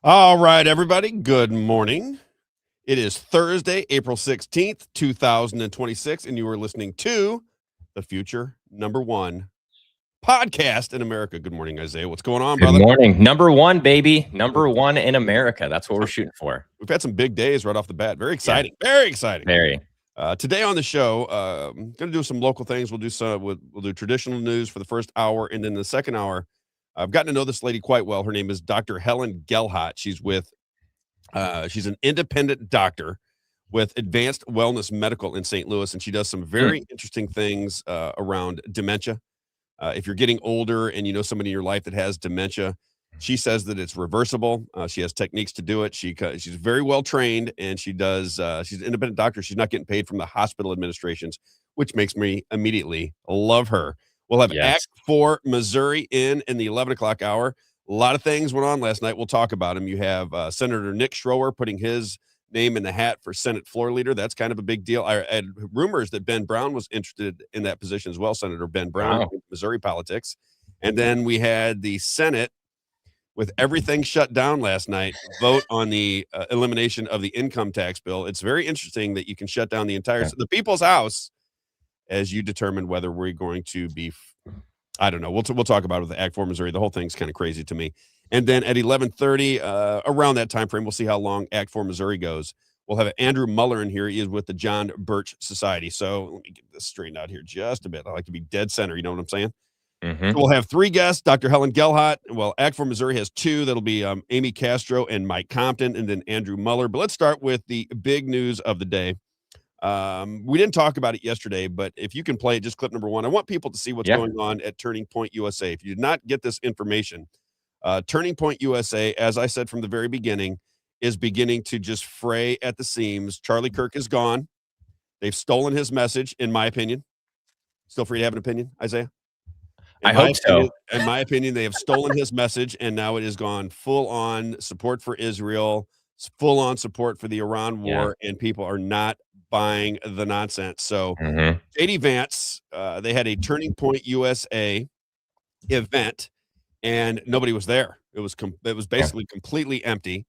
All right, everybody. Good morning. It is Thursday, April 16th, 2026, and you are listening to the Future Number One podcast in America. Good morning, Isaiah. What's going on, brother? Good morning. Number one, baby. Number one in America. That's what we're shooting for. We've had some big days right off the bat. Very exciting. Yeah. Very exciting. Very. Today on the show, going to do some local things. We'll do traditional news for the first hour, and then the second hour, I've gotten to know this lady quite well. Her name is Dr. Helen Gelhart. She's an independent doctor with Advanced Wellness Medical in St. Louis, and she does some very interesting things around dementia. If you're getting older and you know somebody in your life that has dementia, she says that it's reversible. She has techniques to do it. She's very well trained, and she's an independent doctor. She's not getting paid from the hospital administrations, which makes me immediately love her. We'll have Act 4 Missouri in the 11 o'clock hour. A lot of things went on last night. We'll talk about them. You have Senator Nick Schroer putting his name in the hat for Senate floor leader. That's kind of a big deal. I had rumors that Ben Brown was interested in that position as well, Senator Ben Brown, in Missouri politics. And then we had the Senate, with everything shut down last night, vote on the elimination of the income tax bill. It's very interesting that you can shut down the entire the people's house as you determine whether we're going to be, I don't know. We'll talk about it with the Act 4 Missouri. The whole thing's kind of crazy to me. And then at 11:30, around that time frame, we'll see how long Act 4 Missouri goes. We'll have Andrew Muller in here. He is with the John Birch Society. So let me get this straightened out here just a bit. I like to be dead center. You know what I'm saying? So we'll have three guests, Dr. Helen Gelhart. Well, Act 4 Missouri has two. That'll be Amy Castro and Mike Compton, and then Andrew Muller. But let's start with the big news of the day. We didn't talk about it yesterday, but if you can play it, just clip number one. I want people to see what's going on at Turning Point USA. If you did not get this information, Turning Point USA, as I said from the very beginning, is beginning to just fray at the seams. Charlie Kirk is gone. They've stolen his message, in my opinion. Still free to have an opinion, Isaiah? I hope so. In my opinion, they have stolen his message, and now it has gone full on support for Israel, full on support for the Iran war, and people are not buying the nonsense. So, JD Vance, they had a Turning Point USA event, and nobody was there. It was basically completely empty.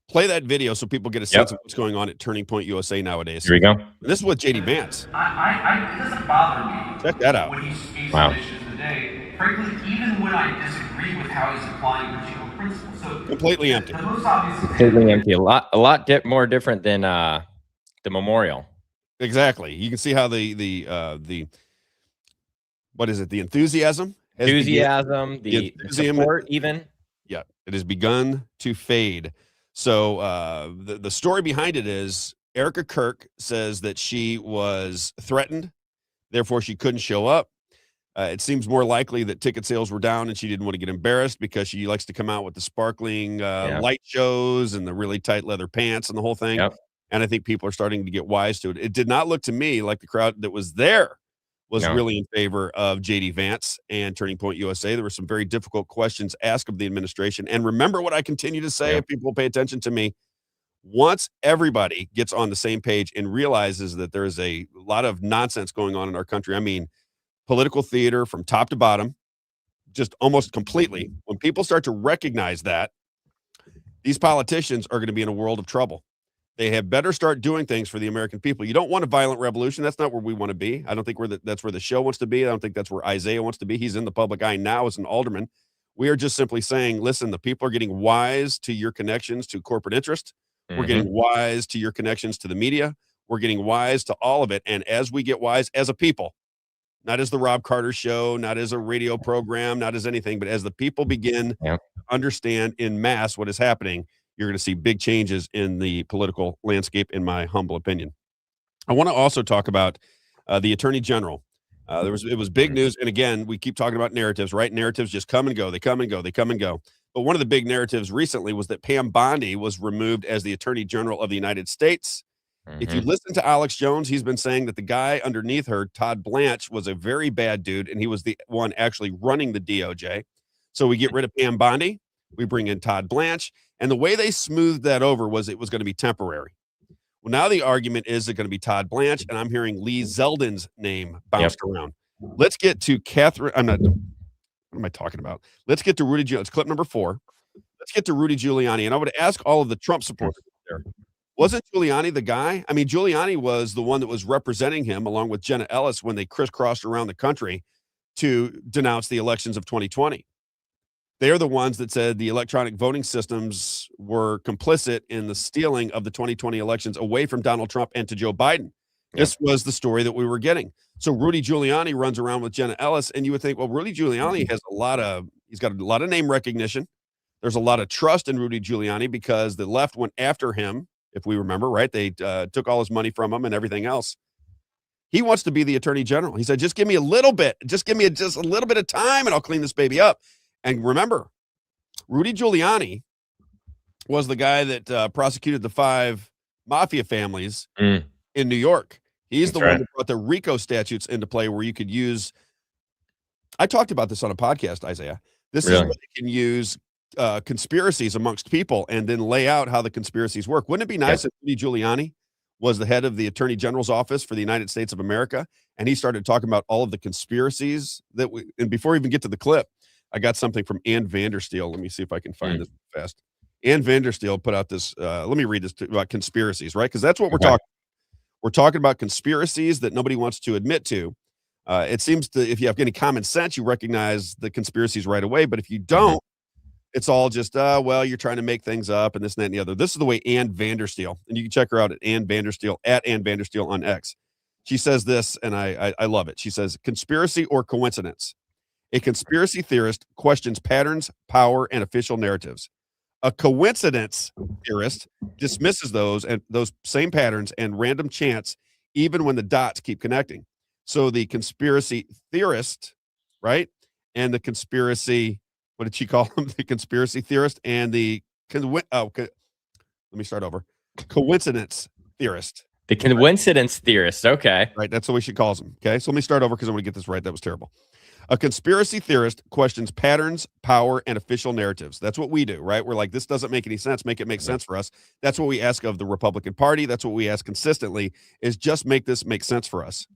Play that video so people get a sense of what's going on at Turning Point USA nowadays. Here we go. And this is what JD Vance. It doesn't bother me. Check that out. When he speaks on issues today, frankly, even when I disagree with how he's applying particular principles. So completely empty. The most obvious completely empty. A lot more different than the memorial. Exactly. You can see how the what is it? The enthusiasm, the support, even. Yeah, it has begun to fade. So the story behind it is Erica Kirk says that she was threatened, therefore she couldn't show up. It seems more likely that ticket sales were down and she didn't want to get embarrassed because she likes to come out with the sparkling light shows and the really tight leather pants and the whole thing. And I think people are starting to get wise to it. It did not look to me like the crowd that was there was really in favor of JD Vance and Turning Point USA. There were some very difficult questions asked of the administration. And remember what I continue to say, if people pay attention to me, once everybody gets on the same page and realizes that there is a lot of nonsense going on in our country, I mean, political theater from top to bottom, just almost completely, when people start to recognize that, these politicians are going to be in a world of trouble. They have better start doing things for the American people. You don't want a violent revolution. That's not where we want to be. I don't think that's where the show wants to be. I don't think that's where Isaiah wants to be. He's in the public eye now as an alderman. We are just simply saying, listen, the people are getting wise to your connections to corporate interest. We're getting wise to your connections to the media. We're getting wise to all of it. And as we get wise as a people, not as the Robb Carter Show, not as a radio program, not as anything, but as the people begin to understand in mass what is happening, you're going to see big changes in the political landscape, in my humble opinion. I want to also talk about the Attorney General. It was big news. And again, we keep talking about narratives, right? Narratives just come and go. They come and go. They come and go. But one of the big narratives recently was that Pam Bondi was removed as the Attorney General of the United States. If you listen to Alex Jones, he's been saying that the guy underneath her, Todd Blanche, was a very bad dude, and he was the one actually running the DOJ. So we get rid of Pam Bondi. We bring in Todd Blanche. And the way they smoothed that over was it was going to be temporary. Well, now the argument is it going to be Todd Blanche, and I'm hearing Lee Zeldin's name bounced around. Let's get to Catherine. What am I talking about? Let's get to Rudy Giuliani. It's clip number 4. Let's get to Rudy Giuliani. And I would ask all of the Trump supporters there. Wasn't Giuliani the guy? I mean, Giuliani was the one that was representing him along with Jenna Ellis when they crisscrossed around the country to denounce the elections of 2020. They're the ones that said the electronic voting systems were complicit in the stealing of the 2020 elections away from Donald Trump and to Joe Biden. This was the story that we were getting. So Rudy Giuliani runs around with Jenna Ellis, and you would think, well, Rudy Giuliani has he's got a lot of name recognition. There's a lot of trust in Rudy Giuliani because the left went after him, if we remember, right? They took all his money from him and everything else. He wants to be the Attorney General. He said, just give me a little bit. Just give me just a little bit of time, and I'll clean this baby up. And remember, Rudy Giuliani was the guy that prosecuted the 5 mafia families in New York. He's the one that brought the RICO statutes into play where you could use. I talked about this on a podcast, Isaiah. This is where they can use conspiracies amongst people and then lay out how the conspiracies work. Wouldn't it be nice if Rudy Giuliani was the head of the Attorney General's office for the United States of America, and he started talking about all of the conspiracies and before we even get to the clip, I got something from Ann Vandersteel. Let me see if I can find this fast. Ann Vandersteel put out this, let me read this about conspiracies, right? Because that's what we're talking about. We're talking about conspiracies that nobody wants to admit to. It seems to, if you have any common sense, you recognize the conspiracies right away. But if you don't, it's all just, well, you're trying to make things up and this, and that, and the other. This is the way Ann Vandersteel, and you can check her out at Ann Vandersteel on X. She says this, and I love it. She says, conspiracy or coincidence? A conspiracy theorist questions patterns, power, and official narratives. A coincidence theorist dismisses those same patterns and random chance, even when the dots keep connecting. So the conspiracy theorist, right, and the conspiracy, what did she call him? The conspiracy theorist and the let me start over. Coincidence theorist. The coincidence theorist. Okay. Right. That's what we should call them. Okay. So let me start over because I want to get this right. That was terrible. A conspiracy theorist questions patterns, power, and official narratives. That's what we do, right? We're like, this doesn't make any sense. Make it make sense for us. That's what we ask of the Republican Party. That's what we ask consistently is just make this make sense for us.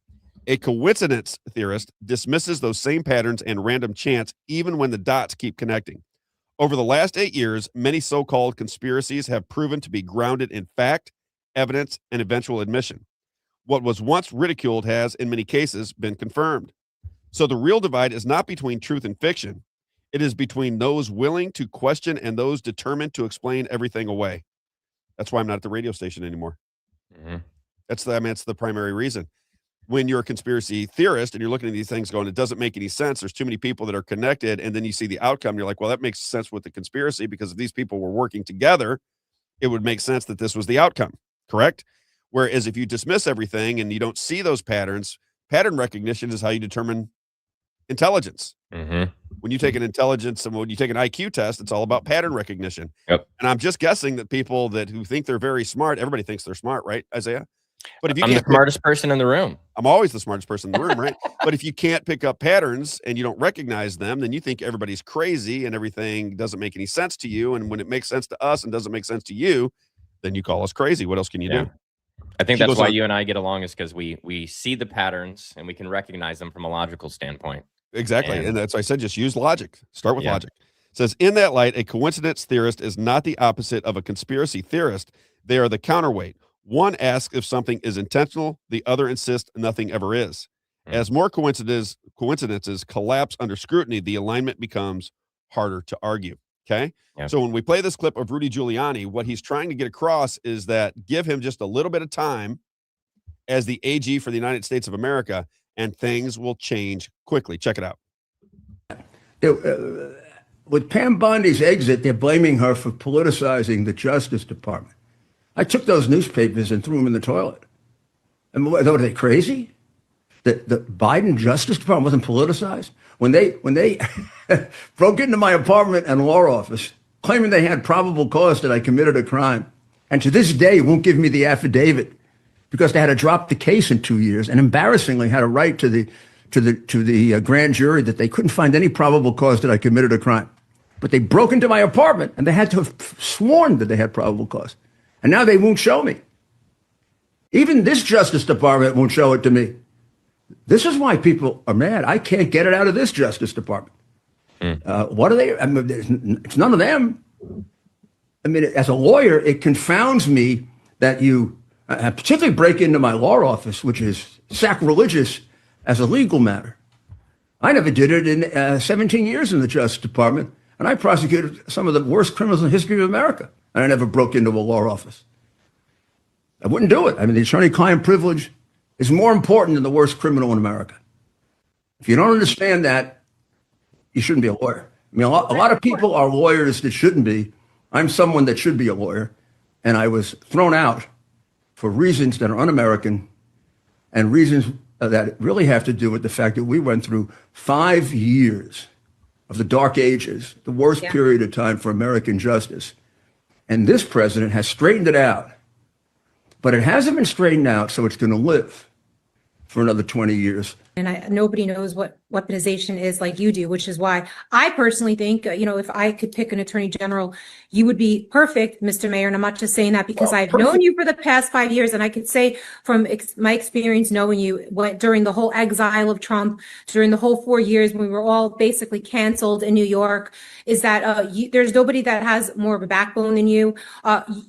A coincidence theorist dismisses those same patterns and random chance, even when the dots keep connecting. Over the last 8 years, many so-called conspiracies have proven to be grounded in fact, evidence, and eventual admission. What was once ridiculed has, in many cases, been confirmed. So the real divide is not between truth and fiction. It is between those willing to question and those determined to explain everything away. That's why I'm not at the radio station anymore. Mm-hmm. That's the primary reason. When you're a conspiracy theorist and you're looking at these things going, it doesn't make any sense. There's too many people that are connected. And then you see the outcome. And you're like, well, that makes sense with the conspiracy because if these people were working together, it would make sense that this was the outcome. Correct? Whereas if you dismiss everything and you don't see those patterns, pattern recognition is how you determine intelligence. Mm-hmm. When you take an intelligence and when you take an IQ test, it's all about pattern recognition. Yep. And I'm just guessing that people who think they're very smart, everybody thinks they're smart, right, Isaiah? But if you I'm the smartest person in the room. I'm always the smartest person in the room, right? But if you can't pick up patterns and you don't recognize them, then you think everybody's crazy and everything doesn't make any sense to you. And when it makes sense to us and doesn't make sense to you, then you call us crazy. What else can you do? I think that's why you and I get along is because we see the patterns and we can recognize them from a logical standpoint. Exactly. And that's why I said, just use logic. Start with logic. It says, in that light, a coincidence theorist is not the opposite of a conspiracy theorist. They are the counterweight. One asks if something is intentional. The other insists nothing ever is. As more coincidences collapse under scrutiny, the alignment becomes harder to argue. Okay. Yep. So when we play this clip of Rudy Giuliani, what he's trying to get across is that give him just a little bit of time as the AG for the United States of America, and things will change quickly. Check it out. With Pam Bondi's exit, they're blaming her for politicizing the Justice Department. I took those newspapers and threw them in the toilet. And what, are they crazy? The Biden Justice Department wasn't politicized? When they broke into my apartment and law office, claiming they had probable cause that I committed a crime, and to this day won't give me the affidavit because they had to drop the case in 2 years, and embarrassingly had a right to the grand jury that they couldn't find any probable cause that I committed a crime. But they broke into my apartment, and they had to have sworn that they had probable cause. And now they won't show me. Even this Justice Department won't show it to me. This is why people are mad. I can't get it out of this Justice Department. What are they? I mean, it's none of them. I mean, as a lawyer, it confounds me that you particularly break into my law office, which is sacrilegious as a legal matter. I never did it in 17 years in the Justice Department, and I prosecuted some of the worst criminals in the history of America, and I never broke into a law office. I wouldn't do it. I mean, the attorney-client privilege is more important than the worst criminal in America. If you don't understand that, you shouldn't be a lawyer. I mean, a lot of people are lawyers that shouldn't be. I'm someone that should be a lawyer, and I was thrown out for reasons that are un-American and reasons that really have to do with the fact that we went through 5 years of the dark ages, the worst period of time for American justice. And this president has straightened it out. But it hasn't been straightened out, so it's going to live for another 20 years. And nobody knows what weaponization is like you do, which is why I personally think, if I could pick an attorney general, you would be perfect, Mr. Mayor. And I'm not just saying that because I've known you for the past 5 years. And I could say from my experience knowing you during the whole exile of Trump, during the whole 4 years when we were all basically canceled in New York, is that there's nobody that has more of a backbone than you.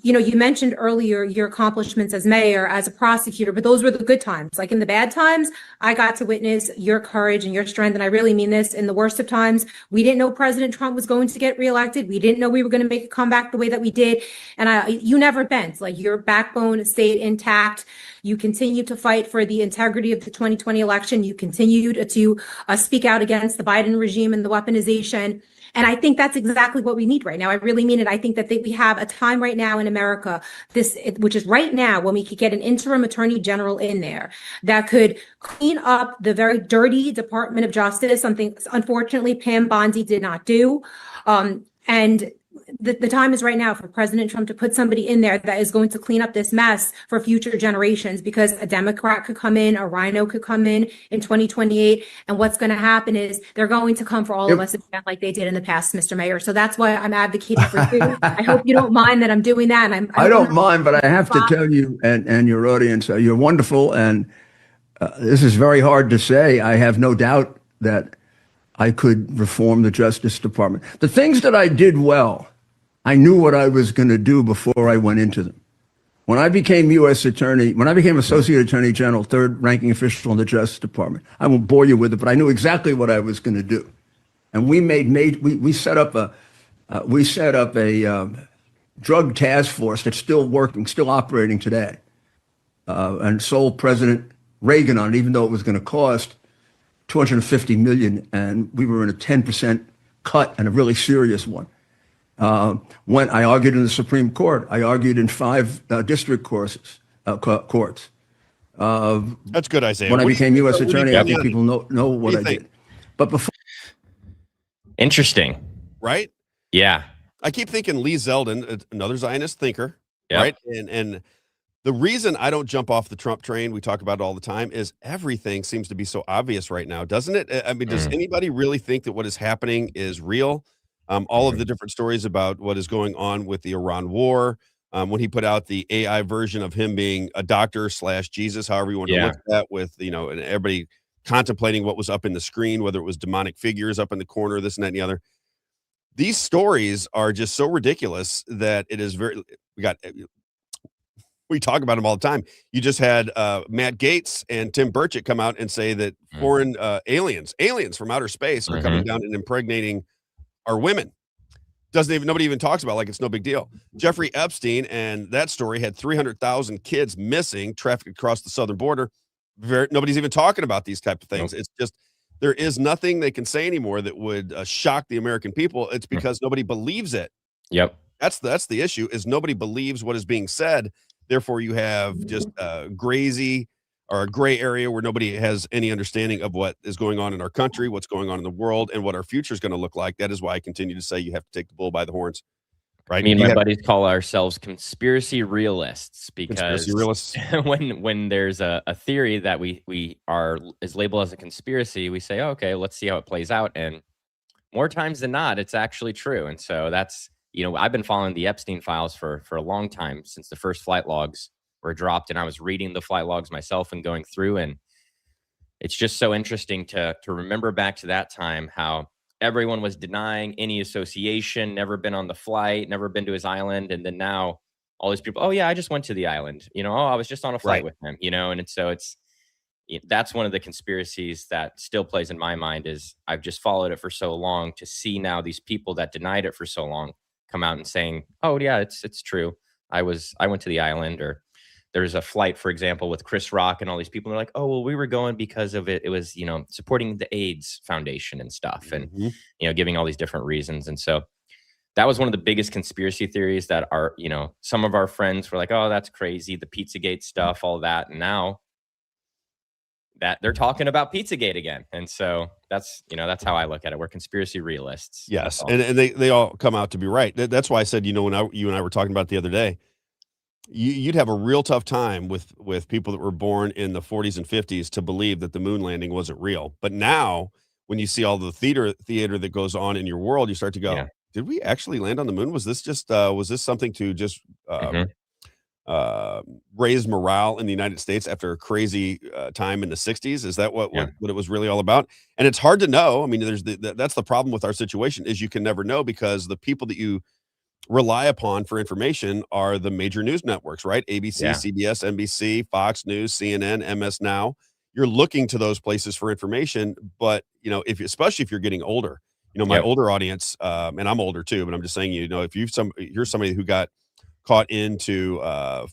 You mentioned earlier your accomplishments as mayor, as a prosecutor, but those were the good times. Like in the bad times, I got to witness your courage and your strength. And I really mean this. In the worst of times, we didn't know President Trump was going to get reelected. We didn't know we were going to make a comeback the way that we did. And you never bent. Like your backbone stayed intact. You continue to fight for the integrity of the 2020 election. You continued to speak out against the Biden regime and the weaponization. And I think that's exactly what we need right now. I really mean it. I think that we have a time right now in America, which is right now, when we could get an interim attorney general in there that could clean up the very dirty Department of Justice, something unfortunately Pam Bondi did not do. And the time is right now for President Trump to put somebody in there that is going to clean up this mess for future generations, because a Democrat could come in, a Rhino could come in 2028. And what's going to happen is they're going to come for all of us again, like they did in the past, Mr. Mayor. So that's why I'm advocating for you. I hope you don't mind that I'm doing that. And I don't mind, but I have to tell you and your audience, you're wonderful. And this is very hard to say. I have no doubt that I could reform the Justice Department. The things that I did well, I knew what I was going to do before I went into them. When I became U.S. Attorney, when I became Associate Attorney General, third ranking official in the Justice Department, I won't bore you with it, but I knew exactly what I was going to do. And we set up a drug task force that's still working, still operating today, and sold President Reagan on it, even though it was going to cost $250 million, and we were in a 10% cut, and a really serious one. When I argued in the Supreme Court, I argued in 5 district courts. That's good, Isaiah. When I became U.S. Attorney, I think people know what I did. But before, Interesting, right? Yeah, I keep thinking Lee Zeldin, another Zionist thinker, Yep. right? And the reason I don't jump off the Trump train, we talk about it all the time, is everything seems to be so obvious right now, doesn't it? I mean, does anybody really think that what is happening is real? All of the different stories about what is going on with the Iran war, when he put out the AI version of him being a doctor / Jesus, however you want to look at that, with, and everybody contemplating what was up in the screen, whether it was demonic figures up in the corner, this and that and the other. These stories are just so ridiculous that it is we talk about them all the time. You just had Matt Gaetz and Tim Burchett come out and say that foreign aliens from outer space are coming down and impregnating our women. Nobody even talks about it, like it's no big deal. Jeffrey Epstein, and that story had 300,000 kids missing, trafficked across the southern border. Nobody's even talking about these type of things. It's just, there is nothing they can say anymore that would shock the American people. It's because nobody believes it. Yep. That's the issue, is nobody believes what is being said. Therefore, you have just a gray area where nobody has any understanding of what is going on in our country, what's going on in the world, and what our future is going to look like. That is why I continue to say you have to take the bull by the horns. Right? Me and my buddies call ourselves conspiracy realists, because when there's a theory that is labeled as a conspiracy, we say, oh, okay, let's see how it plays out. And more times than not, it's actually true. And so that's, I've been following the Epstein files for a long time, since the first flight logs were dropped, and I was reading the flight logs myself and going through, and it's just so interesting to remember back to that time, how everyone was denying any association, never been on the flight, never been to his island, and then now all these people, oh yeah, I just went to the island, oh, I was just on a flight with him, and so that's one of the conspiracies that still plays in my mind, is I've just followed it for so long, to see now these people that denied it for so long come out and saying, oh yeah, it's true, I went to the island. Or there's a flight, for example, with Chris Rock and all these people. They're like, oh, well, we were going because of it. It was, supporting the AIDS Foundation and stuff, and, giving all these different reasons. And so that was one of the biggest conspiracy theories that are, some of our friends were like, oh, that's crazy, the Pizzagate stuff, all that. And now that they're talking about Pizzagate again. And so that's how I look at it. We're conspiracy realists. Yes. And they all come out to be right. That's why I said, when you and I were talking about it the other day, you'd have a real tough time with people that were born in the 40s and 50s to believe that the moon landing wasn't real. But now, when you see all the theater that goes on in your world, you start to go, did we actually land on the moon? Was this just was this something to just raise morale in the United States after a crazy time in the 60s? Is that what it was really all about? And it's hard to know. I mean, that's the problem with our situation, is you can never know, because the people that you rely upon for information are the major news networks, right? ABC, CBS, NBC, Fox News, CNN, MS Now. You're looking to those places for information, but especially if you're getting older, my older audience, and I'm older too, but I'm just saying, if you're somebody who got caught into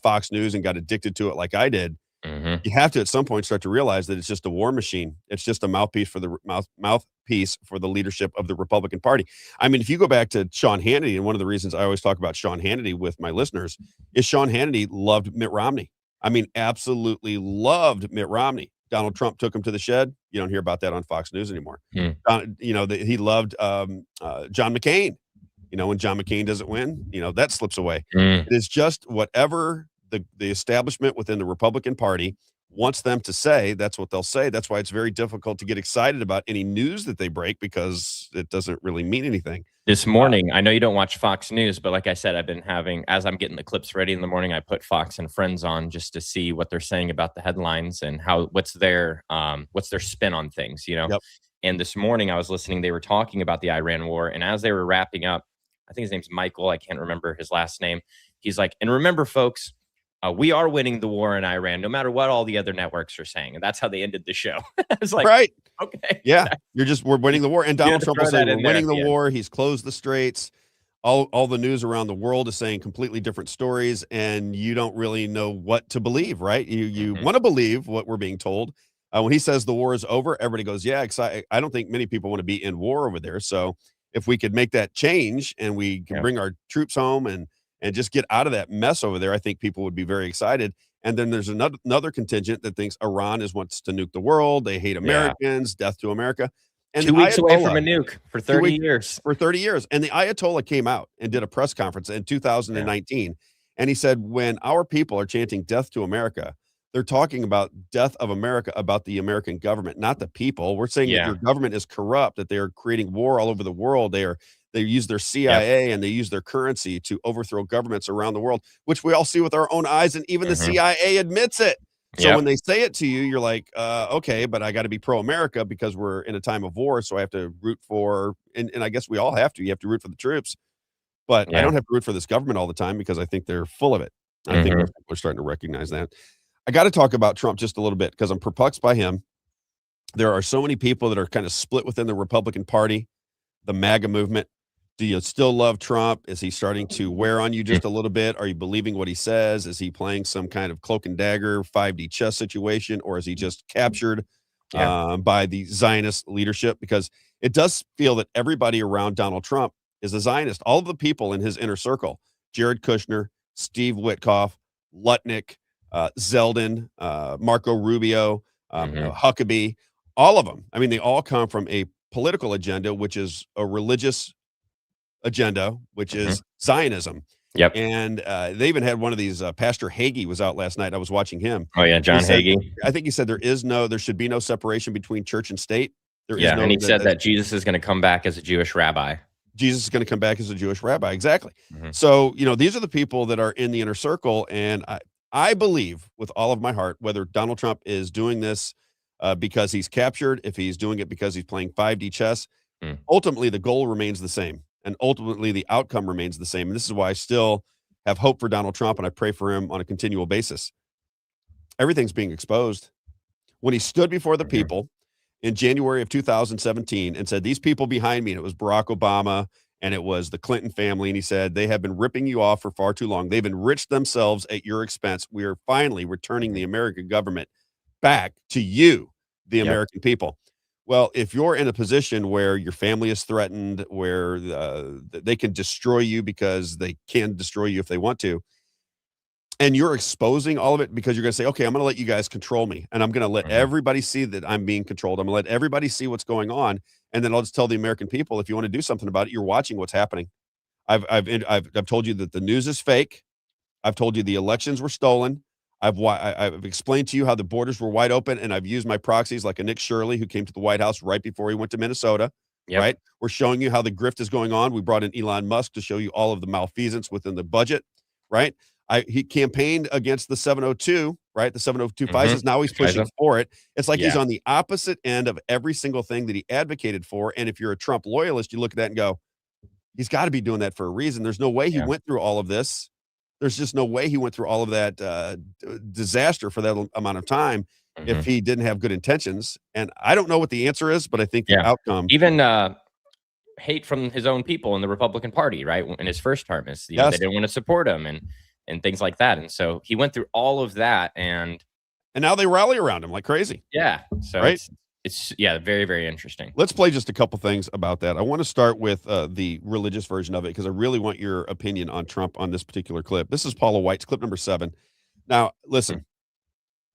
Fox News and got addicted to it like I did, You have to at some point start to realize that it's just a war machine. It's just a mouthpiece for the mouthpiece for the leadership of the Republican Party. I mean, if you go back to Sean Hannity, and one of the reasons I always talk about Sean Hannity with my listeners is Sean Hannity loved Mitt Romney. I mean, absolutely loved Mitt Romney. Donald Trump took him to the shed. You don't hear about that on Fox News anymore. He loved John McCain. When John McCain doesn't win, that slips away. It is just whatever the establishment within the Republican Party wants them to say, that's what they'll say. That's why it's very difficult to get excited about any news that they break, because it doesn't really mean anything. This morning, I know you don't watch Fox News, but like I said, I've been as I'm getting the clips ready in the morning, I put Fox and Friends on just to see what they're saying about the headlines and what's their spin on things, Yep. And this morning I was listening, they were talking about the Iran war, and as they were wrapping up, I think his name's Michael, I can't remember his last name. He's like, and remember, folks, we are winning the war in Iran, no matter what all the other networks are saying. And that's how they ended the show. It's like, right. Okay. Yeah. We're winning the war. And Donald Trump will say we're winning the war. He's closed the straits. All the news around the world is saying completely different stories, and you don't really know what to believe, right? You want to believe what we're being told. When he says the war is over, everybody goes, yeah, excited. I don't think many people want to be in war over there. So if we could make that change and we can bring our troops home and just get out of that mess over there, I think people would be very excited. And then there's another contingent that thinks Iran wants to nuke the world. They hate Americans, death to America. And 2 weeks away from a nuke for 30 years. For 30 years. And the Ayatollah came out and did a press conference in 2019. And he said, when our people are chanting death to America, they're talking about death of America, about the American government, not the people. We're saying that your government is corrupt, that they are creating war all over the world. They use their CIA and they use their currency to overthrow governments around the world, which we all see with our own eyes. And even the CIA admits it. So when they say it to you, you're like, okay, but I got to be pro-America because we're in a time of war. So I have to root for, and I guess we all have to, you have to root for the troops. But I don't have to root for this government all the time because I think they're full of it. I think people are starting to recognize that. I got to talk about Trump just a little bit because I'm perplexed by him. There are so many people that are kind of split within the Republican Party, the MAGA movement. Do you still love Trump? Is he starting to wear on you just a little bit? Are you believing what he says? Is he playing some kind of cloak and dagger 5D chess situation, or is he just captured by the Zionist leadership? Because it does feel that everybody around Donald Trump is a Zionist. All of the people in his inner circle, Jared Kushner, Steve Witkoff, Lutnick, Zeldin, Marco Rubio, Huckabee, all of them. I mean, they all come from a political agenda, which is a religious agenda, which is Zionism. Yep. And they even had one of these, Pastor Hagee was out last night. I was watching him. Oh yeah, John Hagee. I think he said there should be no separation between church and state. And he said that Jesus is going to come back as a Jewish rabbi. Jesus is going to come back as a Jewish rabbi. Exactly. So, these are the people that are in the inner circle. And I believe with all of my heart, whether Donald Trump is doing this because he's captured, if he's doing it because he's playing 5D chess, ultimately the goal remains the same. And ultimately the outcome remains the same. And this is why I still have hope for Donald Trump and I pray for him on a continual basis. Everything's being exposed. When he stood before the people in January of 2017 and said, these people behind me, and it was Barack Obama and it was the Clinton family, and he said, they have been ripping you off for far too long. They've enriched themselves at your expense. We are finally returning the American government back to you, the American people. Well, if you're in a position where your family is threatened, where they can destroy you because they can destroy you if they want to, and you're exposing all of it because you're going to say, okay, I'm going to let you guys control me, and I'm going to let everybody see that I'm being controlled. I'm going to let everybody see what's going on, and then I'll just tell the American people, if you want to do something about it, you're watching what's happening. I've told you that the news is fake. I've told you the elections were stolen. I've explained to you how the borders were wide open, and I've used my proxies like a Nick Shirley who came to the White House right before he went to Minnesota, right? We're showing you how the grift is going on. We brought in Elon Musk to show you all of the malfeasance within the budget, right? He campaigned against the 702, right? The 702 FISA. Now he's pushing for it. It's like he's on the opposite end of every single thing that he advocated for. And if you're a Trump loyalist, you look at that and go, he's got to be doing that for a reason. There's no way he went through all of this. There's just no way he went through all of that disaster for that amount of time if he didn't have good intentions. And I don't know what the answer is, but I think the outcome. Even hate from his own people in the Republican Party, right? In his first term, is they didn't want to support him and things like that. And so he went through all of that. And And now they rally around him like crazy. Yeah. So right? it's yeah, very, very interesting. Let's play just a couple things about that. I want to start with the religious version of it because I really want your opinion on Trump on this particular clip. This is Paula White's clip number 7. Now, listen,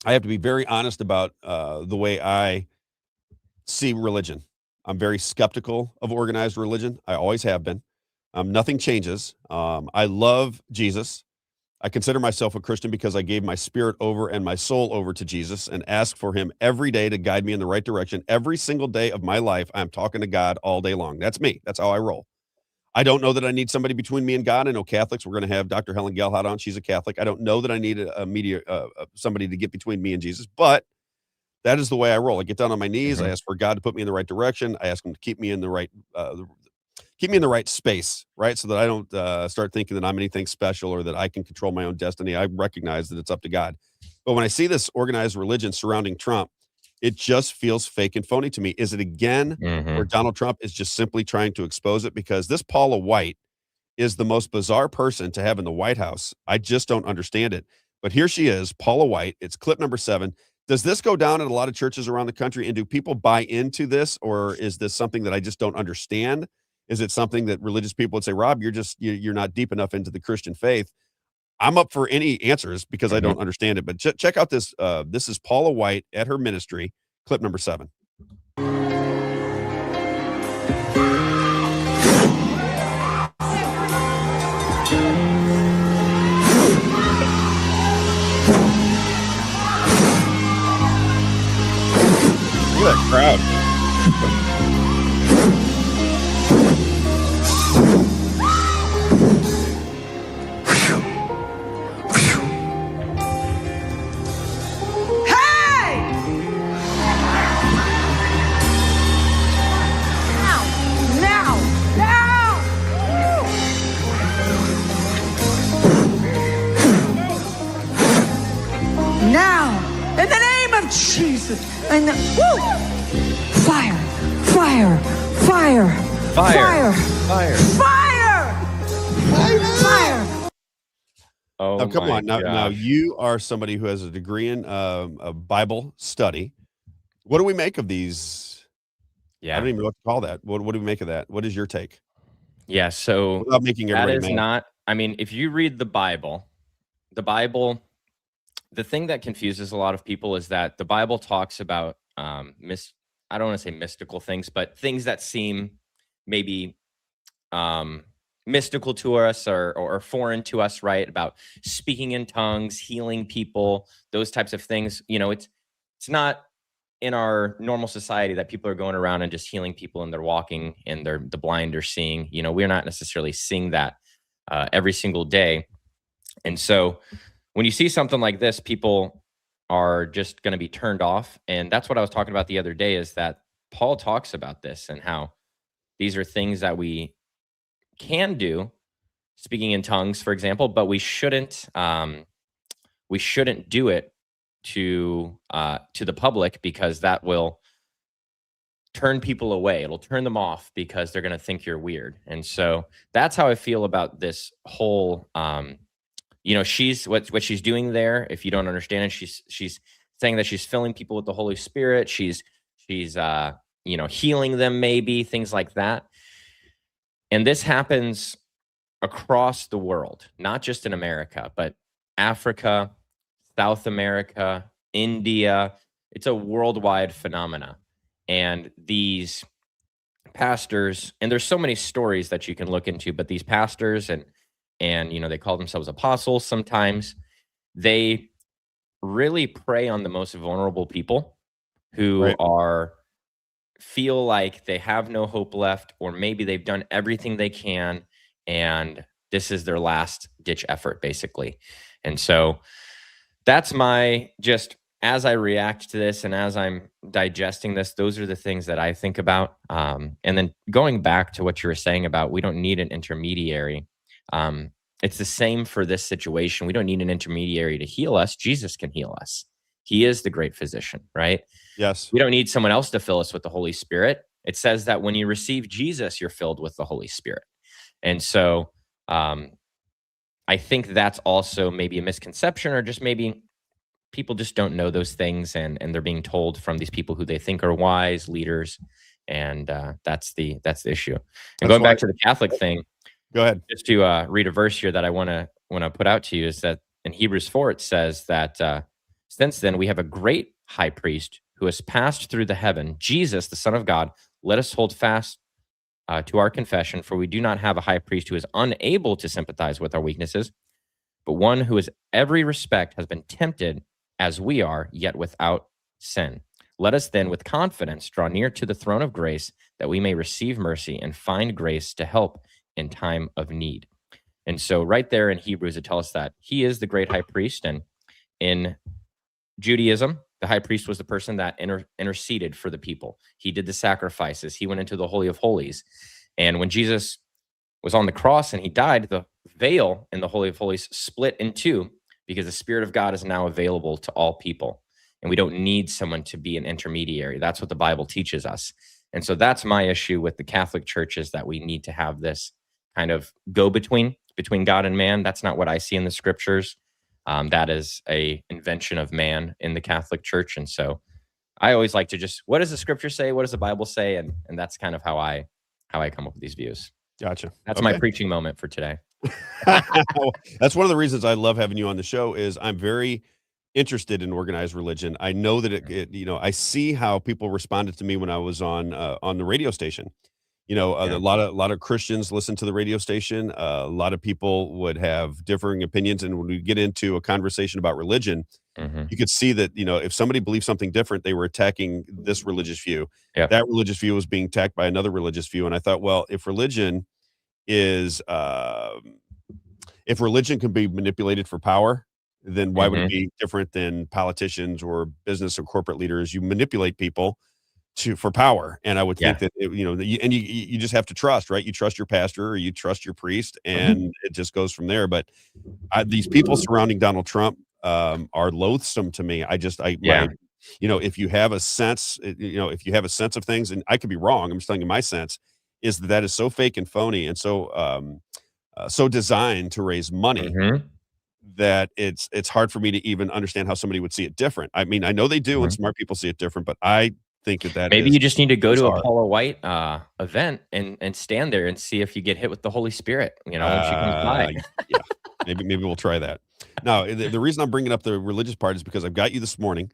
I have to be very honest about the way I see religion. I'm very skeptical of organized religion. I always have been. Nothing changes. I love Jesus. I consider myself a Christian because I gave my spirit over and my soul over to Jesus and ask for him every day to guide me in the right direction. Every single day of my life, I'm talking to God all day long. That's me. That's how I roll. I don't know that I need somebody between me and God. I know Catholics. We're going to have Dr. Helen Gellhardt on. She's a Catholic. I don't know that I need somebody to get between me and Jesus, but that is the way I roll. I get down on my knees. I ask for God to put me in the right direction. I ask him to keep me in the right space, right? So that I don't start thinking that I'm anything special or that I can control my own destiny. I recognize that it's up to God. But when I see this organized religion surrounding Trump, it just feels fake and phony to me. Is it again where Donald Trump is just simply trying to expose it? Because this Paula White is the most bizarre person to have in the White House. I just don't understand it. But here she is, Paula White. It's clip number 7. Does this go down at a lot of churches around the country? And do people buy into this? Or is this something that I just don't understand? Is it something that religious people would say, Rob, you're not deep enough into the Christian faith? I'm up for any answers because I don't understand it. But check out this. This is Paula White at her ministry, clip number 7. Look at that crowd. Jesus. And woo! Fire, fire, fire, fire, fire, fire, fire. Oh, come on. Now you are somebody who has a degree in Bible study. What do we make of these? Yeah. I don't even know what to call that. What do we make of that? What is your take? Yeah. So without making that everybody is mad. not, I mean, if you read the Bible, the thing that confuses a lot of people is that the Bible talks about I don't want to say mystical things, but things that seem maybe mystical to us or foreign to us, right? About speaking in tongues, healing people, those types of things. You know, it's not in our normal society that people are going around and just healing people and they're walking and the blind are seeing. You know, we're not necessarily seeing that every single day. And so when you see something like this, people are just going to be turned off. And that's what I was talking about the other day, is that Paul talks about this and how these are things that we can do, speaking in tongues, for example, but we shouldn't do it to the public, because that will turn people away. It'll turn them off because they're going to think you're weird. And so that's how I feel about this whole you know, what she's doing there. If you don't understand it, she's saying that she's filling people with the Holy Spirit. She's you know, healing them, maybe things like that. And this happens across the world, not just in America, but Africa, South America, India. It's a worldwide phenomena. And these pastors, and there's so many stories that you can look into, but these pastors and you know, they call themselves apostles sometimes, they really prey on the most vulnerable people who feel like they have no hope left, or maybe they've done everything they can and this is their last ditch effort, basically. And so that's just as I react to this and as I'm digesting this, those are the things that I think about. And then going back to what you were saying about we don't need an intermediary. It's the same for this situation. We don't need an intermediary to heal us. Jesus can heal us. He is the great physician, right? Yes. We don't need someone else to fill us with the Holy Spirit. It says that when you receive Jesus, you're filled with the Holy Spirit. And so I think that's also maybe a misconception, or just maybe people just don't know those things, and they're being told from these people who they think are wise leaders, and that's the issue. And That's going why- back to the Catholic thing, Go ahead. just to read a verse here that I want to put out to you is that in Hebrews 4 it says that since then we have a great high priest who has passed through the heaven, Jesus, the Son of God. Let us hold fast to our confession, for we do not have a high priest who is unable to sympathize with our weaknesses, but one who in every respect has been tempted as we are, yet without sin. Let us then with confidence draw near to the throne of grace, that we may receive mercy and find grace to help in time of need. And so right there in Hebrews, it tells us that he is the great high priest. And in Judaism, the high priest was the person that interceded for the people. He did the sacrifices. He went into the Holy of Holies. And when Jesus was on the cross and he died, the veil in the Holy of Holies split in two, because the Spirit of God is now available to all people. And we don't need someone to be an intermediary. That's what the Bible teaches us. And so that's my issue with the Catholic Church, is that we need to have this kind of go-between between God and man. That's not what I see in the scriptures. That is a invention of man in the Catholic Church. And so I always like to just, what does the scripture say? What does the Bible say? And that's kind of how I come up with these views. Gotcha. That's my preaching moment for today. That's one of the reasons I love having you on the show, is I'm very interested in organized religion. I know that I see how people responded to me when I was on the radio station. A lot of Christians listen to the radio station. A lot of people would have differing opinions, and when we get into a conversation about religion, you could see that if somebody believed something different, they were attacking this religious view. Yep. That religious view was being attacked by another religious view, and I thought, well, if religion can be manipulated for power, then why would it be different than politicians or business or corporate leaders? You manipulate people for power. And I would think that, you just have to trust, right? You trust your pastor or you trust your priest, and it just goes from there. But these people surrounding Donald Trump are loathsome to me. If you have a sense, of things, and I could be wrong, I'm just telling you my sense, is that is so fake and phony and so designed to raise money that it's hard for me to even understand how somebody would see it different. I mean, I know they do, and smart people see it different, but I think that maybe you just need to go to a Paula White event and stand there and see if you get hit with the Holy Spirit, when she comes by. Yeah, maybe we'll try that. Now, the reason I'm bringing up the religious part is because I've got you this morning,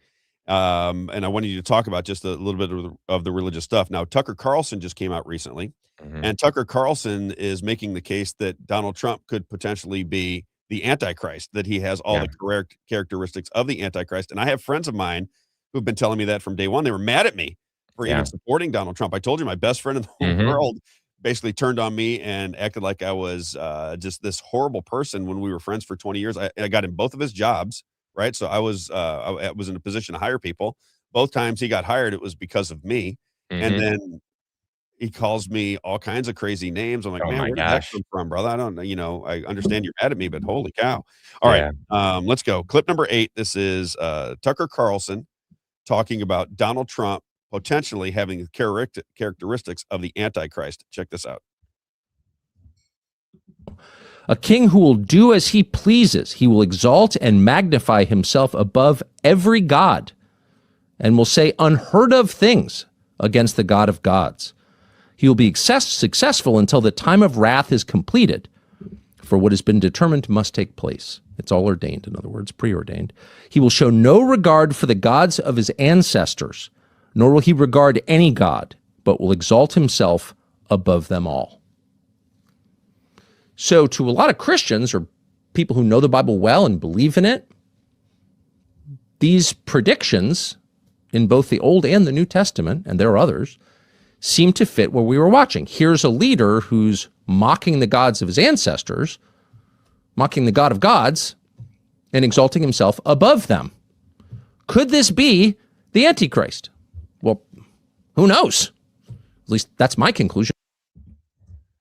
and I wanted you to talk about just a little bit of the religious stuff. Now, Tucker Carlson just came out recently, and Tucker Carlson is making the case that Donald Trump could potentially be the Antichrist, that he has all the correct characteristics of the Antichrist. And I have friends of mine who've been telling me that from day one. They were mad at me for even supporting Donald Trump. I told you my best friend in the whole world basically turned on me and acted like I was just this horrible person when we were friends for 20 years. I got him both of his jobs, right? So I was in a position to hire people. Both times he got hired, it was because of me. And then he calls me all kinds of crazy names. I'm like, man, where did that come from, brother? I don't know. I understand you're mad at me, but holy cow. All right, let's go. Clip number 8. This is Tucker Carlson talking about Donald Trump potentially having the characteristics of the Antichrist. Check this out. A king who will do as he pleases. He will exalt and magnify himself above every god, and will say unheard of things against the God of gods. He will be successful until the time of wrath is completed, for what has been determined must take place. It's all ordained, in other words, preordained. He will show no regard for the gods of his ancestors, nor will he regard any god, but will exalt himself above them all. So to a lot of Christians, or people who know the Bible well and believe in it, these predictions in both the Old and the New Testament, and there are others, seem to fit what we were watching. Here's a leader who's mocking the gods of his ancestors, mocking the God of gods, and exalting himself above them. Could this be the Antichrist? Well, who knows? At least that's my conclusion.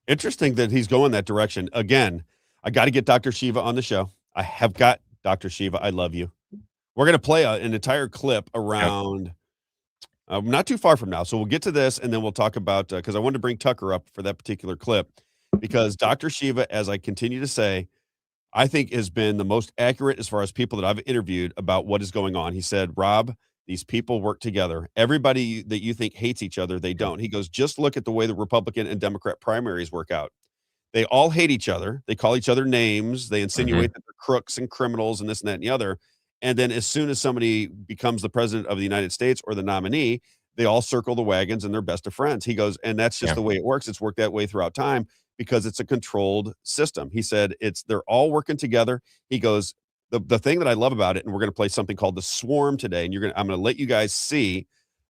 Interesting that he's going that direction. Again, I got to get Dr. Shiva on the show. I have got Dr. Shiva. I love you. We're going to play an entire clip around not too far from now. So we'll get to this, and then we'll talk about, because I wanted to bring Tucker up for that particular clip, because Dr. Shiva, as I continue to say, I think has been the most accurate as far as people that I've interviewed about what is going on. He said, Rob, these people work together. Everybody that you think hates each other, they don't. He goes, just look at the way the Republican and Democrat primaries work out. They all hate each other. They call each other names. They insinuate that they're crooks and criminals and this and that and the other. And then as soon as somebody becomes the president of the United States or the nominee, they all circle the wagons and they're best of friends. He goes, and that's just the way it works. It's worked that way throughout time because it's a controlled system. He said they're all working together. He goes, the thing that I love about it, and we're going to play something called The Swarm today, and I'm going to let you guys see,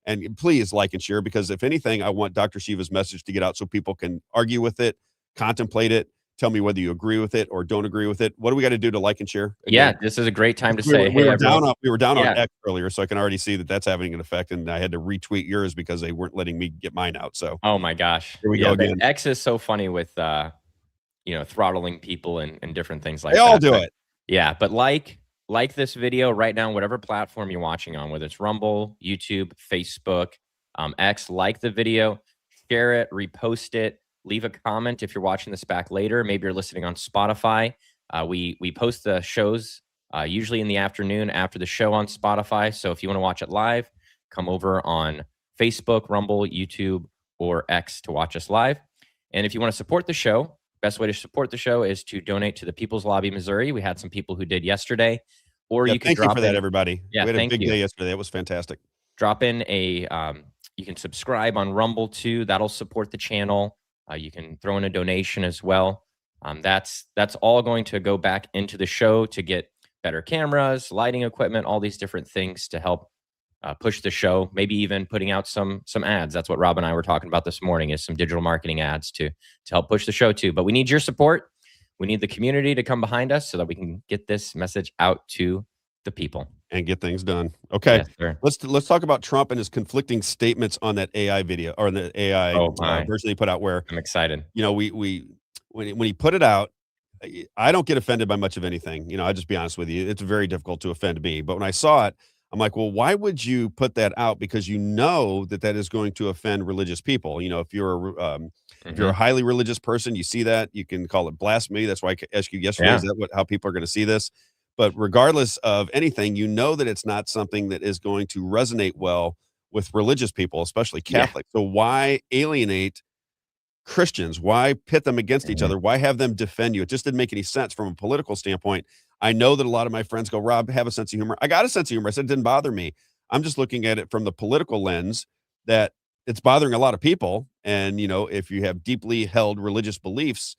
and please like and share, because if anything, I want Dr. Shiva's message to get out so people can argue with it, contemplate it, tell me whether you agree with it or don't agree with it. What do we got to do to like and share? Again, this is a great time to say, we were down on X earlier, so I can already see that that's having an effect, and I had to retweet yours because they weren't letting me get mine out. So, oh my gosh, here we go again. X is so funny with throttling people and different things like that. They all do it. Yeah, but like this video right now, whatever platform you're watching on, whether it's Rumble, YouTube, Facebook, X, like the video, share it, repost it, leave a comment if you're watching this back later. Maybe you're listening on Spotify. We post the shows usually in the afternoon after the show on Spotify. So if you want to watch it live, come over on Facebook, Rumble, YouTube, or X to watch us live. And if you want to support the show, best way to support the show is to donate to the People's Lobby Missouri. We had some people who did yesterday. Or you can thank you for that, everybody. Yeah, we had a big day yesterday. That was fantastic. Drop in you can subscribe on Rumble too. That'll support the channel. You can throw in a donation as well. That's all going to go back into the show to get better cameras, lighting equipment, all these different things to help push the show. Maybe even putting out some ads. That's what Rob and I were talking about this morning, is some digital marketing ads to help push the show too. But we need your support. We need the community to come behind us so that we can get this message out to the people and get things done. Okay, yes, let's talk about Trump and his conflicting statements on that AI video, or the AI version he put out. Where I'm excited. When he put it out, I don't get offended by much of anything. I just be honest with you, it's very difficult to offend me. But when I saw it, I'm like, well, why would you put that out? Because you know that is going to offend religious people. If you're a highly religious person, you see that, you can call it blasphemy. That's why I asked you yesterday, is that how people are going to see this? But regardless of anything, that it's not something that is going to resonate well with religious people, especially Catholics. So why alienate Christians? Why pit them against each other? Why have them defend you? It just didn't make any sense from a political standpoint. I know that a lot of my friends go, Rob, have a sense of humor. I got a sense of humor. I said it didn't bother me. I'm just looking at it from the political lens that it's bothering a lot of people. And, if you have deeply held religious beliefs,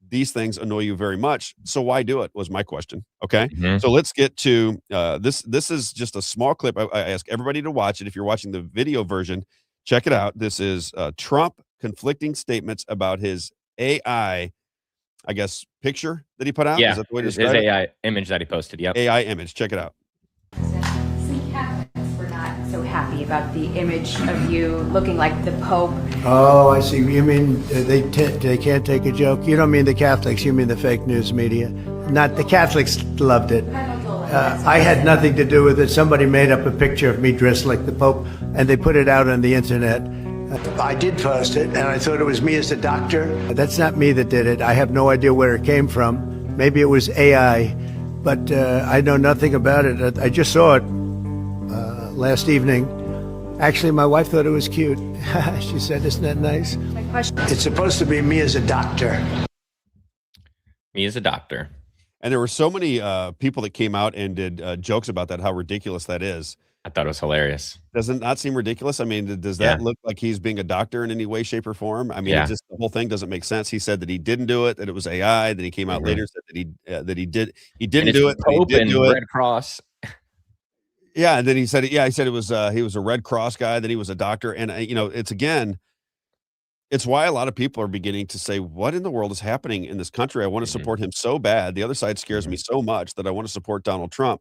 these things annoy you very much. So why do it, was my question. Okay. So let's get to this. This is just a small clip. I ask everybody to watch it. If you're watching the video version, check it out. This is Trump conflicting statements about his AI, I guess, picture that he put out. Yeah, is that the way to his describe it? AI image that he posted. Yep. AI image. Check it out. Some Catholics were not so happy about the image of you looking like the Pope. Oh, I see. You mean they can't take a joke? You don't mean the Catholics, you mean the fake news media. Not the Catholics loved it. I had nothing to do with it. Somebody made up a picture of me dressed like the Pope, and they put it out on the internet. I did post it, and I thought it was me as a doctor. That's not me that did it. I have no idea where it came from. Maybe it was AI, but I know nothing about it. I just saw it last evening. Actually, my wife thought it was cute. She said, isn't that nice? It's supposed to be me as a doctor. Me as a doctor. And there were so many people that came out and did jokes about that, how ridiculous that is. I thought it was hilarious. Does it not seem ridiculous? I mean, does that look like he's being a doctor in any way, shape, or form? I mean, it just, the whole thing doesn't make sense. He said that he didn't do it, that it was AI. Then he came out later, said that he didn't do it. Pope he did and do it. Red Cross. Yeah, and then he said, he said it was he was a Red Cross guy. Then he was a doctor, and it's why a lot of people are beginning to say, what in the world is happening in this country? I want to support him so bad. The other side scares me so much that I want to support Donald Trump.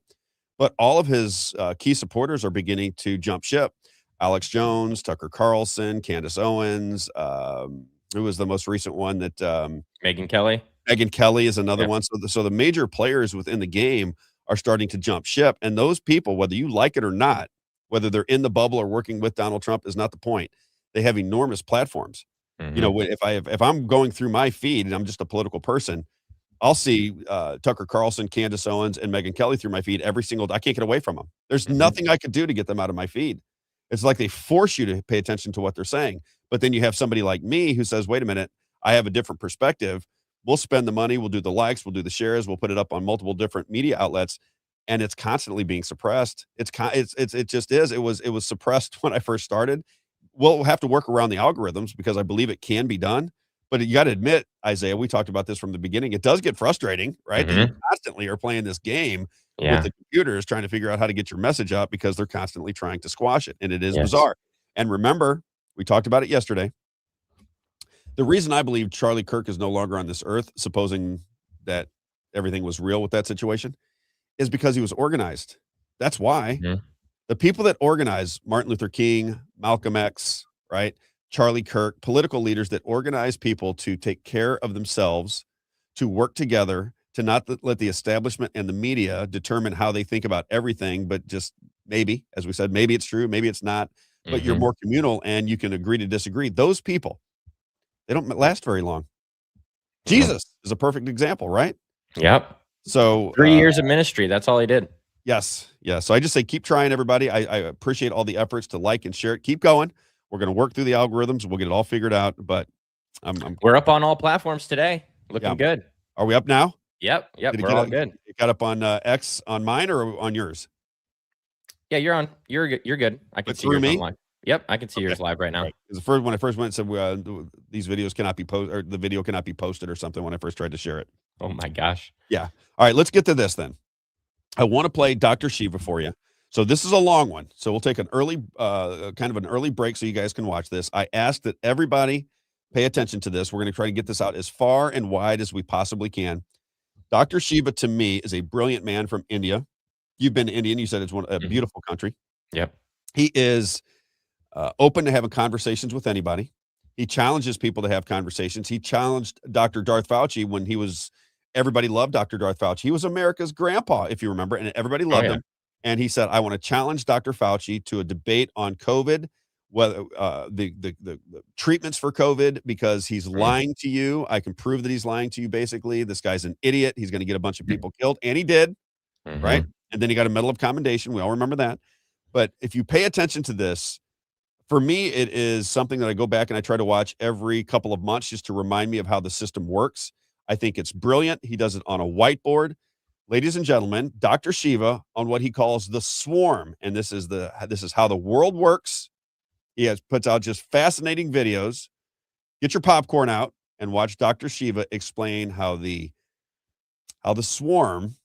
But all of his key supporters are beginning to jump ship. Alex Jones, Tucker Carlson, Candace Owens, who was the most recent one that Megyn Kelly. Megyn Kelly is another one. So the major players within the game are starting to jump ship. And those people, whether you like it or not, whether they're in the bubble or working with Donald Trump is not the point. They have enormous platforms. If I'm going through my feed and I'm just a political person, I'll see Tucker Carlson, Candace Owens, and Megyn Kelly through my feed every single day. I can't get away from them. There's nothing I could do to get them out of my feed. It's like they force you to pay attention to what they're saying. But then you have somebody like me who says, wait a minute, I have a different perspective. We'll spend the money, we'll do the likes, we'll do the shares, we'll put it up on multiple different media outlets, and it's constantly being suppressed. It just is. It was suppressed when I first started. We'll have to work around the algorithms because I believe it can be done. But you got to admit, Isaiah, we talked about this from the beginning. It does get frustrating, right? That you constantly are playing this game with the computers trying to figure out how to get your message out because they're constantly trying to squash it. And it is bizarre. And remember, we talked about it yesterday. The reason I believe Charlie Kirk is no longer on this earth, supposing that everything was real with that situation, is because he was organized. That's why. The people that organize Martin Luther King, Malcolm X, right? Charlie Kirk, political leaders that organize people to take care of themselves, to work together, to not let the establishment and the media determine how they think about everything, but just maybe, as we said, maybe it's true, maybe it's not, but you're more communal and you can agree to disagree. Those people, they don't last very long. Jesus is a perfect example, right? Yep. So 3 years of ministry, that's all he did. Yes. Yeah. So I just say, keep trying, everybody. I appreciate all the efforts to like and share it. Keep going. We're going to work through the algorithms. We'll get it all figured out, but we're up on all platforms today. Looking good. Are we up now? Yep. We're all good. It got up on X on mine or on yours? Yeah, you're on. You're good. I can see yours online. Yep, I can see yours live right now. Right. When I first went, it said these videos cannot be posted, or the video cannot be posted, or something. When I first tried to share it. Oh my gosh. Yeah. All right, let's get to this then. I want to play Dr. Shiva for you. So this is a long one. So we'll take an early, kind of an early break so you guys can watch this. I ask that everybody pay attention to this. We're going to try to get this out as far and wide as we possibly can. Dr. Shiva, to me, is a brilliant man from India. You've been to India, and you said it's a beautiful country. Yep. He is open to having conversations with anybody. He challenges people to have conversations. He challenged Dr. Darth Fauci when everybody loved Dr. Darth Fauci. He was America's grandpa, if you remember, and everybody loved him. And he said, I want to challenge Dr. Fauci to a debate on COVID, whether the treatments for COVID, because he's lying to you. I can prove that he's lying to you, basically. This guy's an idiot. He's going to get a bunch of people killed. And he did, right? And then he got a Medal of Commendation. We all remember that. But if you pay attention to this, for me, it is something that I go back and I try to watch every couple of months just to remind me of how the system works. I think it's brilliant. He does it on a whiteboard. Ladies and gentlemen, Dr. Shiva on what he calls the swarm. And this is how the world works. He puts out just fascinating videos. Get your popcorn out and watch Dr. Shiva explain how the swarm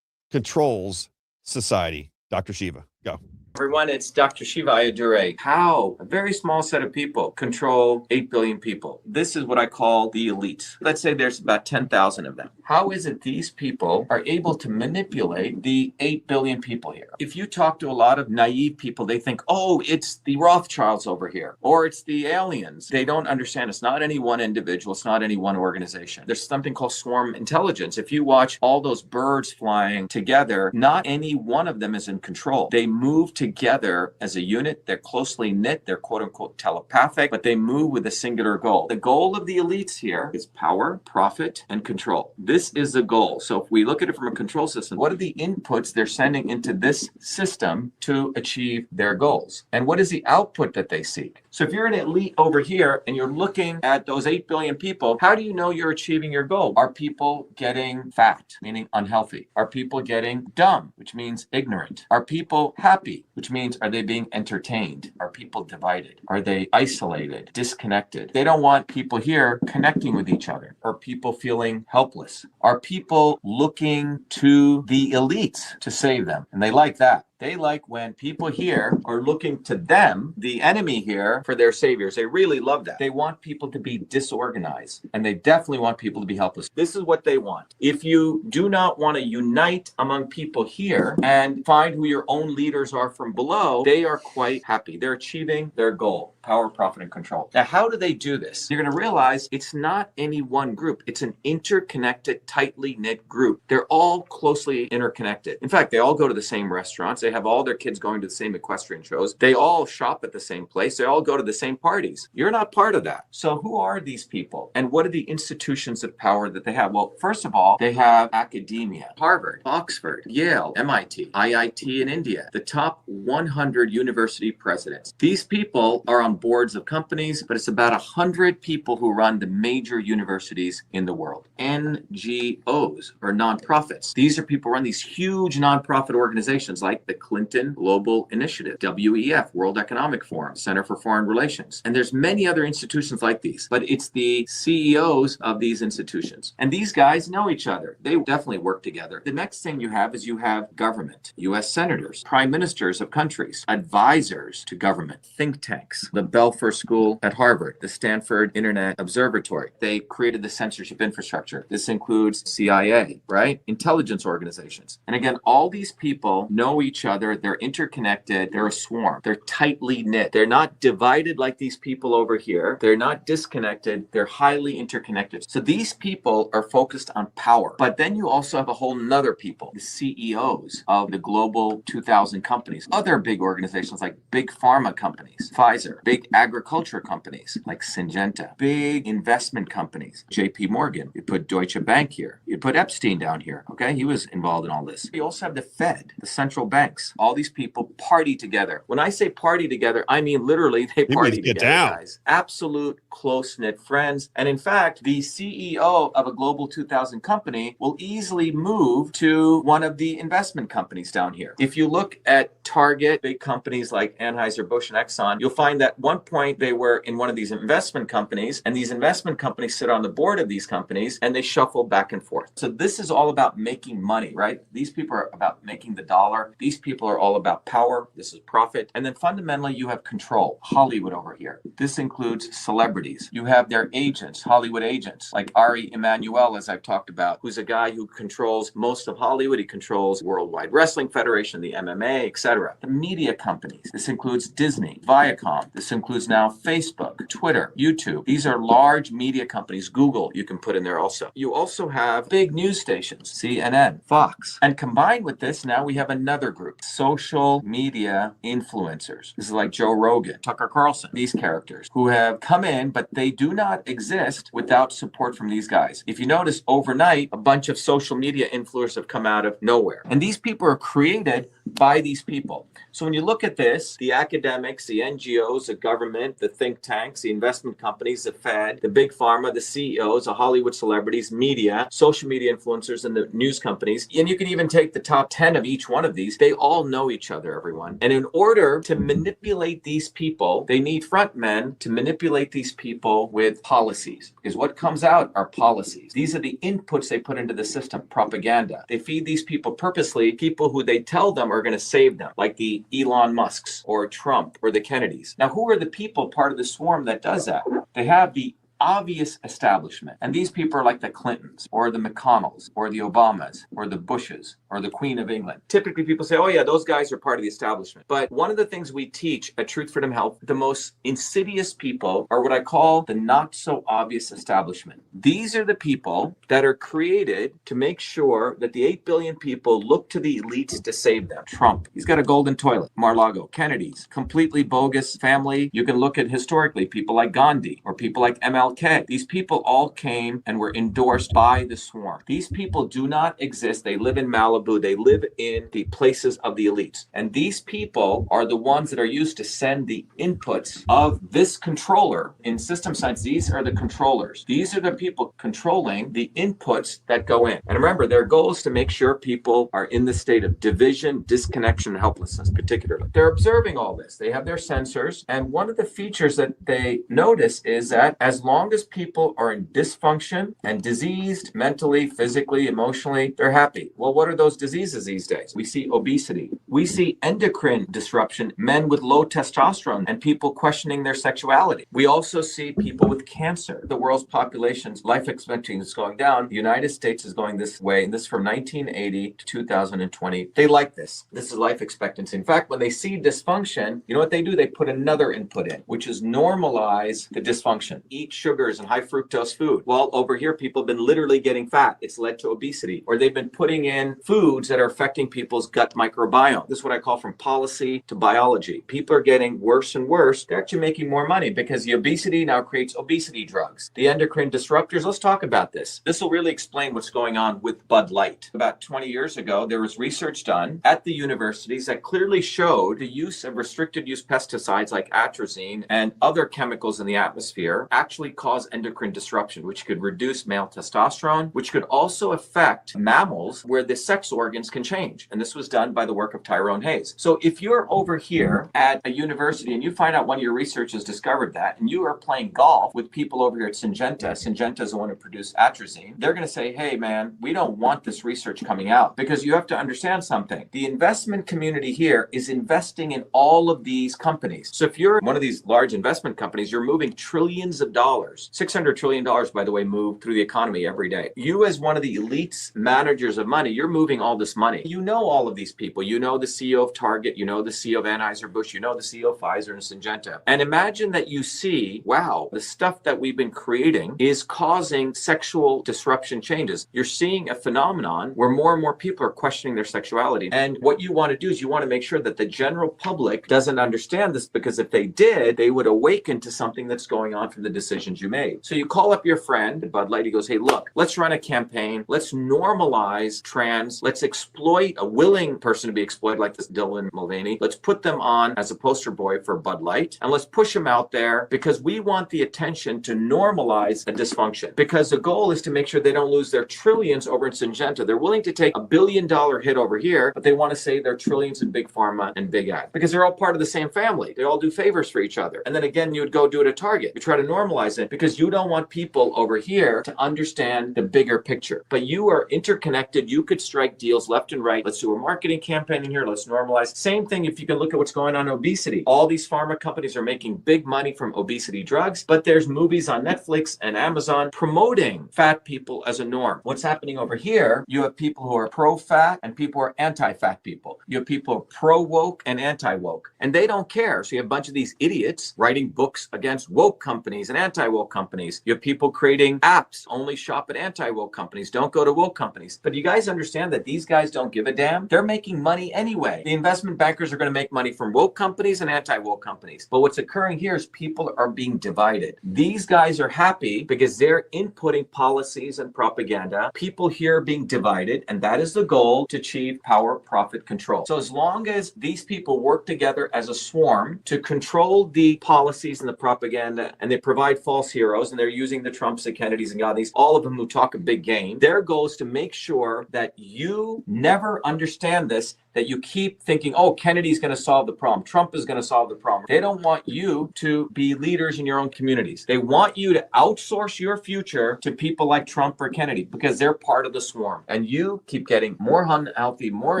controls society. Dr. Shiva, go. Everyone, it's Dr. Shiva Ayyadurai. How a very small set of people control 8 billion people. This is what I call the elite. Let's say there's about 10,000 of them. How is it these people are able to manipulate the 8 billion people here? If you talk to a lot of naive people, they think, oh, it's the Rothschilds over here, or it's the aliens. They don't understand. It's not any one individual. It's not any one organization. There's something called swarm intelligence. If you watch all those birds flying together, not any one of them is in control. They move together as a unit. They're closely knit. They're quote unquote telepathic, but they move with a singular goal. The goal of the elites here is power, profit, and control. This is the goal. So if we look at it from a control system, what are the inputs they're sending into this system to achieve their goals? And what is the output that they seek? So if you're an elite over here and you're looking at those 8 billion people, how do you know you're achieving your goal? Are people getting fat, meaning unhealthy? Are people getting dumb, which means ignorant? Are people happy, which means are they being entertained? Are people divided? Are they isolated, disconnected? They don't want people here connecting with each other. Are people feeling helpless? Are people looking to the elites to save them? And they like that. They like when people here are looking to them, the enemy here, for their saviors. They really love that. They want people to be disorganized, and they definitely want people to be helpless. This is what they want. If you do not want to unite among people here and find who your own leaders are from below, they are quite happy. They're achieving their goal. power, profit, and control. Now, how do they do this? You're going to realize it's not any one group. It's an interconnected, tightly knit group. They're all closely interconnected. In fact, they all go to the same restaurants. They have all their kids going to the same equestrian shows. They all shop at the same place. They all go to the same parties. You're not part of that. So who are these people? And what are the institutions of power that they have? Well, first of all, they have academia. Harvard, Oxford, Yale, MIT, IIT in India, the top 100 university presidents. These people are on boards of companies, but it's about 100 people who run the major universities in the world. NGOs, or nonprofits. These are people who run these huge nonprofit organizations like the Clinton Global Initiative, WEF, World Economic Forum, Center for Foreign Relations. And there's many other institutions like these, but it's the CEOs of these institutions. And these guys know each other. They definitely work together. The next thing you have is you have government, US senators, prime ministers of countries, advisors to government, think tanks, the Belfer School at Harvard, the Stanford Internet Observatory. They created the censorship infrastructure. This includes CIA, right? Intelligence organizations. And again, all these people know each other. They're interconnected. They're a swarm. They're tightly knit. They're not divided like these people over here. They're not disconnected. They're highly interconnected. So these people are focused on power. But then you also have a whole nother people, the CEOs of the global 2000 companies, other big organizations like big pharma companies, Pfizer, big agriculture companies like Syngenta, big investment companies, JP Morgan. You put Deutsche Bank here. You put Epstein down here. Okay, he was involved in all this. You also have the Fed, the central banks. All these people party together. When I say party together, I mean literally they party together, guys. Absolute close-knit friends. And in fact, the CEO of a global 2000 company will easily move to one of the investment companies down here. If you look at Target, big companies like Anheuser-Busch and Exxon, you'll find that at one point they were in one of these investment companies, and these investment companies sit on the board of these companies, and they shuffle back and forth. So this is all about making money, right? These people are about making the dollar. These people are all about power. This is profit. And then fundamentally, you have control. Hollywood over here. This includes celebrities. You have their agents, Hollywood agents, like Ari Emanuel, as I've talked about, who's a guy who controls most of Hollywood. He controls Worldwide Wrestling Federation, the MMA, etc. The media companies. This includes Disney, Viacom. This includes now Facebook, Twitter, YouTube. These are large media companies. Google, you can put in there also. You also have big news stations, CNN, Fox. And combined with this, now we have another group, social media influencers. This is like Joe Rogan, Tucker Carlson, these characters who have come in, but they do not exist without support from these guys. If you notice, overnight, a bunch of social media influencers have come out of nowhere. And these people are created by these people. So when you look at this, the academics, the NGOs, the government, the think tanks, the investment companies, the Fed, the big pharma, the CEOs, the Hollywood celebrities, media, social media influencers, and the news companies, and you can even take the top 10 of each one of these, they all know each other, everyone. And in order to manipulate these people, they need front men to manipulate these people with policies. Because what comes out are policies. These are the inputs they put into the system, propaganda. They feed these people purposely, people who they tell them are going to save them, like the Elon Musks or Trump or the Kennedys. Now, who are the people part of the swarm that does that? They have the obvious establishment. And these people are like the Clintons or the McConnells or the Obamas or the Bushes or the Queen of England. Typically people say, oh yeah, those guys are part of the establishment. But one of the things we teach at Truth Freedom Health, the most insidious people are what I call the not so obvious establishment. These are the people that are created to make sure that the 8 billion people look to the elites to save them. Trump, he's got a golden toilet. Mar-a-Lago, Kennedy's, completely bogus family. You can look at historically people like Gandhi or people like MLK. These people all came and were endorsed by the swarm. These people do not exist. They live in Malibu. They live in the places of the elites. And these people are the ones that are used to send the inputs of this controller. In system science, these are the controllers. These are the people controlling the inputs that go in. And remember, their goal is to make sure people are in the state of division, disconnection, and helplessness, particularly. They're observing all this. They have their sensors. And one of the features that they notice is that as long long as people are in dysfunction and diseased mentally, physically, emotionally, they're happy. Well, what are those diseases these days? We see obesity. We see endocrine disruption, men with low testosterone and people questioning their sexuality. We also see people with cancer. The world's population's life expectancy is going down. The United States is going this way, and this from 1980 to 2020. They like this. This is life expectancy. In fact, when they see dysfunction, you know what they do? They put another input in, which is normalize the dysfunction. Eat sugars and high fructose food. Well, over here, people have been literally getting fat. It's led to obesity. Or they've been putting in foods that are affecting people's gut microbiome. This is what I call from policy to biology. People are getting worse and worse. They're actually making more money because the obesity now creates obesity drugs. The endocrine disruptors, let's talk about this. This will really explain what's going on with Bud Light. About 20 years ago, there was research done at the universities that clearly showed the use of restricted use pesticides like atrazine and other chemicals in the atmosphere actually cause endocrine disruption, which could reduce male testosterone, which could also affect mammals where the sex organs can change. And this was done by the work of Tyrone Hayes. So if you're over here at a university and you find out one of your researchers discovered that, and you are playing golf with people over here at Syngenta is the one who produced atrazine, they're going to say, hey man, we don't want this research coming out, because you have to understand something. The investment community here is investing in all of these companies. So if you're one of these large investment companies, you're moving trillions of dollars. $600 trillion, by the way, move through the economy every day. You as one of the elites managers of money, you're moving all this money. You know all of these people. You know the CEO of Target, you know the CEO of Anheuser-Busch, you know the CEO of Pfizer and Syngenta. And imagine that you see, wow, the stuff that we've been creating is causing sexual disruption changes. You're seeing a phenomenon where more and more people are questioning their sexuality. And what you want to do is you want to make sure that the general public doesn't understand this, because if they did, they would awaken to something that's going on from the decisions you made. So you call up your friend, Bud Light, he goes, hey, look, let's run a campaign. Let's normalize trans. Let's exploit a willing person to be exploited like this Dylan Mulvaney. Let's put them on as a poster boy for Bud Light, and let's push them out there because we want the attention to normalize a dysfunction, because the goal is to make sure they don't lose their trillions over in Syngenta. They're willing to take $1 billion hit over here, but they want to save their trillions in big pharma and big ag, because they're all part of the same family. They all do favors for each other. And then again, you would go do it at Target. You try to normalize it because you don't want people over here to understand the bigger picture. But you are interconnected. You could strike deals left and right. Let's do a marketing campaign in here. Let's normalize. Same thing if you can look at what's going on in obesity. All these pharma companies are making big money from obesity drugs, but there's movies on Netflix and Amazon promoting fat people as a norm. What's happening over here, you have people who are pro-fat and people who are anti-fat people. You have people who are pro-woke and anti-woke, and they don't care. So you have a bunch of these idiots writing books against woke companies and anti-woke companies. You have people creating apps, only shop at anti-woke companies, don't go to woke companies. But you guys understand that these guys don't give a damn? They're making money anyway. The investment bankers are going to make money from woke companies and anti-woke companies. But what's occurring here is people are being divided. These guys are happy because they're inputting policies and propaganda. People here are being divided, and that is the goal, to achieve power, profit, control. So as long as these people work together as a swarm to control the policies and the propaganda, and they provide false heroes, and they're using the Trumps, the Kennedys, and Gaudis, all of them who talk a big game, their goal is to make sure that you never understand this, that you keep thinking, oh, Kennedy's going to solve the problem. Trump is going to solve the problem. They don't want you to be leaders in your own communities. They want you to outsource your future to people like Trump or Kennedy, because they're part of the swarm. And you keep getting more unhealthy, more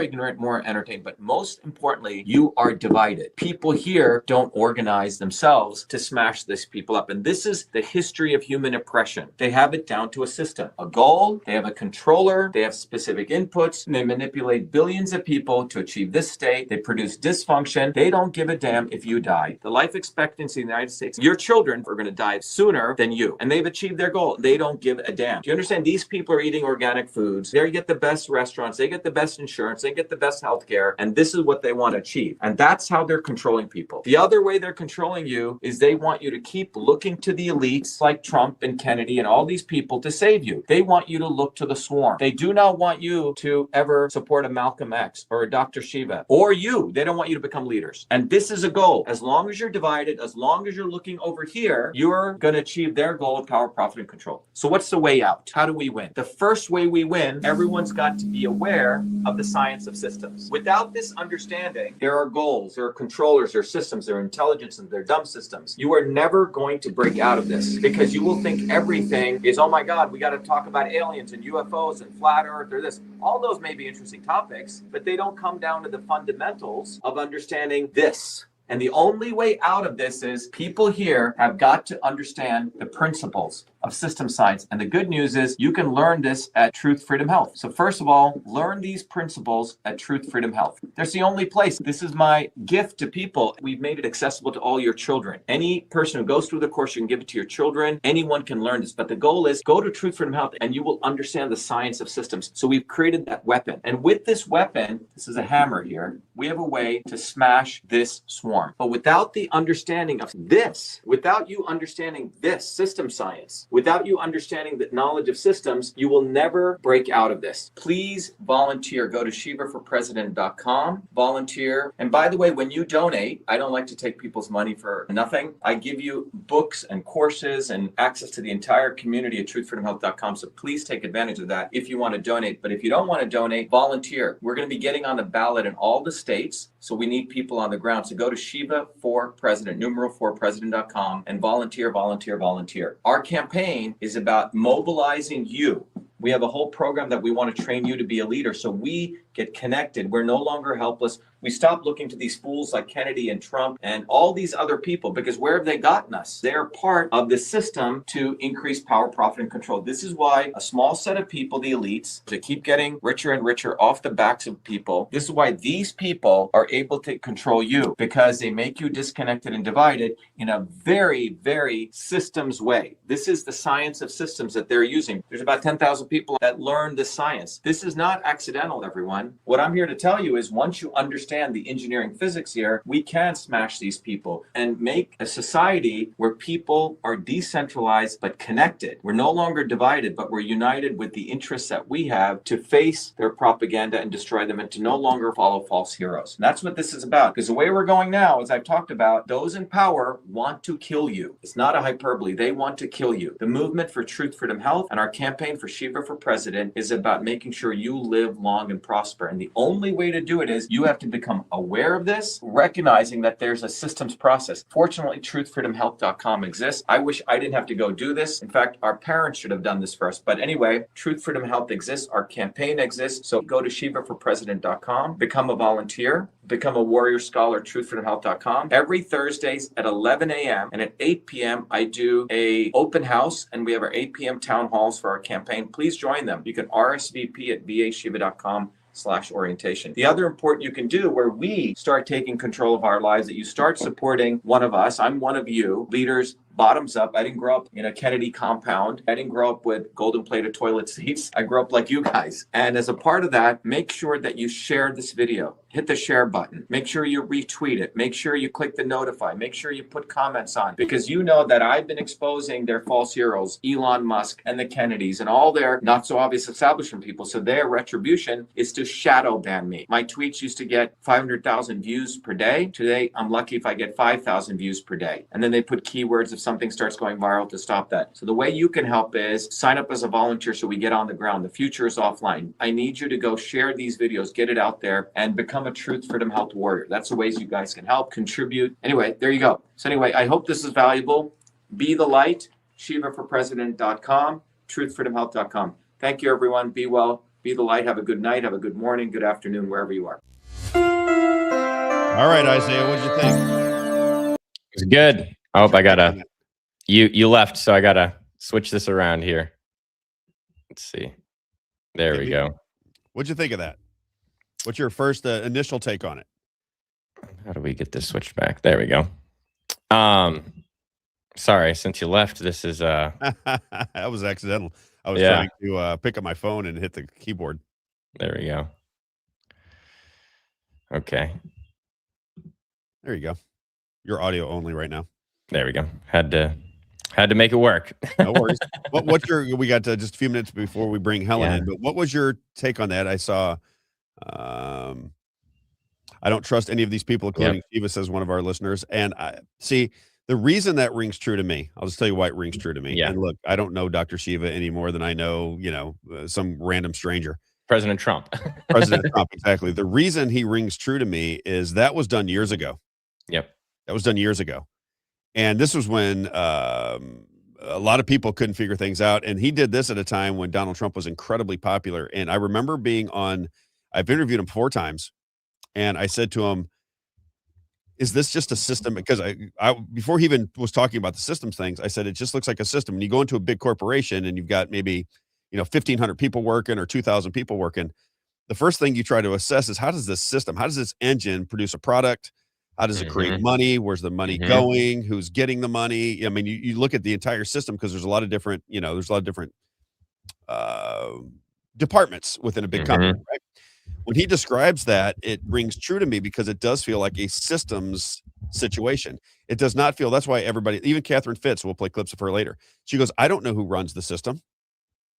ignorant, more entertained. But most importantly, you are divided. People here don't organize themselves to smash this people up. And this is the history of human oppression. They have it down to a system, a goal, they have a controller, they have specific inputs, and they manipulate billions of people to achieve this state. They produce dysfunction. They don't give a damn if you die. The life expectancy in the United States, your children are going to die sooner than you. And they've achieved their goal. They don't give a damn. Do you understand? These people are eating organic foods. They get the best restaurants. They get the best insurance. They get the best healthcare. And this is what they want to achieve. And that's how they're controlling people. The other way they're controlling you is they want you to keep looking to the elites like Trump and Kennedy and all these people to save you. They want you to look to the swarm. They do not want you to ever support a Malcolm X or a Dr. Shiva or you. They don't want you to become leaders. And this is a goal. As long as you're divided, as long as you're looking over here, you're going to achieve their goal of power, profit, and control. So what's the way out? How do we win? The first way we win, everyone's got to be aware of the science of systems. Without this understanding, there are goals, there are controllers, there are systems, there are intelligence, and there are dumb systems. You are never going to break out of this because you will think everything is, oh my God, we got to talk about aliens and UFOs and flat earth or this. All those may be interesting topics, but they don't come down to the fundamentals of understanding this. And the only way out of this is people here have got to understand the principles of system science. And the good news is you can learn this at Truth Freedom Health. So first of all, learn these principles at Truth Freedom Health. That's the only place. This is my gift to people. We've made it accessible to all your children. Any person who goes through the course, you can give it to your children. Anyone can learn this. But the goal is go to Truth Freedom Health and you will understand the science of systems. So we've created that weapon. And with this weapon, this is a hammer here, we have a way to smash this swarm. But without the understanding of this, without you understanding this system science, without you understanding the knowledge of systems, you will never break out of this. Please volunteer. Go to shivaforpresident.com, volunteer. And by the way, when you donate, I don't like to take people's money for nothing. I give you books and courses and access to the entire community at truthfreedomhealth.com. So please take advantage of that if you want to donate. But if you don't want to donate, volunteer. We're going to be getting on the ballot in all the states. So we need people on the ground. So go to Shiva for President, numeral 4president.com and volunteer, volunteer, volunteer. Our campaign is about mobilizing you. We have a whole program that we want to train you to be a leader. So we get connected. We're no longer helpless. We stop looking to these fools like Kennedy and Trump and all these other people because where have they gotten us? They're part of the system to increase power, profit, and control. This is why a small set of people, the elites, to keep getting richer and richer off the backs of people. This is why these people are able to control you because they make you disconnected and divided in a very, very systems way. This is the science of systems that they're using. There's about 10,000 people that learn this science. This is not accidental, everyone. What I'm here to tell you is once you understand the engineering physics here, we can smash these people and make a society where people are decentralized but connected. We're no longer divided, but we're united with the interests that we have to face their propaganda and destroy them and to no longer follow false heroes. And that's what this is about. Because the way we're going now, as I've talked about, those in power want to kill you. It's not a hyperbole. They want to kill you. The movement for Truth, Freedom, Health and our campaign for Shiva for President is about making sure you live long and prosper. And the only way to do it is you have to become aware of this, recognizing that there's a systems process. Fortunately, truthfreedomhealth.com exists. I wish I didn't have to go do this. In fact, our parents should have done this first. But anyway, Truth Freedom Health exists. Our campaign exists. So go to shivaforpresident.com, become a volunteer, become a warrior scholar, truthfreedomhealth.com. Every Thursdays at 11 a.m. and at 8 p.m. I do a open house and we have our 8 p.m. town halls for our campaign. Please join them. You can RSVP at vashiva.com/orientation. The other important you can do where we start taking control of our lives, that you start supporting one of us. I'm one of you, leaders, bottoms up. I didn't grow up in a Kennedy compound. I didn't grow up with golden plated toilet seats. I grew up like you guys. And as a part of that, make sure that you share this video. Hit the share button. Make sure you retweet it. Make sure you click the notify. Make sure you put comments on, because you know that I've been exposing their false heroes, Elon Musk and the Kennedys and all their not so obvious establishment people. So their retribution is to shadow ban me. My tweets used to get 500,000 views per day. Today, I'm lucky if I get 5,000 views per day. And then they put keywords if something starts going viral to stop that. So the way you can help is sign up as a volunteer so we get on the ground. The future is offline. I need you to go share these videos, get it out there, and become a Truth, Freedom, Health warrior. That's the ways you guys can help, contribute. Anyway, there you go. So anyway, I hope this is valuable. Be the light, shivaforpresident.com, truthfreedomhealth.com. Thank you, everyone. Be well. Be the light. Have a good night. Have a good morning, good afternoon, wherever you are. All right, Isaiah, what'd you think? It was good. I hope I gotta. You left, so I gotta switch this around here. Let's see. There we go. What'd you think of that? What's your first initial take on it? How do we get this switched back? There we go. Sorry, since you left, this is that was accidental. I was trying to pick up my phone and hit the keyboard. There we go. Okay. There you go. You're audio only right now. There we go. Had to make it work. No worries. What's your? We got just a few minutes before we bring Helen in. But what was your take on that? I saw I don't trust any of these people, including Shiva, says one of our listeners. And I see the reason that rings true to me. I'll just tell you why it rings true to me. Yeah. And look, I don't know Dr. Shiva any more than I know, some random stranger. President Trump. President Trump, exactly. The reason he rings true to me is that was done years ago. Yep. That was done years ago. And this was when a lot of people couldn't figure things out. And he did this at a time when Donald Trump was incredibly popular. And I remember I've interviewed him 4 times. And I said to him, is this just a system? Because I before he even was talking about the systems things, I said, it just looks like a system. When you go into a big corporation and you've got maybe, 1,500 people working or 2,000 people working, the first thing you try to assess is how does this engine produce a product? How does it create money? Where's the money going? Who's getting the money? I mean, you look at the entire system because there's a lot of different, departments within a big company, right? When he describes that, it rings true to me because it does feel like a systems situation. It does not feel, that's why everybody, even Catherine Fitz, we'll play clips of her later. She goes, I don't know who runs the system.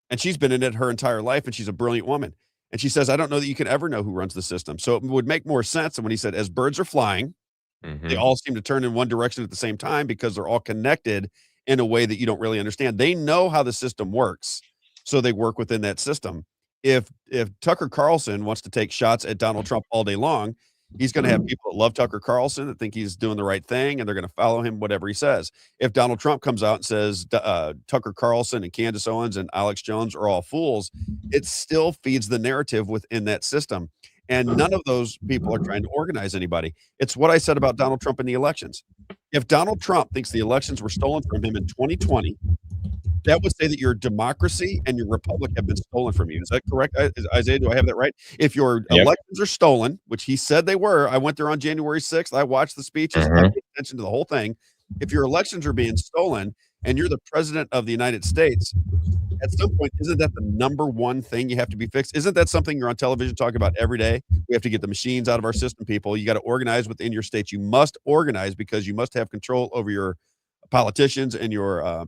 And she's been in it her entire life, and she's a brilliant woman. And she says, I don't know that you can ever know who runs the system. So it would make more sense. And when he said, as birds are flying, they all seem to turn in one direction at the same time because they're all connected in a way that you don't really understand. They know how the system works, so they work within that system. If Tucker Carlson wants to take shots at Donald Trump all day long, he's going to have people that love Tucker Carlson that think he's doing the right thing, and they're going to follow him whatever he says. If Donald Trump comes out and says Tucker Carlson and Candace Owens and Alex Jones are all fools, it still feeds the narrative within that system. And none of those people are trying to organize anybody. It's what I said about Donald Trump in the elections. If Donald Trump thinks the elections were stolen from him in 2020, that would say that your democracy and your republic have been stolen from you. Is that correct, Isaiah? Do I have that right? If your elections are stolen, which he said they were, I went there on January 6th. I watched the speeches. I paid attention to the whole thing. If your elections are being stolen and you're the president of the United States, at some point, isn't that the number one thing you have to be fixed? Isn't that something you're on television talking about every day? We have to get the machines out of our system, people. You got to organize within your states. You must organize because you must have control over your politicians and your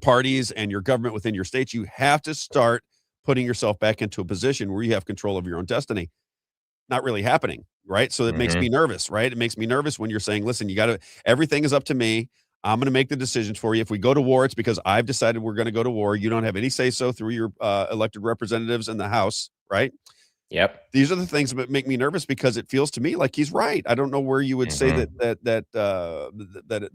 parties and your government within your states. You have to start putting yourself back into a position where you have control of your own destiny. Not really happening, right? So it makes me nervous, right? It makes me nervous when you're saying, listen, everything is up to me. I'm going to make the decisions for you. If we go to war, it's because I've decided we're going to go to war. You don't have any say so through your elected representatives in the House, right? Yep. These are the things that make me nervous because it feels to me like he's right. I don't know where you would say that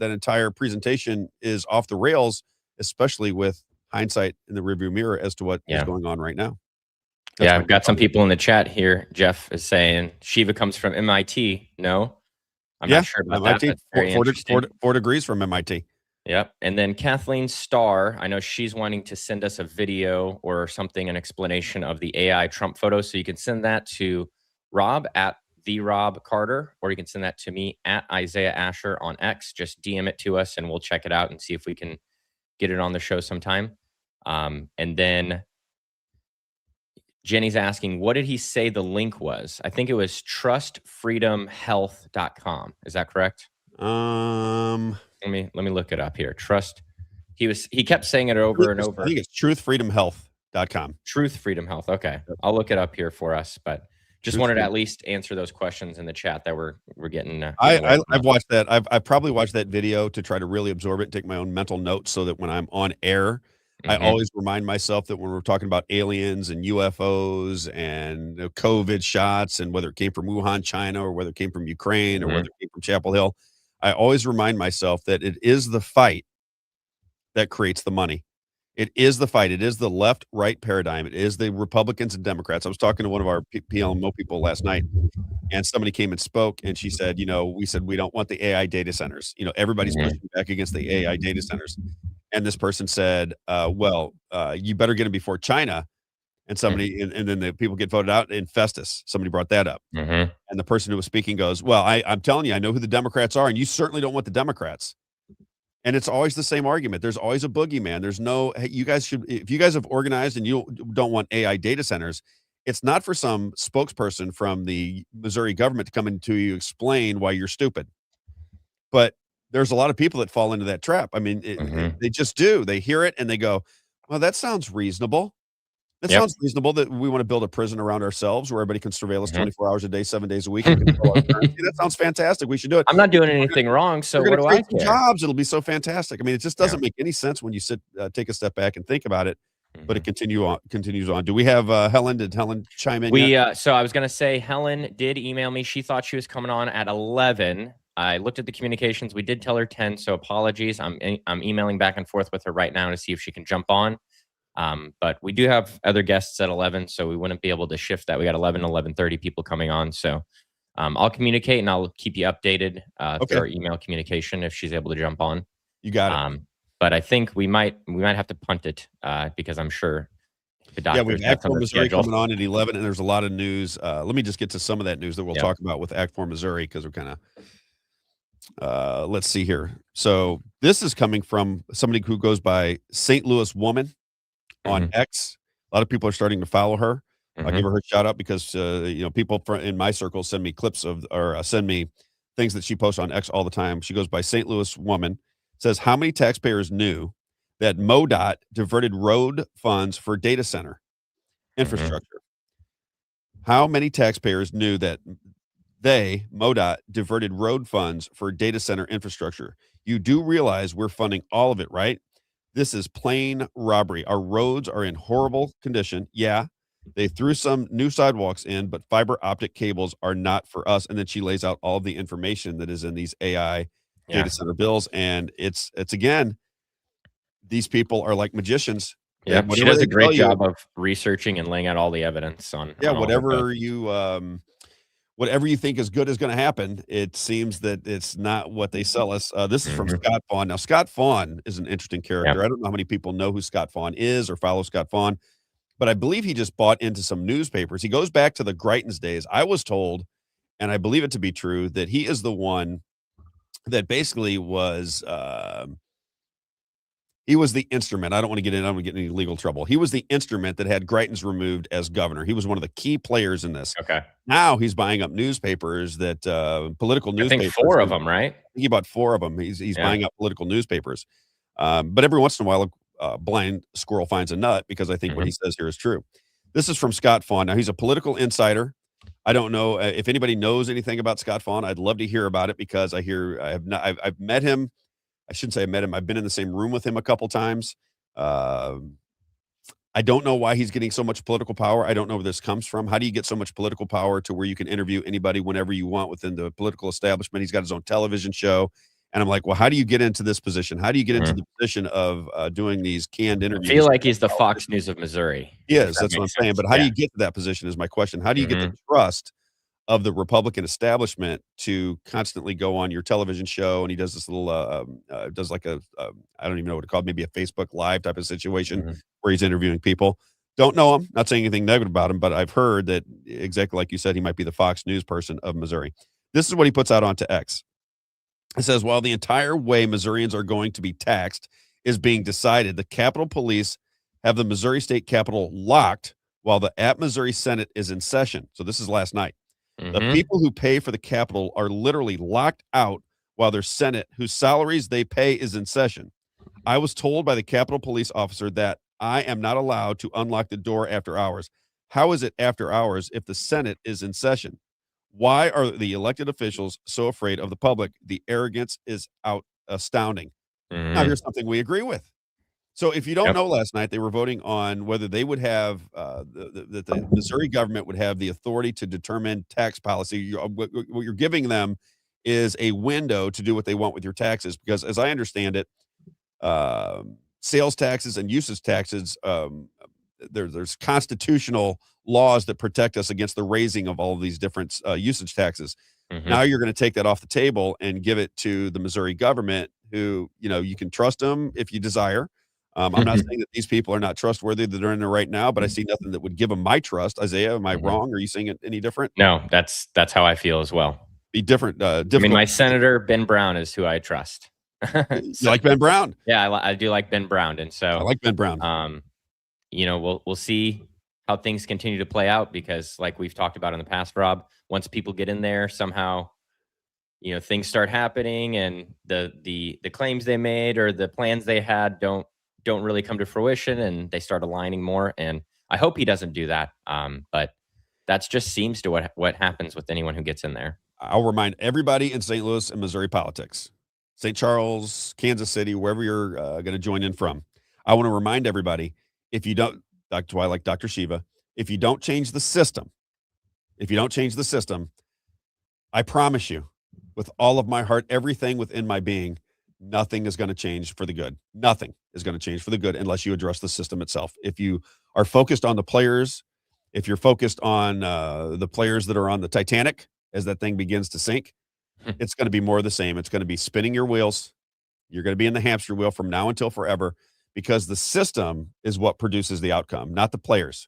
entire presentation is off the rails, especially with hindsight in the rearview mirror as to what is going on right now. I've got some people in the chat here. Jeff is saying Shiva comes from MIT. No, I'm not sure about MIT, that. That's very 4 degrees from MIT. Yep. And then Kathleen Starr, I know she's wanting to send us a video or something, an explanation of the AI Trump photo. So you can send that to Rob at the Robb Carter, or you can send that to me at Isaiah Asher on X. Just DM it to us and we'll check it out and see if we can get it on the show sometime. And then Jenny's asking, what did he say the link was? I think it was trustfreedomhealth.com. Is that correct? Let me look it up here. He kept saying it over and over. I think it's truthfreedomhealth.com. Truth Freedom Health. Okay. I'll look it up here for us, but just wanted to at least answer those questions in the chat that we're getting. I've watched that. I've probably watched that video to try to really absorb it and take my own mental notes so that when I'm on air, I always remind myself that when we're talking about aliens and UFOs and COVID shots and whether it came from Wuhan, China, or whether it came from Ukraine or whether it came from Chapel Hill, I always remind myself that it is the fight that creates the money. It is the fight. It is the left-right paradigm. It is the Republicans and Democrats. I was talking to one of our PLMO people last night, and somebody came and spoke, and she said, we said we don't want the AI data centers. Everybody's pushing back against the AI data centers. And this person said, you better get them before China. And somebody, and then the people get voted out in Festus. Somebody brought that up. And the person who was speaking goes, well, I'm telling you, I know who the Democrats are, and you certainly don't want the Democrats. And it's always the same argument. There's always a boogeyman. There's no, hey, you guys should, if you guys have organized and you don't want AI data centers, it's not for some spokesperson from the Missouri government to come in to you explain why you're stupid. But there's a lot of people that fall into that trap. I mean, they just do. They hear it and they go, well, that sounds reasonable. That sounds reasonable that we want to build a prison around ourselves where everybody can surveil us 24 hours a day, 7 days a week. And control our currency. That sounds fantastic. We should do it. I'm not doing anything wrong, so what do I care? Jobs. It'll be so fantastic. I mean, it just doesn't make any sense when you take a step back and think about it. But it continues on. Do we have Helen? Did Helen chime in? So I was going to say Helen did email me. She thought she was coming on at 11. I looked at the communications. We did tell her 10, so apologies. I'm emailing back and forth with her right now to see if she can jump on. But we do have other guests at 11, so we wouldn't be able to shift that. We got 11:30 people coming on. So I'll communicate and I'll keep you updated through our email communication if she's able to jump on. You got it. But I think we might have to punt it because I'm sure the doctors we have Act 4 Missouri coming on at 11, and there's a lot of news. Let me just get to some of that news that we'll talk about with Act 4 Missouri because we're kind of let's see here. So this is coming from somebody who goes by St. Louis Woman on X. A lot of people are starting to follow her. I'll give her a shout out because people in my circle send me clips or send me things that she posts on X all the time. She goes by St. Louis Woman. Says, how many taxpayers knew that MoDOT diverted road funds for data center infrastructure? How many taxpayers knew that MoDOT, diverted road funds for data center infrastructure? You do realize we're funding all of it, right? This is plain robbery. Our roads are in horrible condition. Yeah, they threw some new sidewalks in, but fiber optic cables are not for us. And then she lays out all of the information that is in these AI data center bills. And it's again, these people are like magicians. Yeah, she does a great job of researching and laying out all the evidence on. Whatever you think is good is going to happen. It seems that it's not what they sell us. This is from Scott Fawn. Now, Scott Fawn is an interesting character. I don't know how many people know who Scott Fawn is or follow Scott Fawn, but I believe he just bought into some newspapers. He goes back to the Greitens days. I was told, and I believe it to be true, that he is the one that basically was he was the instrument. I don't want to get in. I don't want to get in any legal trouble. He was the instrument that had Greitens removed as governor. He was one of the key players in this. Okay. Now he's buying up newspapers that political newspapers. I think 4 of them, right? He bought 4 of them. He's buying up political newspapers. But every once in a while, a blind squirrel finds a nut because I think what he says here is true. This is from Scott Fawn. Now he's a political insider. I don't know if anybody knows anything about Scott Fawn. I'd love to hear about it because I've met him. I shouldn't say I met him. I've been in the same room with him a couple times. I don't know why he's getting so much political power. I don't know where this comes from. How do you get so much political power to where you can interview anybody whenever you want within the political establishment? He's got his own television show. And I'm like, well, how do you get into this position? How do you get into the position of doing these canned interviews? I feel like he's the Fox News of Missouri. He is. That's what I'm saying. But how do you get to that position is my question. How do you get the trust of the Republican establishment to constantly go on your television show? And he does this little, does like I don't even know what it's called, maybe a Facebook Live type of situation where he's interviewing people. Don't know him, not saying anything negative about him, but I've heard that exactly like you said, he might be the Fox News person of Missouri. This is what he puts out onto X. It says, while the entire way Missourians are going to be taxed is being decided, the Capitol Police have the Missouri State Capitol locked while the Missouri Senate is in session. So this is last night. The people who pay for the Capitol are literally locked out while their Senate, whose salaries they pay, is in session. I was told by the Capitol Police officer that I am not allowed to unlock the door after hours. How is it after hours if the Senate is in session? Why are the elected officials so afraid of the public? The arrogance is astounding. Now, here's something we agree with. So if you don't know, last night they were voting on whether they would have the Missouri government would have the authority to determine tax policy. What you're giving them is a window to do what they want with your taxes, because as I understand it, sales taxes and usage taxes, there's constitutional laws that protect us against the raising of all of these different usage taxes. Now you're going to take that off the table and give it to the Missouri government, who, you can trust them if you desire. I'm not saying that these people are not trustworthy that are in there right now, but I see nothing that would give them my trust. Isaiah, am I wrong? Are you seeing it any different? No, that's how I feel as well. Be different. I mean, my senator, Ben Brown, is who I trust. You like Ben Brown? Yeah, I do like Ben Brown. And so I like Ben Brown. We'll see how things continue to play out, because like we've talked about in the past, Rob, once people get in there, somehow, things start happening and the claims they made or the plans they had don't really come to fruition, and they start aligning more. And I hope he doesn't do that. But that just seems to what happens with anyone who gets in there. I'll remind everybody in St. Louis and Missouri politics, St. Charles, Kansas City, wherever you're going to join in from. I want to remind everybody, if you don't, that's why I like Dr. Shiva, if you don't change the system, I promise you, with all of my heart, everything within my being, nothing is going to change for the good. Nothing is going to change for the good unless you address the system itself. If you are focused on the players, if you're focused on the players that are on the Titanic as that thing begins to sink, it's going to be more of the same. It's going to be spinning your wheels. You're going to be in the hamster wheel from now until forever, because the system is what produces the outcome, not the players.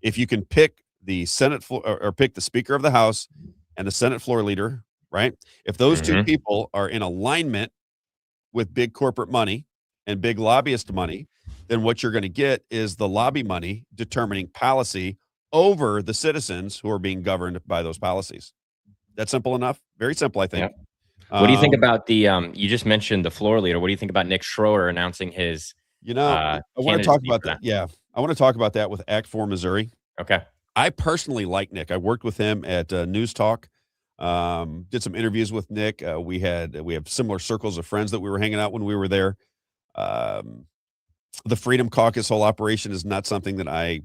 If you can pick the Senate or pick the Speaker of the House and the Senate floor leader, right? If those two people are in alignment with big corporate money and big lobbyist money, then what you're going to get is the lobby money determining policy over the citizens who are being governed by those policies. That's simple enough. Very simple, I think. Yep. What do you think about the, you just mentioned the floor leader. What do you think about Nick Schroeder announcing his, I want to talk about that. Yeah. I want to talk about that with Act 4 Missouri. Okay. I personally like Nick. I worked with him at News Talk. Did some interviews with Nick. We have similar circles of friends that we were hanging out when we were there. The Freedom Caucus whole operation is not something that I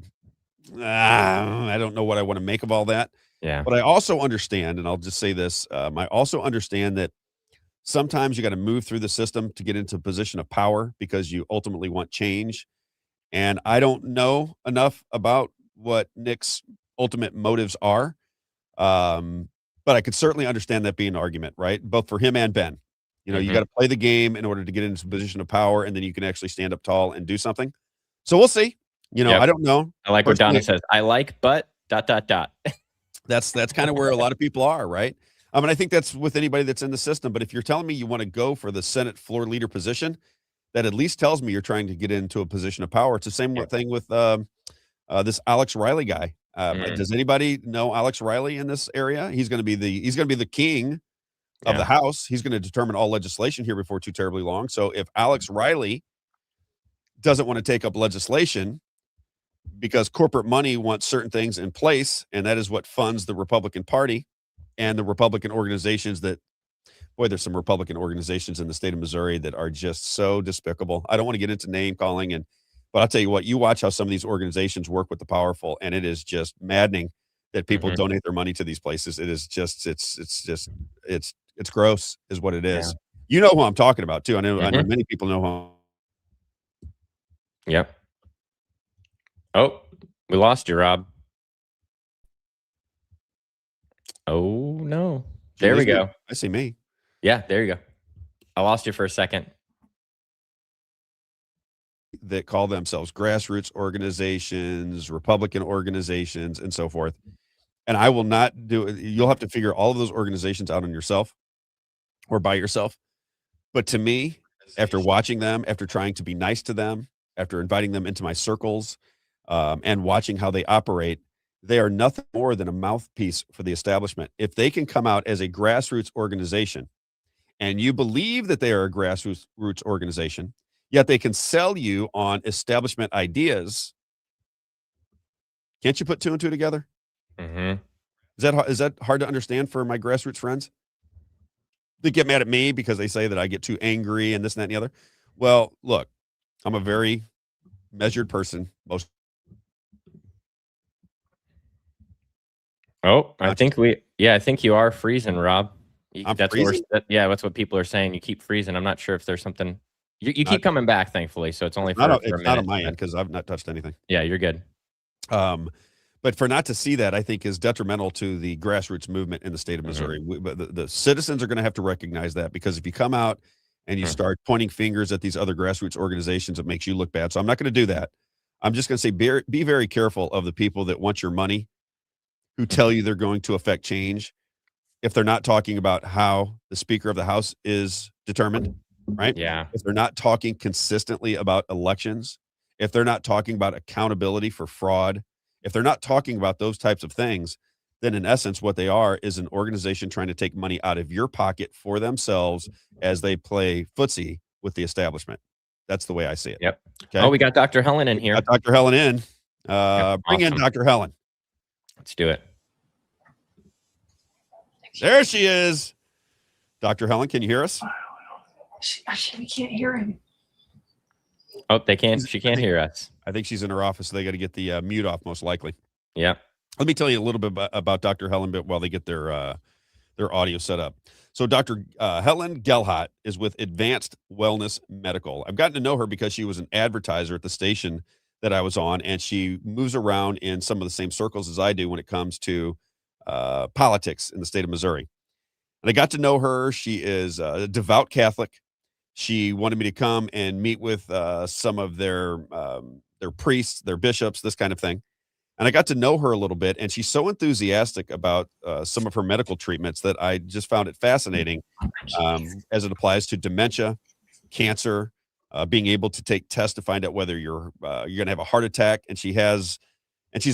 don't know what I want to make of all that. Yeah. But I also understand, and I'll just say this, I also understand that sometimes you got to move through the system to get into a position of power because you ultimately want change. And I don't know enough about what Nick's ultimate motives are. But I could certainly understand that being an argument, right? Both for him and Ben. You got to play the game in order to get into a position of power, and then you can actually stand up tall and do something. So we'll see. I don't know. I like what Donnie says. I like, but ... That's kind of where a lot of people are, right? I think that's with anybody that's in the system. But if you're telling me you want to go for the Senate floor leader position, that at least tells me you're trying to get into a position of power. It's the same thing with this Alex Riley guy. Does anybody know Alex Riley in this area? He's going to be the king of the House. He's going to determine all legislation here before too terribly long. So if Alex Riley doesn't want to take up legislation because corporate money wants certain things in place, and that is what funds the Republican Party and the Republican organizations there's some Republican organizations in the state of Missouri that are just so despicable. I don't want to get into name calling, but I'll tell you what, you watch how some of these organizations work with the powerful, and it is just maddening that people donate their money to these places. It is just, it's gross is what it is. Yeah. You know who I'm talking about too. I know many people know who. Yep. Oh, we lost you, Rob. Oh no. There we go. I see me. Yeah, there you go. I lost you for a second. That call themselves grassroots organizations, Republican organizations, and so forth. And I will not do it. You'll have to figure all of those organizations out on yourself or by yourself. But to me, after watching them, after trying to be nice to them, after inviting them into my circles, and watching how they operate, they are nothing more than a mouthpiece for the establishment. If they can come out as a grassroots organization and you believe that they are a grassroots organization, yet they can sell you on establishment ideas, can't you put two and two together? Is that hard to understand for my grassroots friends? They get mad at me because they say that I get too angry and this and that and the other. Well, look, I'm a very measured person. I think you are freezing, Rob. That's freezing? That's what people are saying. You keep freezing. I'm not sure if there's something. You keep coming back, thankfully. So it's only for a minute. It's not on my end because I've not touched anything. Yeah, you're good. But for not to see that, I think is detrimental to the grassroots movement in the state of Missouri. But the citizens are going to have to recognize that, because if you come out and you start pointing fingers at these other grassroots organizations, it makes you look bad. So I'm not going to do that. I'm just going to say be very careful of the people that want your money, who tell you they're going to affect change, if they're not talking about how the Speaker of the House is determined, right? Yeah. If they're not talking consistently about elections, if they're not talking about accountability for fraud, if they're not talking about those types of things, then in essence, what they are is an organization trying to take money out of your pocket for themselves as they play footsie with the establishment. That's the way I see it. Yep. Okay? Oh, we got Dr. Helen in here. Got Dr. Helen in. Bring in Awesome. Dr. Helen. Let's do it. There she is. Dr. Helen, can you hear us? We can't hear him. Oh, they can't. She can't hear us. I think she's in her office. So they got to get the mute off, most likely. Yeah. Let me tell you a little bit about Dr. Helen while they get their audio set up. So Dr. Helen Gelhart is with Advanced Wellness Medical. I've gotten to know her because she was an advertiser at the station that I was on, and she moves around in some of the same circles as I do when it comes to politics in the state of Missouri. And I got to know her. She is a devout Catholic. She wanted me to come and meet with some of their priests, their bishops, this kind of thing. And I got to know her a little bit, and she's so enthusiastic about some of her medical treatments that I just found it fascinating as it applies to dementia, cancer, being able to take tests to find out whether you're going to have a heart attack. And she's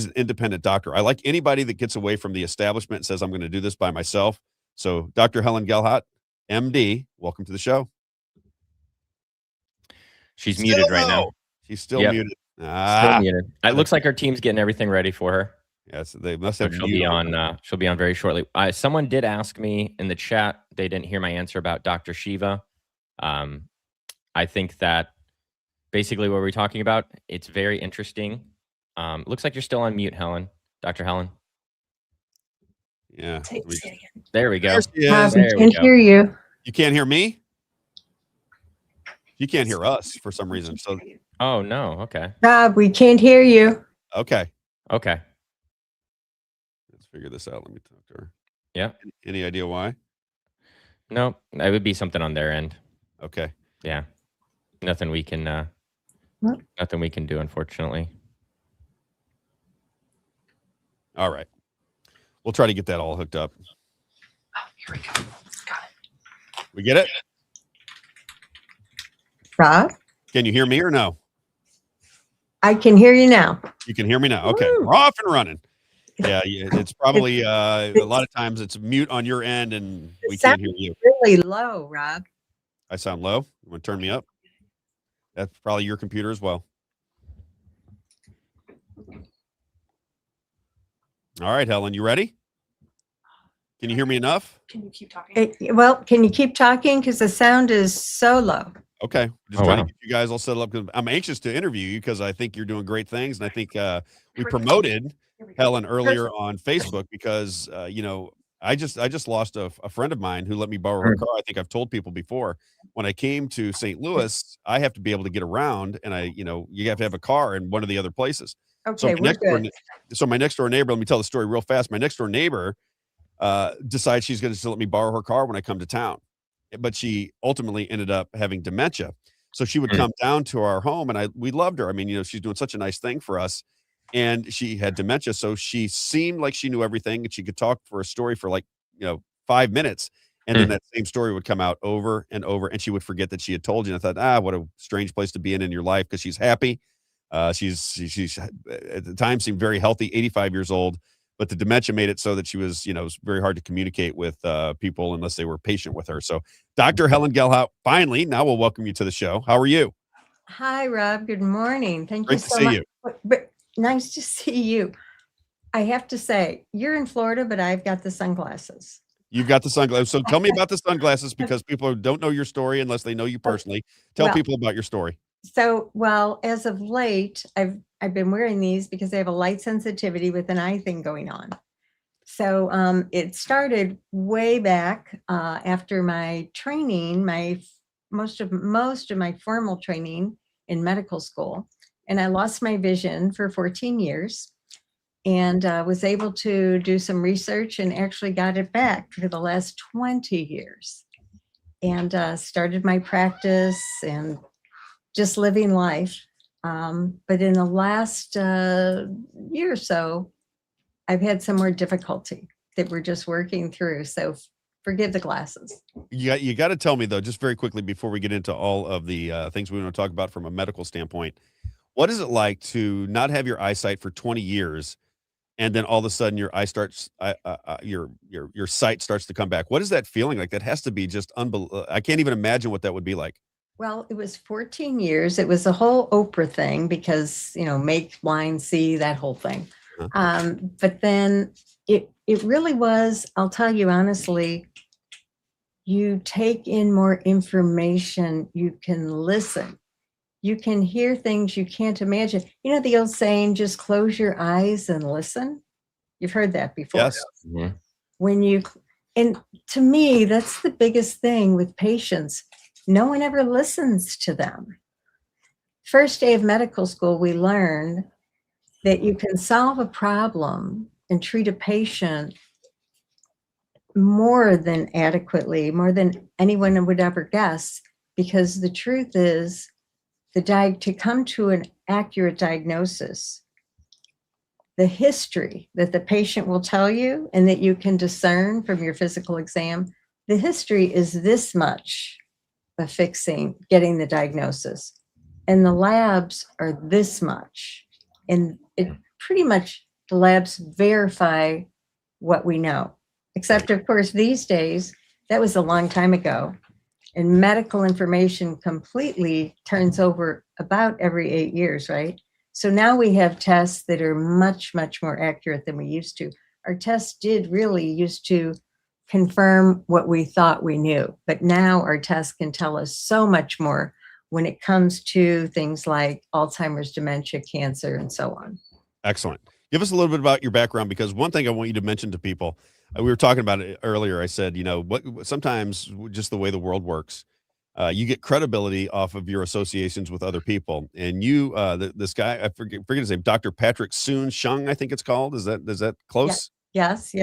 an independent doctor. I like anybody that gets away from the establishment and says, I'm going to do this by myself. So Dr. Helen Gelhart, MD, welcome to the show. She's muted right now. She's still muted. Still muted. It looks like our team's getting everything ready for her. Yes, they must have. She'll be on. She'll be on very shortly. Someone did ask me in the chat. They didn't hear my answer about Dr. Shiva. I think that basically what we're talking about. It's very interesting. Looks like you're still on mute, Helen. Dr. Helen. Yeah. There we go. We can't hear you. You can't hear me? You can't hear us for some reason. So. Oh no. Okay. Rob, we can't hear you. Okay. Okay. Let's figure this out. Let me talk to her. Yeah. Any idea why? No, it would be something on their end. Okay. Yeah. Nothing we can do, unfortunately. All right. We'll try to get that all hooked up. Oh, here we go. Got it. We get it? Rob? Can you hear me or no? I can hear you now. You can hear me now. Okay. We're off and running. Yeah, it's probably a lot of times it's mute on your end and we can't hear you. Really low, Rob. I sound low. You want to turn me up? That's probably your computer as well. All right, Helen, you ready? Can you hear me enough? Can you keep talking? Can you keep talking? Because the sound is so low. Okay. Just trying to get you guys all set up because I'm anxious to interview you because I think you're doing great things. And I think we promoted Helen earlier on Facebook because, I just lost a friend of mine who let me borrow her car. I think I've told people before when I came to St. Louis, I have to be able to get around and you have to have a car in one of the other places. Okay, so my next door neighbor, let me tell the story real fast. My next door neighbor decides she's going to let me borrow her car when I come to town. But she ultimately ended up having dementia. So she would come down to our home and we loved her. I mean, she's doing such a nice thing for us and she had dementia. So she seemed like she knew everything and she could talk for a story for 5 minutes. And then that same story would come out over and over and she would forget that she had told you. And I thought, what a strange place to be in your life because she's happy. She's at the time seemed very healthy, 85 years old. But the dementia made it so that she was, it was very hard to communicate with people unless they were patient with her. So Dr. Helen Gelhart, finally, now we'll welcome you to the show. How are you? Hi, Rob. Good morning. Thank Great you so to see much. you. But nice to see you. I have to say, you're in Florida, but I've got the sunglasses. You've got the sunglasses. So tell me about the sunglasses because people don't know your story unless they know you personally. Tell people about your story. So, as of late, I've been wearing these because they have a light sensitivity with an eye thing going on. So it started way back after my training, most of my formal training in medical school, and I lost my vision for 14 years, and was able to do some research and actually got it back for the last 20 years, and started my practice and just living life. But in the last year or so, I've had some more difficulty that we're just working through. So forgive the glasses. You got to tell me, though, just very quickly before we get into all of the things we want to talk about from a medical standpoint, what is it like to not have your eyesight for 20 years and then all of a sudden your eye starts, your sight starts to come back? What is that feeling like? That has to be just unbelievable. I can't even imagine what that would be like. Well, it was 14 years. It was a whole Oprah thing because, make, blind, see, that whole thing. But then it really was, I'll tell you honestly, you take in more information, you can listen, you can hear things you can't imagine. You know the old saying, just close your eyes and listen? You've heard that before. Yes. Mm-hmm. And to me, that's the biggest thing with patients. No one ever listens to them. First day of medical school, we learned that you can solve a problem and treat a patient more than adequately, more than anyone would ever guess, because the truth is, to come to an accurate diagnosis, the history that the patient will tell you and that you can discern from your physical exam, the history is this much of getting the diagnosis. And the labs are this much. And it pretty much, the labs verify what we know. Except, of course, these days, that was a long time ago. And medical information completely turns over about every 8 years, right? So now we have tests that are much, much more accurate than we used to. Our tests used to confirm what we thought we knew. But now our tests can tell us so much more when it comes to things like Alzheimer's, dementia, cancer, and so on. Excellent. Give us a little bit about your background, because one thing I want you to mention to people, we were talking about it earlier. I said, sometimes just the way the world works, you get credibility off of your associations with other people. And this guy, I forget his name, Dr. Patrick Soon-Shiong, I think it's called. Is that close? Yes.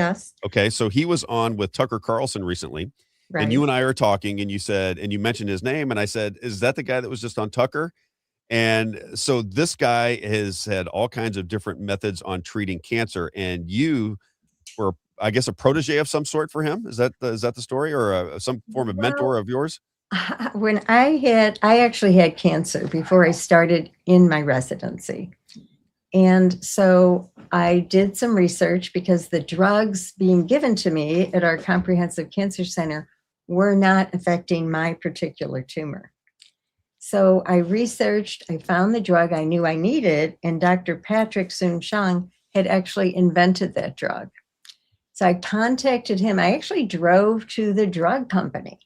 Okay. So he was on with Tucker Carlson recently. Right. And you and I are talking, and you mentioned his name, and I said, is that the guy that was just on Tucker? And so this guy has had all kinds of different methods on treating cancer, and you were, I guess, a protege of some sort for him. Is that the story, or some form of mentor of yours? When I actually had cancer before I started in my residency. And so I did some research, because the drugs being given to me at our comprehensive cancer center were not affecting my particular tumor. So I researched, I found the drug I knew I needed, and Dr. Patrick Soon-Shiong had actually invented that drug. So I contacted him. I actually drove to the drug company.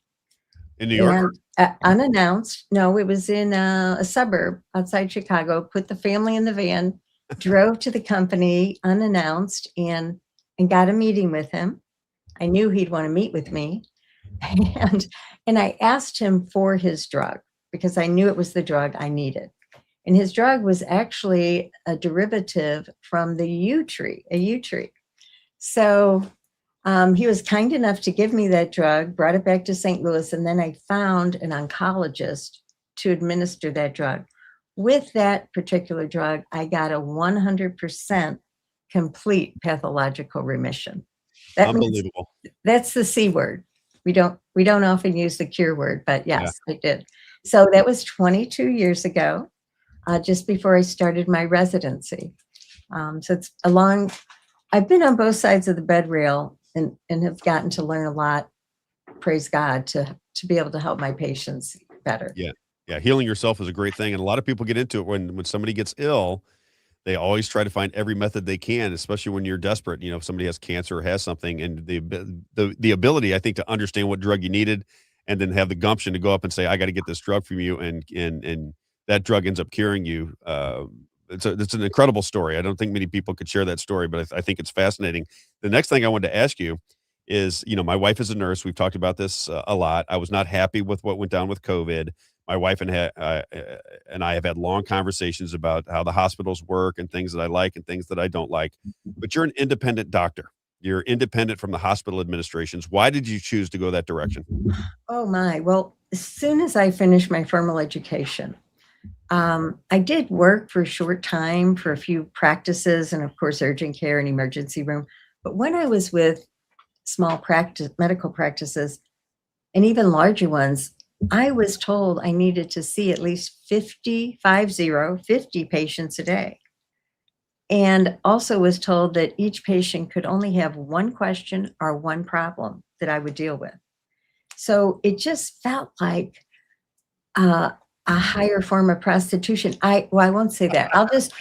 In New York? Unannounced. No, it was in a suburb outside Chicago. Put the family in the van, drove to the company unannounced, and got a meeting with him. I knew he'd want to meet with me. And I asked him for his drug, because I knew it was the drug I needed. And his drug was actually a derivative from the yew tree, a yew tree. So he was kind enough to give me that drug, brought it back to St. Louis, and then I found an oncologist to administer that drug. With that particular drug, I got a 100% complete pathological remission. Unbelievable. That's the C word. We don't often use the cure word, but yes, I did. So that was 22 years ago, just before I started my residency. So it's I've been on both sides of the bed rail and have gotten to learn a lot, praise God, to be able to help my patients better. Yeah. Healing yourself is a great thing. And a lot of people get into it when somebody gets ill. They always try to find every method they can, especially when you're desperate. If somebody has cancer or has something, and the ability, I think, to understand what drug you needed, and then have the gumption to go up and say, I got to get this drug from you. And that drug ends up curing you. It's an incredible story. I don't think many people could share that story, but I think it's fascinating. The next thing I wanted to ask you is, my wife is a nurse. We've talked about this a lot. I was not happy with what went down with COVID. My wife and I have had long conversations about how the hospitals work, and things that I like and things that I don't like. But you're an independent doctor. You're independent from the hospital administrations. Why did you choose to go that direction? Oh my, well, as soon as I finished my formal education, I did work for a short time for a few practices, and of course, urgent care and emergency room. But when I was with small medical practices, and even larger ones, I was told I needed to see at least 50 patients a day. And also was told that each patient could only have one question or one problem that I would deal with. So it just felt like A higher form of prostitution. I won't say that. I'll just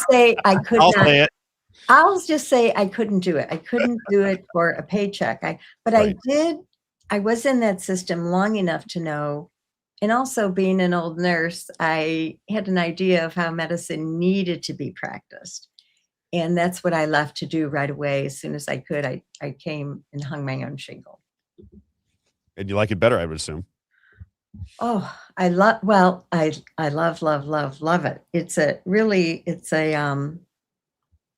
say I could I'll not. say it. I'll just say I couldn't do it. I couldn't do it for a paycheck. But Right. I was in that system long enough to know, and also being an old nurse, I had an idea of how medicine needed to be practiced. And that's what I left to do right away. As soon as I could, I came and hung my own shingle. And you like it better, I would assume. Oh, I love it.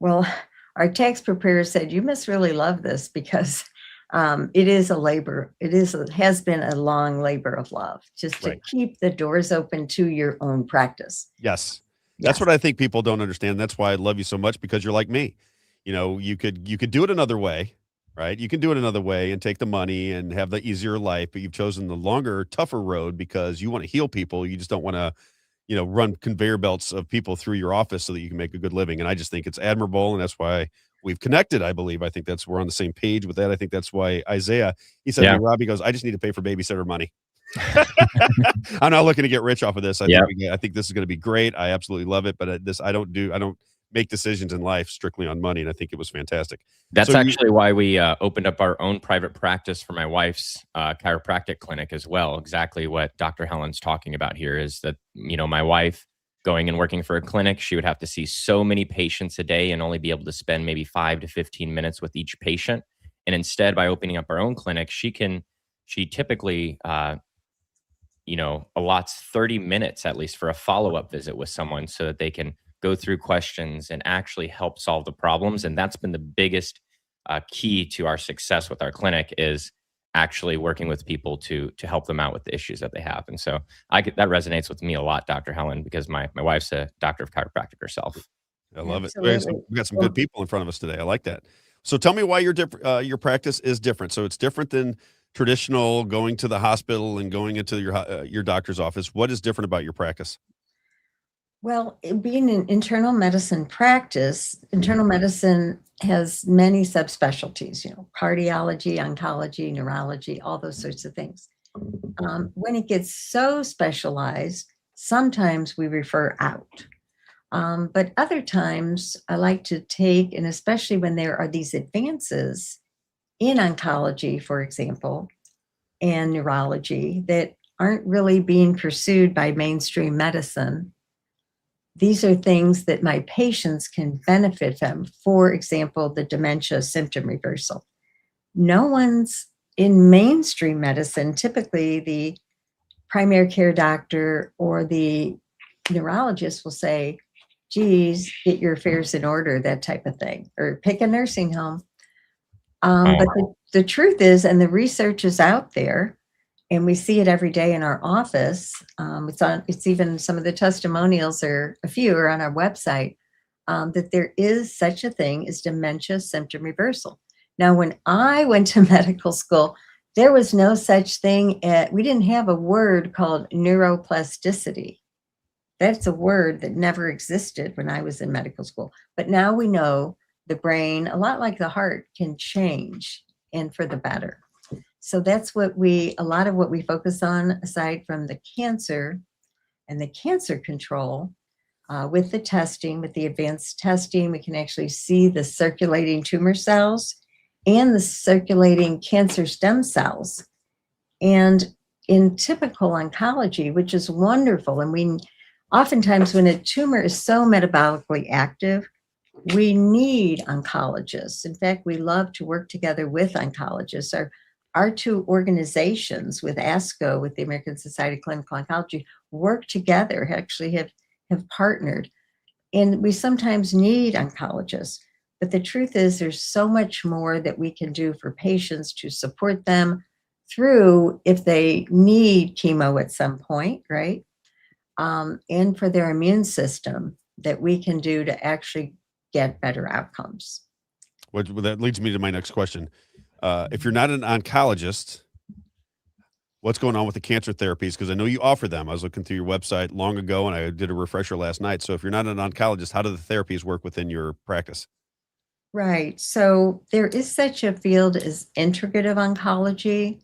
Well, our tax preparer said, you must really love this because it is a labor. It has been a long labor of love just to keep the doors open to your own practice. Yes. That's what I think people don't understand. That's why I love you so much, because you're like me. You know, you could do it another way, right? You can do it another way and take the money and have the easier life, but you've chosen the longer, tougher road because you want to heal people. You just don't want to, you know, run conveyor belts of people through your office so that you can make a good living. And I just think it's admirable. And that's why we've connected, I believe. I think we're on the same page with that. I think that's why Isaiah, he said to me, Rob, he goes, I just need to pay for babysitter money. I'm not looking to get rich off of this. I think this is going to be great. I absolutely love it. But I don't make decisions in life strictly on money. And I think it was fantastic. That's actually why we opened up our own private practice for my wife's chiropractic clinic as well. Exactly what Dr. Helen's talking about here is that, you know, my wife going and working for a clinic, she would have to see so many patients a day and only be able to spend maybe 5 to 15 minutes with each patient. And instead, by opening up our own clinic, she typically, allots 30 minutes at least for a follow-up visit with someone so that they can go through questions and actually help solve the problems. And that's been the biggest key to our success with our clinic, is actually working with people to help them out with the issues that they have. And so that resonates with me a lot, Dr. Helen, because my wife's a doctor of chiropractic herself. I love it. We got some good people in front of us today. I like that. So tell me why your practice is different. So it's different than traditional going to the hospital and going into your doctor's office. What is different about your practice? Well, being an internal medicine practice, internal medicine has many subspecialties, cardiology, oncology, neurology, all those sorts of things. When it gets so specialized, sometimes we refer out. But other times I like to take, and especially when there are these advances in oncology, for example, and neurology that aren't really being pursued by mainstream medicine, these are things that my patients can benefit from. For example, the dementia symptom reversal. No one's in mainstream medicine, typically the primary care doctor or the neurologist will say, geez, get your affairs in order, that type of thing, or pick a nursing home. But the truth is, and the research is out there, and we see it every day in our office. It's even some of the testimonials, or a few are on our website, that there is such a thing as dementia symptom reversal. Now, when I went to medical school, there was no such thing. We didn't have a word called neuroplasticity. That's a word that never existed when I was in medical school. But now we know the brain, a lot like the heart, can change, and for the better. So that's a lot of what we focus on, aside from the cancer and the cancer control. With the testing, with the advanced testing, we can actually see the circulating tumor cells and the circulating cancer stem cells. And in typical oncology, which is wonderful, and oftentimes when a tumor is so metabolically active, we need oncologists. In fact, we love to work together with oncologists. Our two organizations, with ASCO, with the American Society of Clinical Oncology, work together, actually have partnered. And we sometimes need oncologists. But the truth is, there's so much more that we can do for patients to support them through, if they need chemo at some point, right? And for their immune system, that we can do to actually get better outcomes. That leads me to my next question. If you're not an oncologist, what's going on with the cancer therapies? Because I know you offer them. I was looking through your website long ago, and I did a refresher last night. So if you're not an oncologist, how do the therapies work within your practice? Right. So there is such a field as integrative oncology.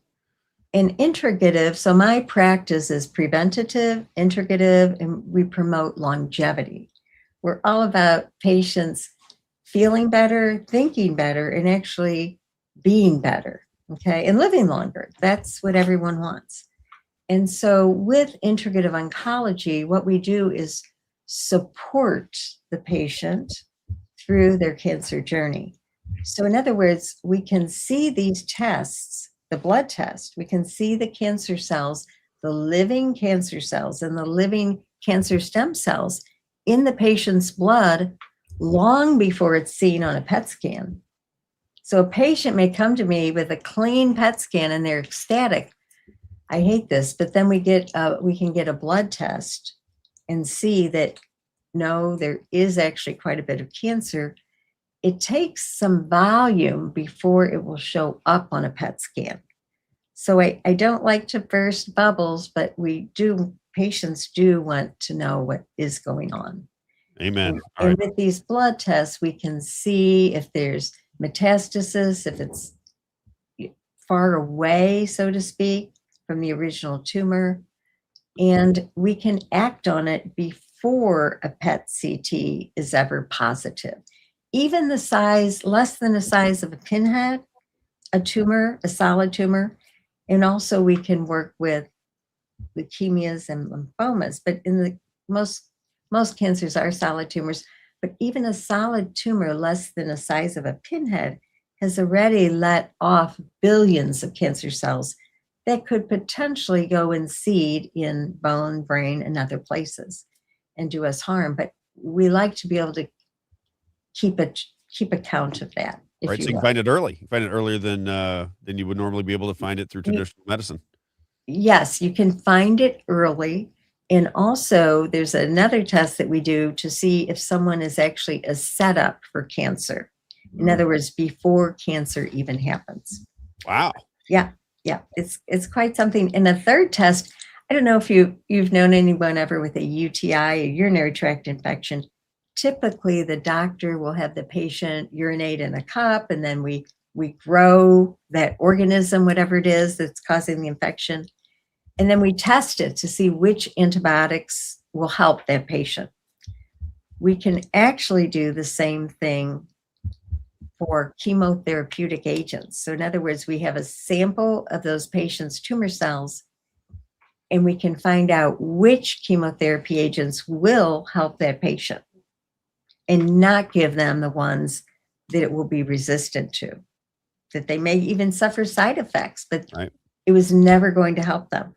And integrative, so my practice is preventative, integrative, and we promote longevity. We're all about patients feeling better, thinking better, and actually being better, okay, and living longer. That's what everyone wants. And so with integrative oncology, what we do is support the patient through their cancer journey. So in other words, we can see these tests, the blood test, we can see the cancer cells, the living cancer cells and the living cancer stem cells in the patient's blood long before it's seen on a PET scan. So a patient may come to me with a clean PET scan and they're ecstatic. I hate this, but then we can get a blood test and see that no, there is actually quite a bit of cancer. It takes some volume before it will show up on a PET scan. So I don't like to burst bubbles, but patients do want to know what is going on. Amen. And with these blood tests, we can see if there's metastasis, if it's far away, so to speak, from the original tumor. And we can act on it before a PET CT is ever positive. Even the size, less than the size of a pinhead, a tumor, a solid tumor. And also we can work with leukemias and lymphomas, but in the most cancers are solid tumors, but even a solid tumor less than the size of a pinhead has already let off billions of cancer cells that could potentially go and seed in bone, brain, and other places and do us harm. But we like to be able to keep account of that. Right, so you can find it early. You find it earlier than you would normally be able to find it through traditional medicine. Yes, you can find it early. And also there's another test that we do to see if someone is actually a setup for cancer. In other words, before cancer even happens. Wow. Yeah. It's quite something. And the third test, I don't know if you've known anyone ever with a UTI, a urinary tract infection. Typically, the doctor will have the patient urinate in a cup, and then we grow that organism, whatever it is that's causing the infection. And then we test it to see which antibiotics will help that patient. We can actually do the same thing for chemotherapeutic agents. So in other words, we have a sample of those patients' tumor cells, and we can find out which chemotherapy agents will help that patient and not give them the ones that it will be resistant to, that they may even suffer side effects, but it was never going to help them.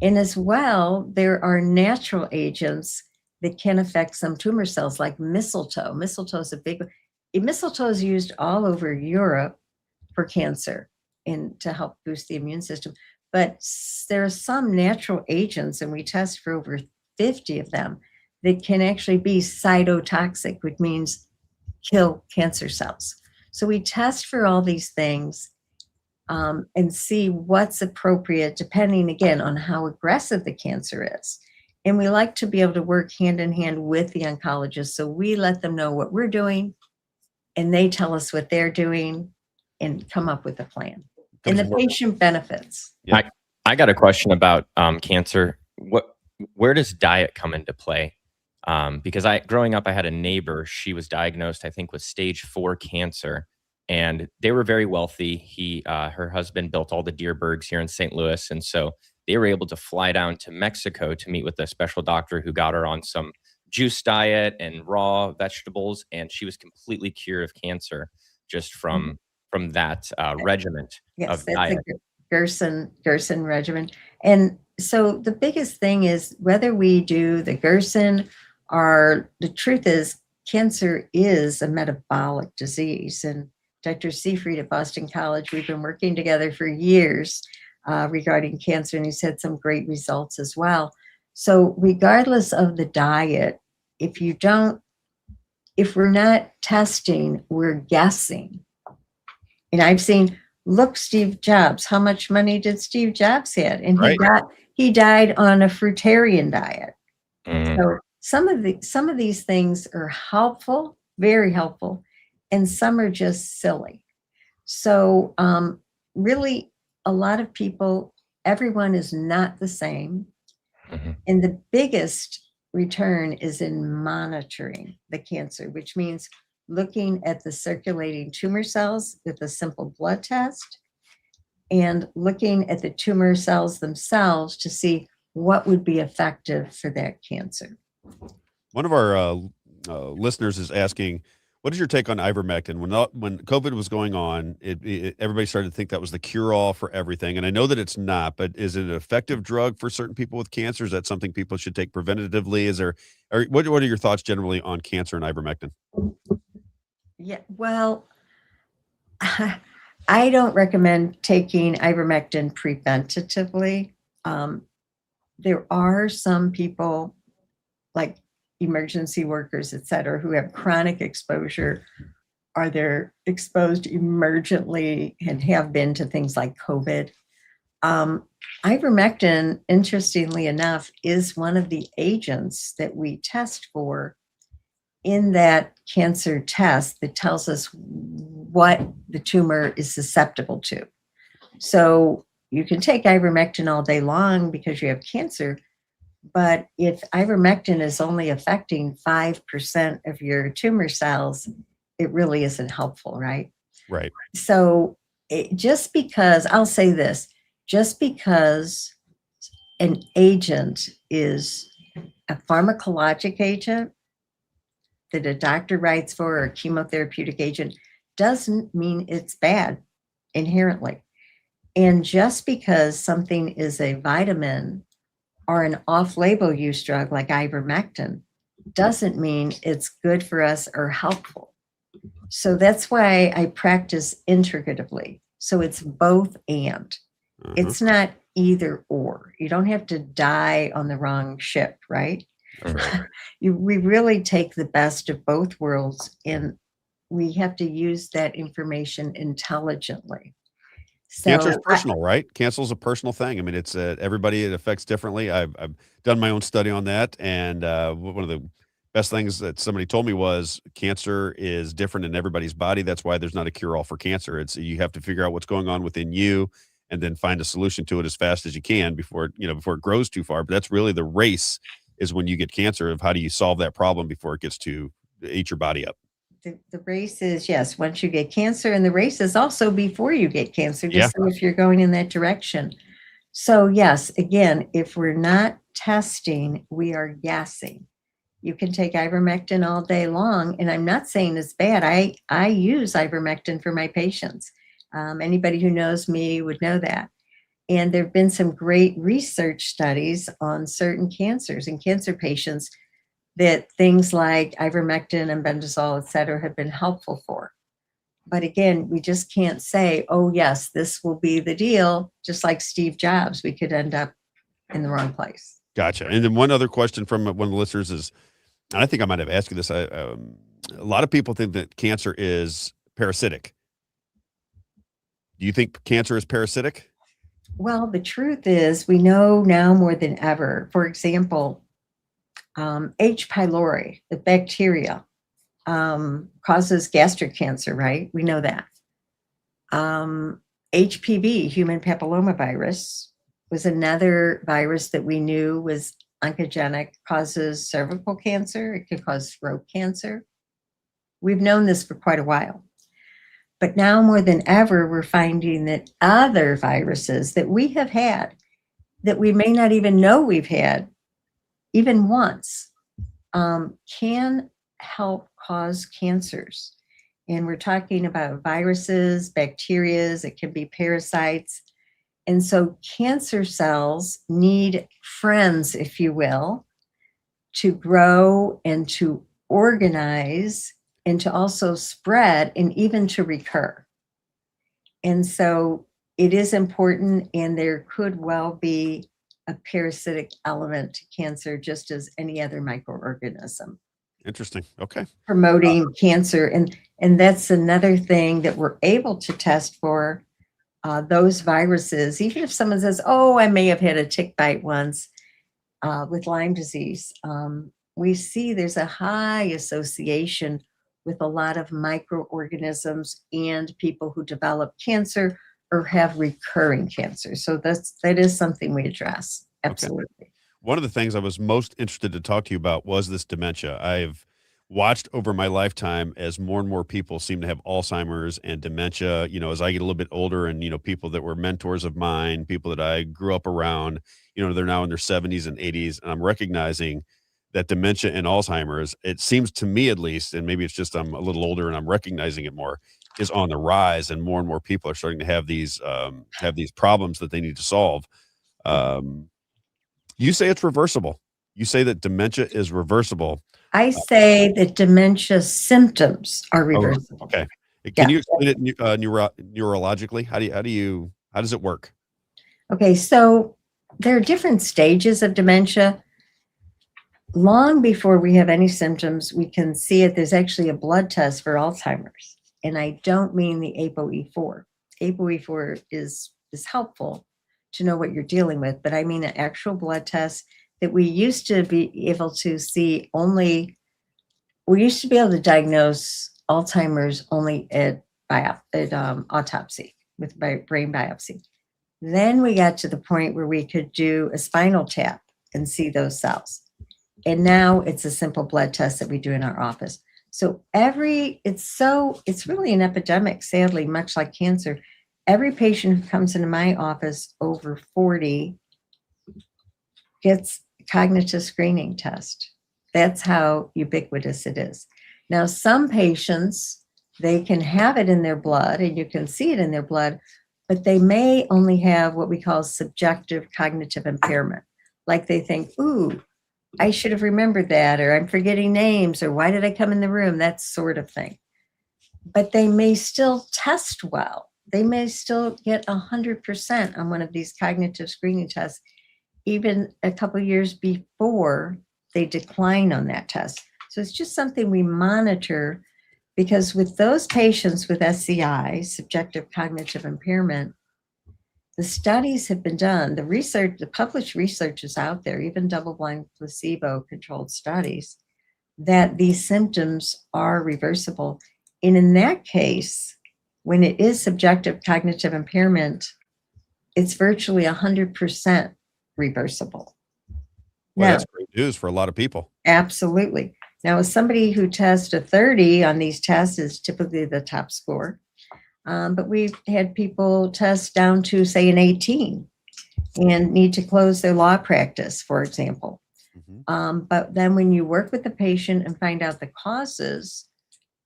And as well, there are natural agents that can affect some tumor cells, like mistletoe. Mistletoe is a big one. Mistletoe is used all over Europe for cancer and to help boost the immune system. But there are some natural agents, and we test for over 50 of them, that can actually be cytotoxic, which means kill cancer cells. So we test for all these things and see what's appropriate, depending, again, on how aggressive the cancer is. And we like to be able to work hand in hand with the oncologist. So we let them know what we're doing, and they tell us what they're doing and come up with a plan. And the patient benefits. Yeah. I got a question about cancer. Where does diet come into play? Because growing up, I had a neighbor. She was diagnosed, I think, with stage 4 cancer, and they were very wealthy. Her husband built all the Dierbergs here in St. Louis, and so they were able to fly down to Mexico to meet with a special doctor who got her on some juice diet and raw vegetables, and she was completely cured of cancer just from that regiment of diet. Gerson regimen. And so the biggest thing is whether we do the Gerson, or the truth is cancer is a metabolic disease. And Dr. Seifried at Boston College, we've been working together for years regarding cancer, and he's had some great results as well. So regardless of the diet, if we're not testing, we're guessing. And I've seen, look, Steve Jobs, how much money did Steve Jobs have? And he died on a fruitarian diet. So some of these things are helpful, very helpful, and some are just silly. So really, a lot of people everyone is not the same. Mm-hmm. And the biggest return is in monitoring the cancer, which means looking at the circulating tumor cells with a simple blood test and looking at the tumor cells themselves to see what would be effective for that cancer. One of our listeners is asking, what is your take on ivermectin? When COVID was going on, everybody started to think that was the cure-all for everything. And I know that it's not, but is it an effective drug for certain people with cancer? Is that something people should take preventatively? What are your thoughts generally on cancer and ivermectin? Yeah, well, I don't recommend taking ivermectin preventatively. There are some people, like emergency workers, et cetera, who have chronic exposure, or they're exposed emergently and have been to things like COVID. Ivermectin, interestingly enough, is one of the agents that we test for in that cancer test that tells us what the tumor is susceptible to. So you can take ivermectin all day long because you have cancer, but if ivermectin is only affecting 5% of your tumor cells, it really isn't helpful, right? Right. So just because, I'll say this, just because an agent is a pharmacologic agent that a doctor writes for, or a chemotherapeutic agent, doesn't mean it's bad inherently. And just because something is a vitamin or an off-label use drug like ivermectin doesn't mean it's good for us or helpful. So that's why I practice integratively. So it's both and. It's not either or. You don't have to die on the wrong ship, right? We really take the best of both worlds, and we have to use that information intelligently. So Cancer is personal, right? Cancer is a personal thing. I mean, it's everybody it affects differently. I've done my own study on that, and one of the best things that somebody told me was cancer is different in everybody's body. That's why there's not a cure-all for cancer. It's you have to figure out what's going on within you, and then find a solution to it as fast as you can before it grows too far. But that's really the race, is when you get cancer, of how do you solve that problem before it gets to eat your body up. The race is, yes, once you get cancer, and the race is also before you get cancer, Yeah. so if you're going in that direction. So yes, again, if we're not testing, we are guessing. You can take ivermectin all day long, and I'm not saying it's bad. I use ivermectin for my patients. Anybody who knows me would know that. And there have been some great research studies on certain cancers and cancer patients that things like ivermectin and bendazole, et cetera, have been helpful for. But again, we just can't say, oh, yes, this will be the deal. Just like Steve Jobs, we could end up in the wrong place. Gotcha. And then one other question from one of the listeners is, and I think I might have asked you this, a lot of people think that cancer is parasitic. Do you think cancer is parasitic? Well, the truth is, we know now more than ever. For example, H. pylori, the bacteria, causes gastric cancer, right? We know that. HPV, human papillomavirus, was another virus that we knew was oncogenic, causes cervical cancer. It could cause throat cancer. We've known this for quite a while. But now more than ever, we're finding that other viruses that we have had, that we may not even know we've had, even once, can help cause cancers. And we're talking about viruses, bacteria, it can be parasites. And so cancer cells need friends, if you will, to grow and to organize and to also spread and even to recur. And so it is important, and there could well be a parasitic element to cancer, just as any other microorganism. Interesting. Okay. Promoting cancer. And that's another thing that we're able to test for, those viruses. Even if someone says, oh, I may have had a tick bite once with Lyme disease, we see there's a high association with a lot of microorganisms and people who develop cancer or have recurring cancer. So that is something we address. Absolutely. Okay. One of the things I was most interested to talk to you about was this dementia. I've watched over my lifetime as more and more people seem to have Alzheimer's and dementia, as I get a little bit older, and, people that were mentors of mine, people that I grew up around, they're now in their 70s and 80s. And I'm recognizing that dementia and Alzheimer's, it seems to me at least, and maybe it's just I'm a little older and I'm recognizing it more, is on the rise, and more people are starting to have these problems that they need to solve. You say it's reversible. You say that dementia is reversible. I say that dementia symptoms are reversible. Oh, okay. Can you explain it neurologically? How does it work? Okay, so there are different stages of dementia. Long before we have any symptoms, we can see it. There's actually a blood test for Alzheimer's. And I don't mean the ApoE4. ApoE4 is helpful to know what you're dealing with, but I mean an actual blood test that we used to be able to see only, we used to be able to diagnose Alzheimer's only at autopsy, with brain biopsy. Then we got to the point where we could do a spinal tap and see those cells. And now it's a simple blood test that we do in our office. So it's really an epidemic, sadly, much like cancer. Every patient who comes into my office over 40 gets cognitive screening test. That's how ubiquitous it is. Now, some patients, they can have it in their blood and you can see it in their blood, but they may only have what we call subjective cognitive impairment. Like they think, ooh, I should have remembered that, or I'm forgetting names, or why did I come in the room? That sort of thing. But they may still test well. They may still get 100% on one of these cognitive screening tests, even a couple of years before they decline on that test. So it's just something we monitor, because with those patients with SCI, subjective cognitive impairment, the studies have been done. The published research is out there, even double-blind placebo-controlled studies, that these symptoms are reversible. And in that case, when it is subjective cognitive impairment, it's virtually 100% reversible. Well, that's great news for a lot of people. Absolutely. Now, as somebody who tests a 30 on these tests is typically the top score. But we've had people test down to, say, an 18 and need to close their law practice, for example. But then when you work with the patient and find out the causes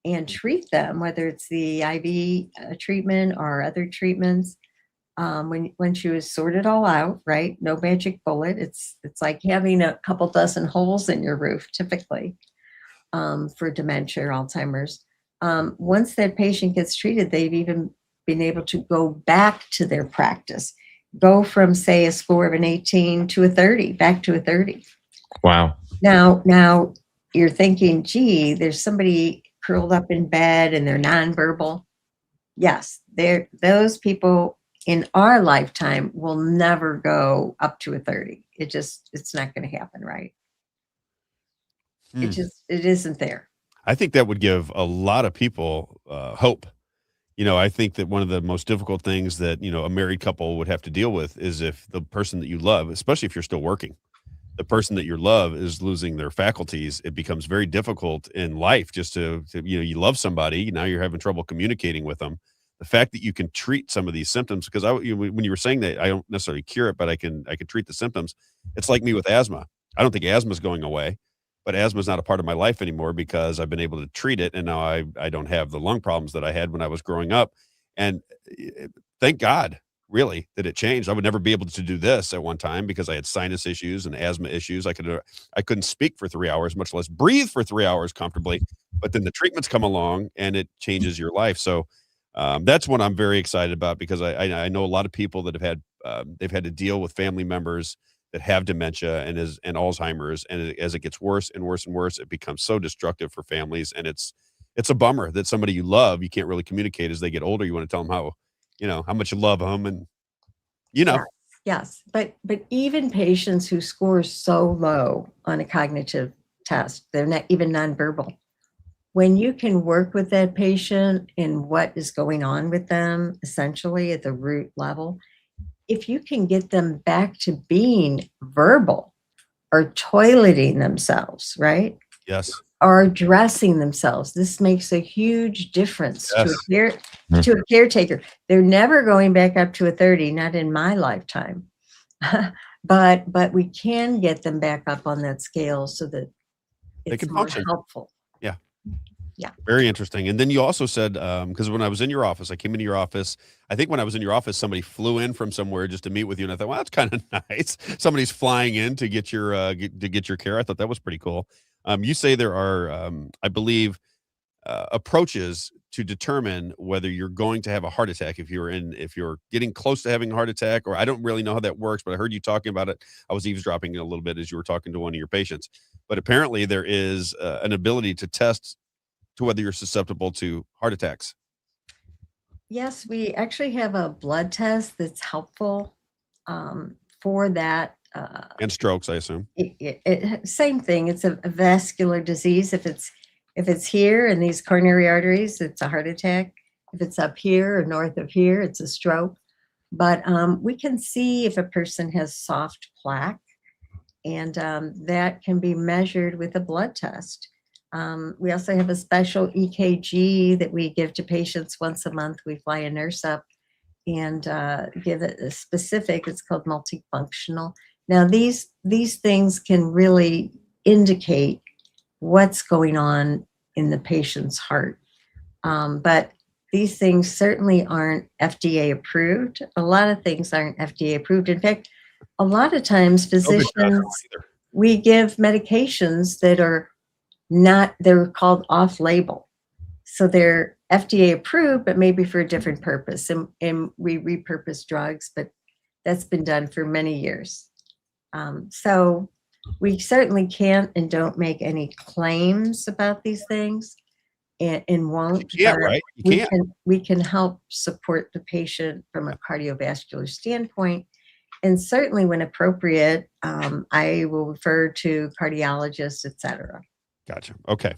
and treat them, whether it's the IV treatment or other treatments, once you sort it all out, right? No magic bullet. It's like having a couple dozen holes in your roof, typically, for dementia or Alzheimer's. Once that patient gets treated, they've even been able to go back to their practice, go from, say, a score of an 18 to a 30, back to a 30. Wow. Now you're thinking, gee, there's somebody curled up in bed and they're nonverbal. Yes, those people in our lifetime will never go up to a 30. It's not going to happen, right? It isn't there. I think that would give a lot of people hope. I think that one of the most difficult things that, a married couple would have to deal with is if the person that you love, especially if you're still working, the person that you love is losing their faculties. It becomes very difficult in life just to you love somebody. Now you're having trouble communicating with them. The fact that you can treat some of these symptoms, because when you were saying that, I don't necessarily cure it, but I can treat the symptoms. It's like me with asthma. I don't think asthma is going away. But asthma is not a part of my life anymore because I've been able to treat it. And now I don't have the lung problems that I had when I was growing up. And thank God, really, that it changed. I would never be able to do this at one time because I had sinus issues and asthma issues. I couldn't speak for 3 hours, much less breathe for 3 hours comfortably. But then the treatments come along and it changes your life. So that's what I'm very excited about, because I know a lot of people that have had they've had to deal with family members that have dementia and Alzheimer's, and as it gets worse and worse and worse, it becomes so destructive for families. And it's a bummer that somebody you love, you can't really communicate as they get older. You want to tell them how much you love them, and Yes. But even patients who score so low on a cognitive test, they're not even nonverbal. when you can work with that patient in what is going on with them, essentially at the root level, if you can get them back to being verbal or toileting themselves, right? Yes. Or dressing themselves, this makes a huge difference Yes. to a caretaker. They're never going back up to a 30, not in my lifetime. but we can get them back up on that scale so that They it's can more function. helpful. Yeah. Yeah. Very interesting. And then you also said, because when I was in your office, I came into your office. I think when I was in your office, somebody flew in from somewhere just to meet with you, and I thought, well, that's kind of nice. Somebody's flying in to get your get your care. I thought that was pretty cool. You say there are, I believe, approaches to determine whether you're going to have a heart attack if you're getting close to having a heart attack, or I don't really know how that works, but I heard you talking about it. I was eavesdropping a little bit as you were talking to one of your patients, but apparently there is an ability to test to whether you're susceptible to heart attacks. Yes, we actually have a blood test that's helpful for that. And strokes, I assume. Same thing. It's a vascular disease. If it's here in these coronary arteries, it's a heart attack. If it's up here or north of here, it's a stroke. But we can see if a person has soft plaque, and that can be measured with a blood test. We also have a special EKG that we give to patients once a month. We fly a nurse up and give it a specific, it's called multifunctional. Now, these things can really indicate what's going on in the patient's heart. But these things certainly aren't FDA approved. A lot of things aren't FDA approved. In fact, a lot of times physicians, we give medications that are not, they're called off-label. So they're FDA approved, but maybe for a different purpose. And we repurpose drugs, but that's been done for many years. So we certainly can't and don't make any claims about these things, and won't. You can't, right? You can't. We can help support the patient from a cardiovascular standpoint. And certainly when appropriate, I will refer to cardiologists, et cetera. Gotcha. Okay.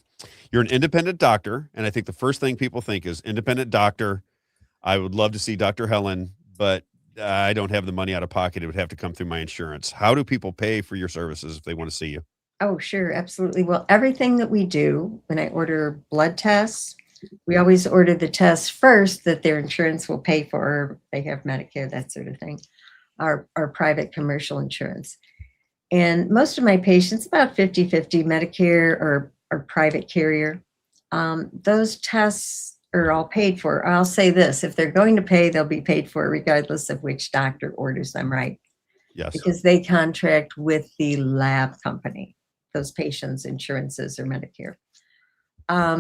You're an independent doctor. And I think the first thing people think is independent doctor. I would love to see Dr. Helen, but I don't have the money out of pocket. It would have to come through my insurance. How do people pay for your services if they want to see you? Oh, sure. Absolutely. Well, everything that we do, when I order blood tests, we always order the tests first that their insurance will pay for, or they have Medicare, that sort of thing, our private commercial insurance. And most of my patients, about 50-50 Medicare or private carrier, those tests are all paid for. I'll say this, if they're going to pay, they'll be paid for regardless of which doctor orders them, right? Yes. Because they contract with the lab company, those patients' insurances or Medicare.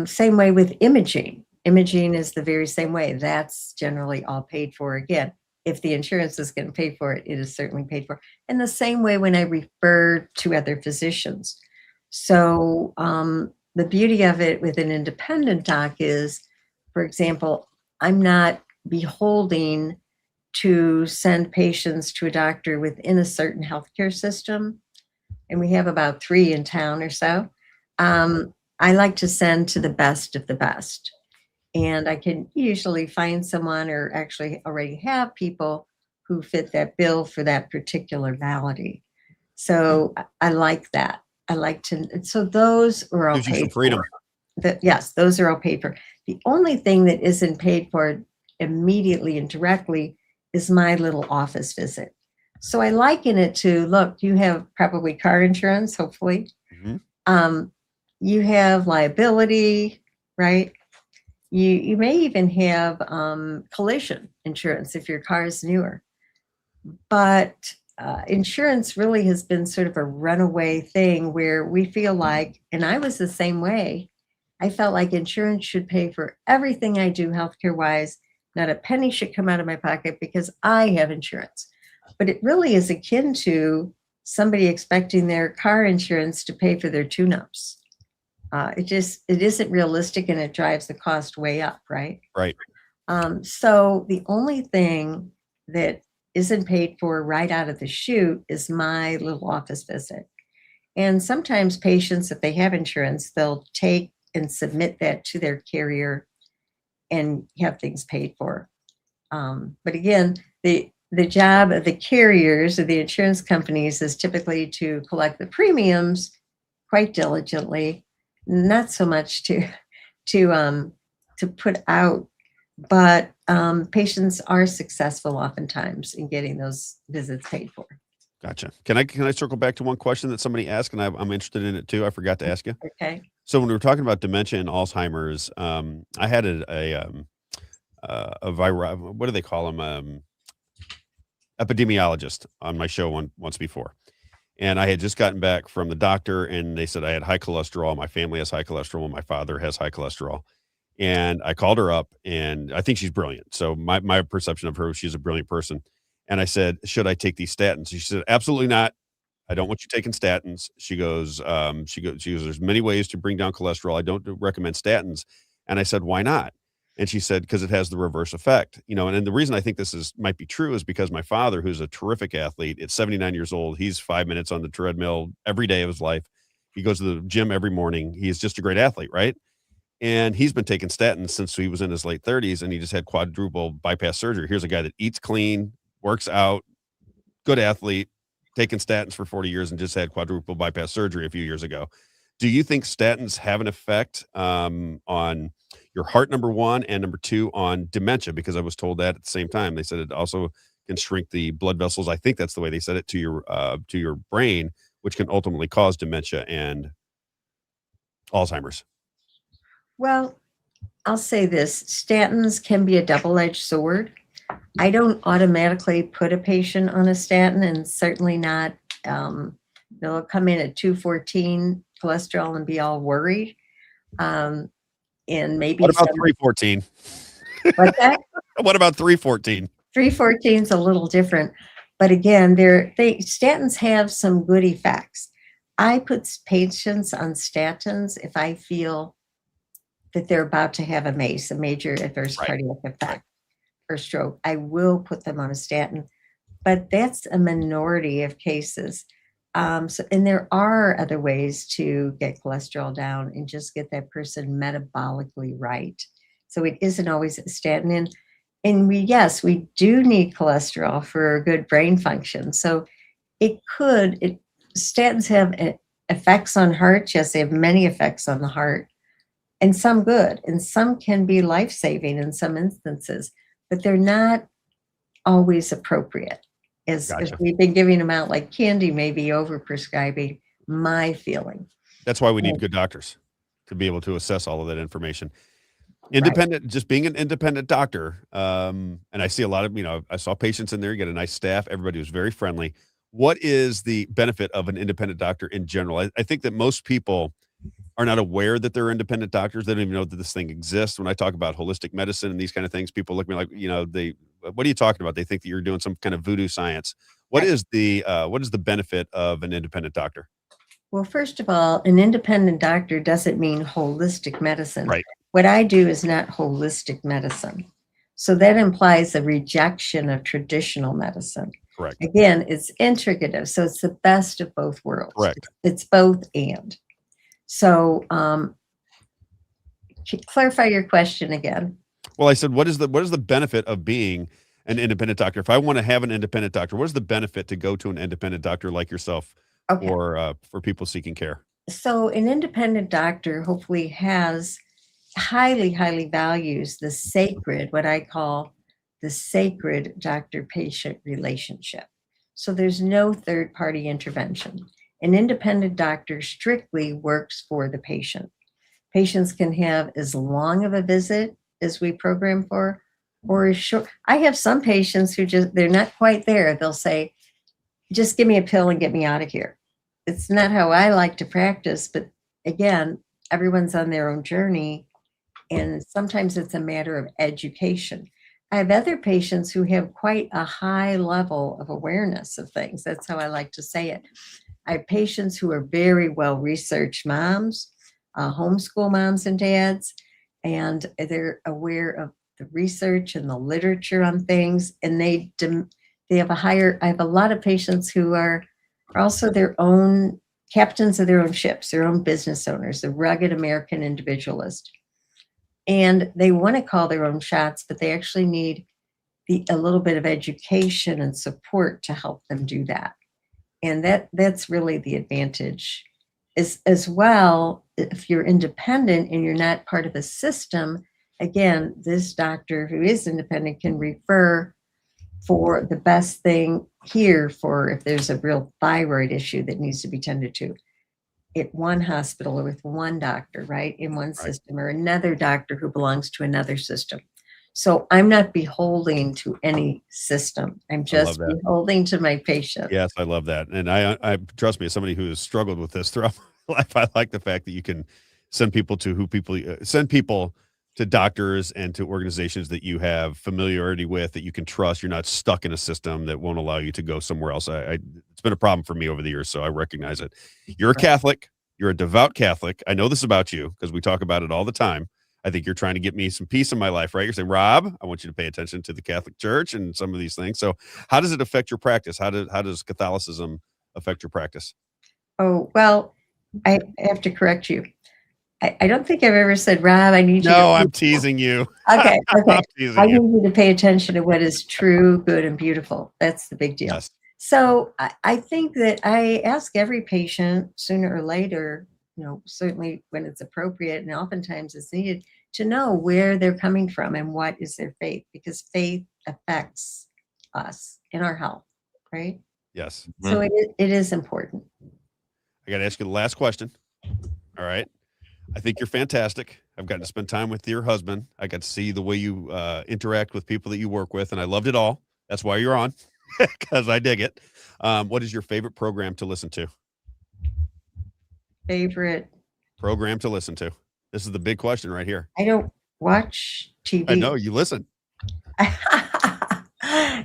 Same way with imaging. Imaging is the very same way. That's generally all paid for. Again, if the insurance is going to pay for it, it is certainly paid for. And the same way when I refer to other physicians. So the beauty of it with an independent doc is, for example, I'm not beholden to send patients to a doctor within a certain healthcare system. And we have about 3 in town or so. I like to send to the best of the best. And I can usually find someone, or actually already have people who fit that bill for that particular malady. So I like that. I like to, so those are all paid for. Yes, those are all paid for. The only thing that isn't paid for immediately and directly is my little office visit. So I liken it to, look, you have probably car insurance, hopefully. Mm-hmm. You have liability, right? You may even have collision insurance if your car is newer. But insurance really has been sort of a runaway thing where we feel like, and I was the same way, I felt like insurance should pay for everything I do healthcare-wise. Not a penny should come out of my pocket because I have insurance. But it really is akin to somebody expecting their car insurance to pay for their tune-ups. It isn't realistic, and it drives the cost way up, right? Right. So the only thing that isn't paid for right out of the chute is my little office visit. And sometimes patients, if they have insurance, they'll take and submit that to their carrier and have things paid for. But again, the job of the carriers or the insurance companies is typically to collect the premiums quite diligently, not so much to put out, but patients are successful oftentimes in getting those visits paid for. Gotcha. Can I circle back to one question that somebody asked, and I'm interested in it too. I forgot to ask you. Okay. So when we were talking about dementia and Alzheimer's, I had a what do they call them? Epidemiologist on my show once before. And I had just gotten back from the doctor, and they said I had high cholesterol. My family has high cholesterol. My father has high cholesterol. And I called her up, and I think she's brilliant. So my perception of her, she's a brilliant person. And I said, should I take these statins? She said, absolutely not. I don't want you taking statins. She goes, there's many ways to bring down cholesterol. I don't recommend statins. And I said, why not? And she said, because it has the reverse effect, and the reason I think this might be true is because my father, who's a terrific athlete at 79 years old, he's 5 minutes on the treadmill every day of his life. He goes to the gym every morning. He's just a great athlete, right? And he's been taking statins since he was in his late 30s, and he just had quadruple bypass surgery. Here's a guy that eats clean, works out, good athlete, taking statins for 40 years and just had quadruple bypass surgery a few years ago. Do you think statins have an effect on your heart, number one, and number two, on dementia? Because I was told that at the same time. They said it also can shrink the blood vessels. I think that's the way they said it, to your brain, which can ultimately cause dementia and Alzheimer's. Well, I'll say this. Statins can be a double-edged sword. I don't automatically put a patient on a statin, and certainly not, they'll come in at 214 cholesterol and be all worried. And maybe what about 314? What's that? What about 314? 314 is a little different, but again, statins have some good effects. I put patients on statins if I feel that they're about to have a MACE, a major adverse cardiac effect, or stroke. I will put them on a statin, but that's a minority of cases. And there are other ways to get cholesterol down and just get that person metabolically right. So it isn't always a statin. And we do need cholesterol for good brain function. So statins have effects on heart. Yes, they have many effects on the heart, and some good, and some can be life-saving in some instances, but they're not always appropriate. As we've been giving them out like candy, maybe over-prescribing, my feeling. That's why we need good doctors to be able to assess all of that information. Independent, just being an independent doctor. And I see a lot of, I saw patients in there, you get a nice staff. Everybody was very friendly. What is the benefit of an independent doctor in general? I think that most people are not aware that they're independent doctors. They don't even know that this thing exists. When I talk about holistic medicine and these kind of things, people look at me like, what are you talking about? They think that you're doing some kind of voodoo science. What is the benefit of an independent doctor? Well, first of all, an independent doctor doesn't mean holistic medicine. Right. What I do is not holistic medicine. So that implies a rejection of traditional medicine. Correct. Again, it's integrative. So it's the best of both worlds. Correct. It's both and. So clarify your question again. Well, I said, what is the benefit of being an independent doctor? If I want to have an independent doctor, what is the benefit to go to an independent doctor like yourself, or for people seeking care? So an independent doctor hopefully has highly values the sacred, what I call the sacred doctor-patient relationship. So there's no third-party intervention. An independent doctor strictly works for the patient. Patients can have as long of a visit as we program for, or as short. I have some patients who they're not quite there. They'll say, just give me a pill and get me out of here. It's not how I like to practice, but again, everyone's on their own journey, and sometimes it's a matter of education. I have other patients who have quite a high level of awareness of things. That's how I like to say it. I have patients who are very well-researched moms, homeschool moms and dads, and they're aware of the research and the literature on things, and they have I have a lot of patients who are also their own captains of their own ships, their own business owners, the rugged American individualist. And they want to call their own shots, but they actually need a little bit of education and support to help them do that. And that's really the advantage. As well, if you're independent and you're not part of a system, again, this doctor who is independent can refer for the best thing here for if there's a real thyroid issue that needs to be tended to at one hospital or with one doctor, right, in one system, or another doctor who belongs to another system. So I'm not beholden to any system. I'm just beholden to my patient. Yes, I love that. And I trust me, as somebody who has struggled with this throughout my life, I like the fact that you can send people to send people to doctors and to organizations that you have familiarity with, that you can trust. You're not stuck in a system that won't allow you to go somewhere else. It's been a problem for me over the years, so I recognize it. You're a Catholic. You're a devout Catholic. I know this about you because we talk about it all the time. I think you're trying to get me some peace in my life, right? You're saying, Rob, I want you to pay attention to the Catholic Church and some of these things. So how does it affect your practice? How does Catholicism affect your practice? Oh, well, I have to correct you. I don't think I've ever said, Rob, I need you. No, I'm teasing you. Okay. I'm teasing I you. need you to pay attention to what is true, good, and beautiful. That's the big deal. Yes. So I think that I ask every patient sooner or later, certainly when it's appropriate and oftentimes it's needed, to know where they're coming from and what is their faith, because faith affects us in our health, right? Yes. So it is important. I got to ask you the last question. All right. I think you're fantastic. I've gotten to spend time with your husband. I got to see the way you interact with people that you work with, and I loved it all. That's why you're on, because I dig it. What is your favorite program to listen to? Favorite program to listen to? This is the big question right here. I don't watch TV. I know, you listen.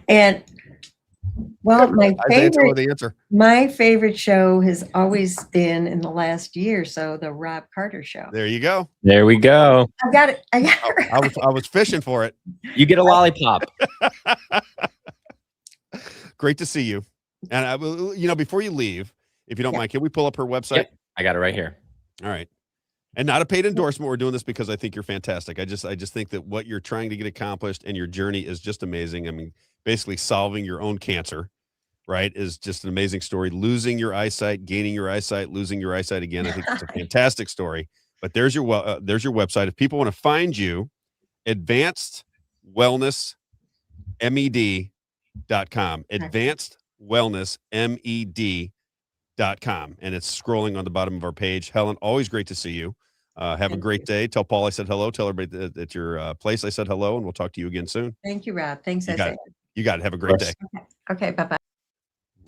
And well, my favorite show has always been in the last year or so, the Robb Carter Show. There you go. There we go. I got it. I was fishing for it. You get a lollipop. Great to see you. And I will, before you leave, if you don't mind, can we pull up her website? Yep. I got it right here. All right. And not a paid endorsement. We're doing this because I think you're fantastic. I just think that what you're trying to get accomplished and your journey is just amazing. I mean, basically solving your own cancer, right, is just an amazing story. Losing your eyesight, gaining your eyesight, losing your eyesight again. I think it's a fantastic story. But there's your website. If people want to find you, advancedwellnessmed.com. Advancedwellnessmed.com. And it's scrolling on the bottom of our page. Helen, always great to see you. Have a great day. Tell Paul I said hello. Tell everybody at your place I said hello, and we'll talk to you again soon. Thank you, Rob. Thanks. You got it. Have a great day. Okay. Bye-bye.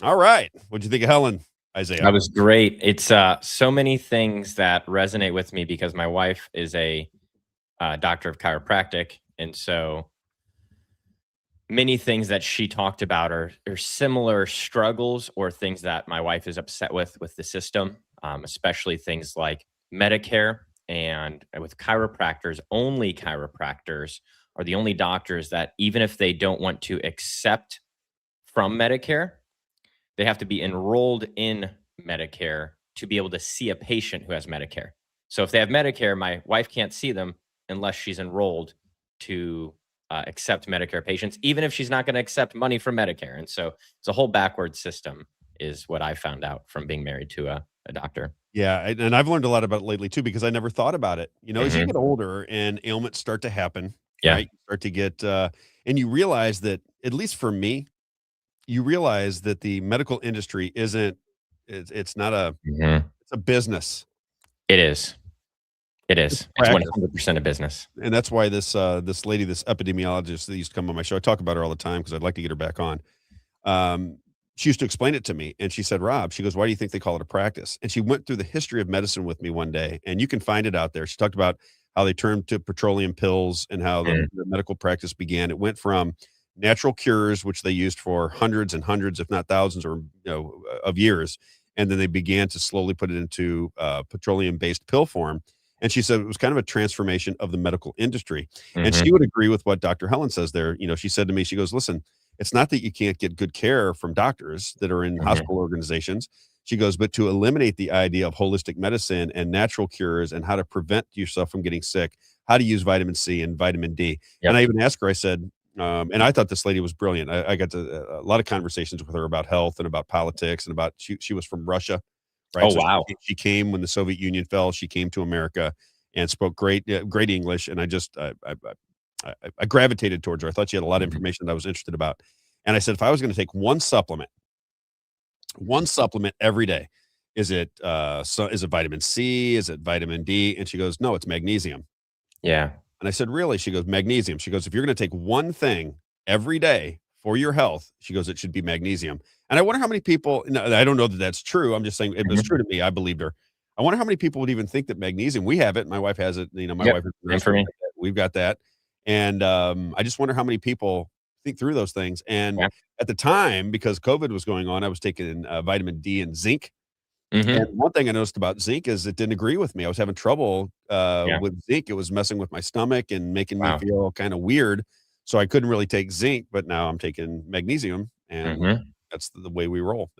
All right. What'd you think of Helen, Isaiah? That was great. It's so many things that resonate with me because my wife is a doctor of chiropractic. And so many things that she talked about are similar struggles or things that my wife is upset with the system, especially things like Medicare. And with chiropractors, only chiropractors are the only doctors that, even if they don't want to accept from Medicare, they have to be enrolled in Medicare to be able to see a patient who has Medicare. So if they have Medicare, my wife can't see them unless she's enrolled to accept Medicare patients, even if she's not going to accept money from Medicare. And so it's a whole backward system is what I found out from being married to a doctor. Yeah. And I've learned a lot about it lately too, because I never thought about it. As you get older and ailments start to happen, right? You start to get, and you realize that, at least for me, you realize that the medical industry it's not it's a business. It is. It's 100% a business. And that's why this lady, this epidemiologist that used to come on my show, I talk about her all the time because I'd like to get her back on. She used to explain it to me, and she said, Rob, she goes, why do you think they call it a practice? And she went through the history of medicine with me one day, and you can find it out there. She talked about how they turned to petroleum pills and how the medical practice began. It went from natural cures, which they used for hundreds and hundreds, if not thousands of years. And then they began to slowly put it into petroleum-based pill form. And she said it was kind of a transformation of the medical industry. And she would agree with what Dr. Helen says there. She said to me, she goes, listen, it's not that you can't get good care from doctors that are in hospital organizations. She goes, but to eliminate the idea of holistic medicine and natural cures and how to prevent yourself from getting sick, how to use vitamin C and vitamin D. Yep. And I even asked her, I said, and I thought this lady was brilliant. I got to a lot of conversations with her about health and about politics and about, she was from Russia, right? Oh, So wow. She came when the Soviet Union fell. She came to America and spoke great English. And I gravitated towards her. I thought she had a lot of information that I was interested about. And I said, if I was going to take one supplement every day, is it vitamin C? Is it vitamin D? And she goes, no, it's magnesium. Yeah. And I said, really? She goes, magnesium. She goes, if you're going to take one thing every day for your health, she goes, it should be magnesium. And I wonder how many people, I don't know that that's true. I'm just saying it was true to me. I believed her. I wonder how many people would even think that magnesium, we have it. My wife has it. My wife, and for me, we've got that. And I just wonder how many people think through those things. And at the time, because COVID was going on, I was taking vitamin D and zinc. And one thing I noticed about zinc is it didn't agree with me. I was having trouble with zinc. It was messing with my stomach and making me feel kind of weird. So I couldn't really take zinc, but now I'm taking magnesium, and that's the way we roll.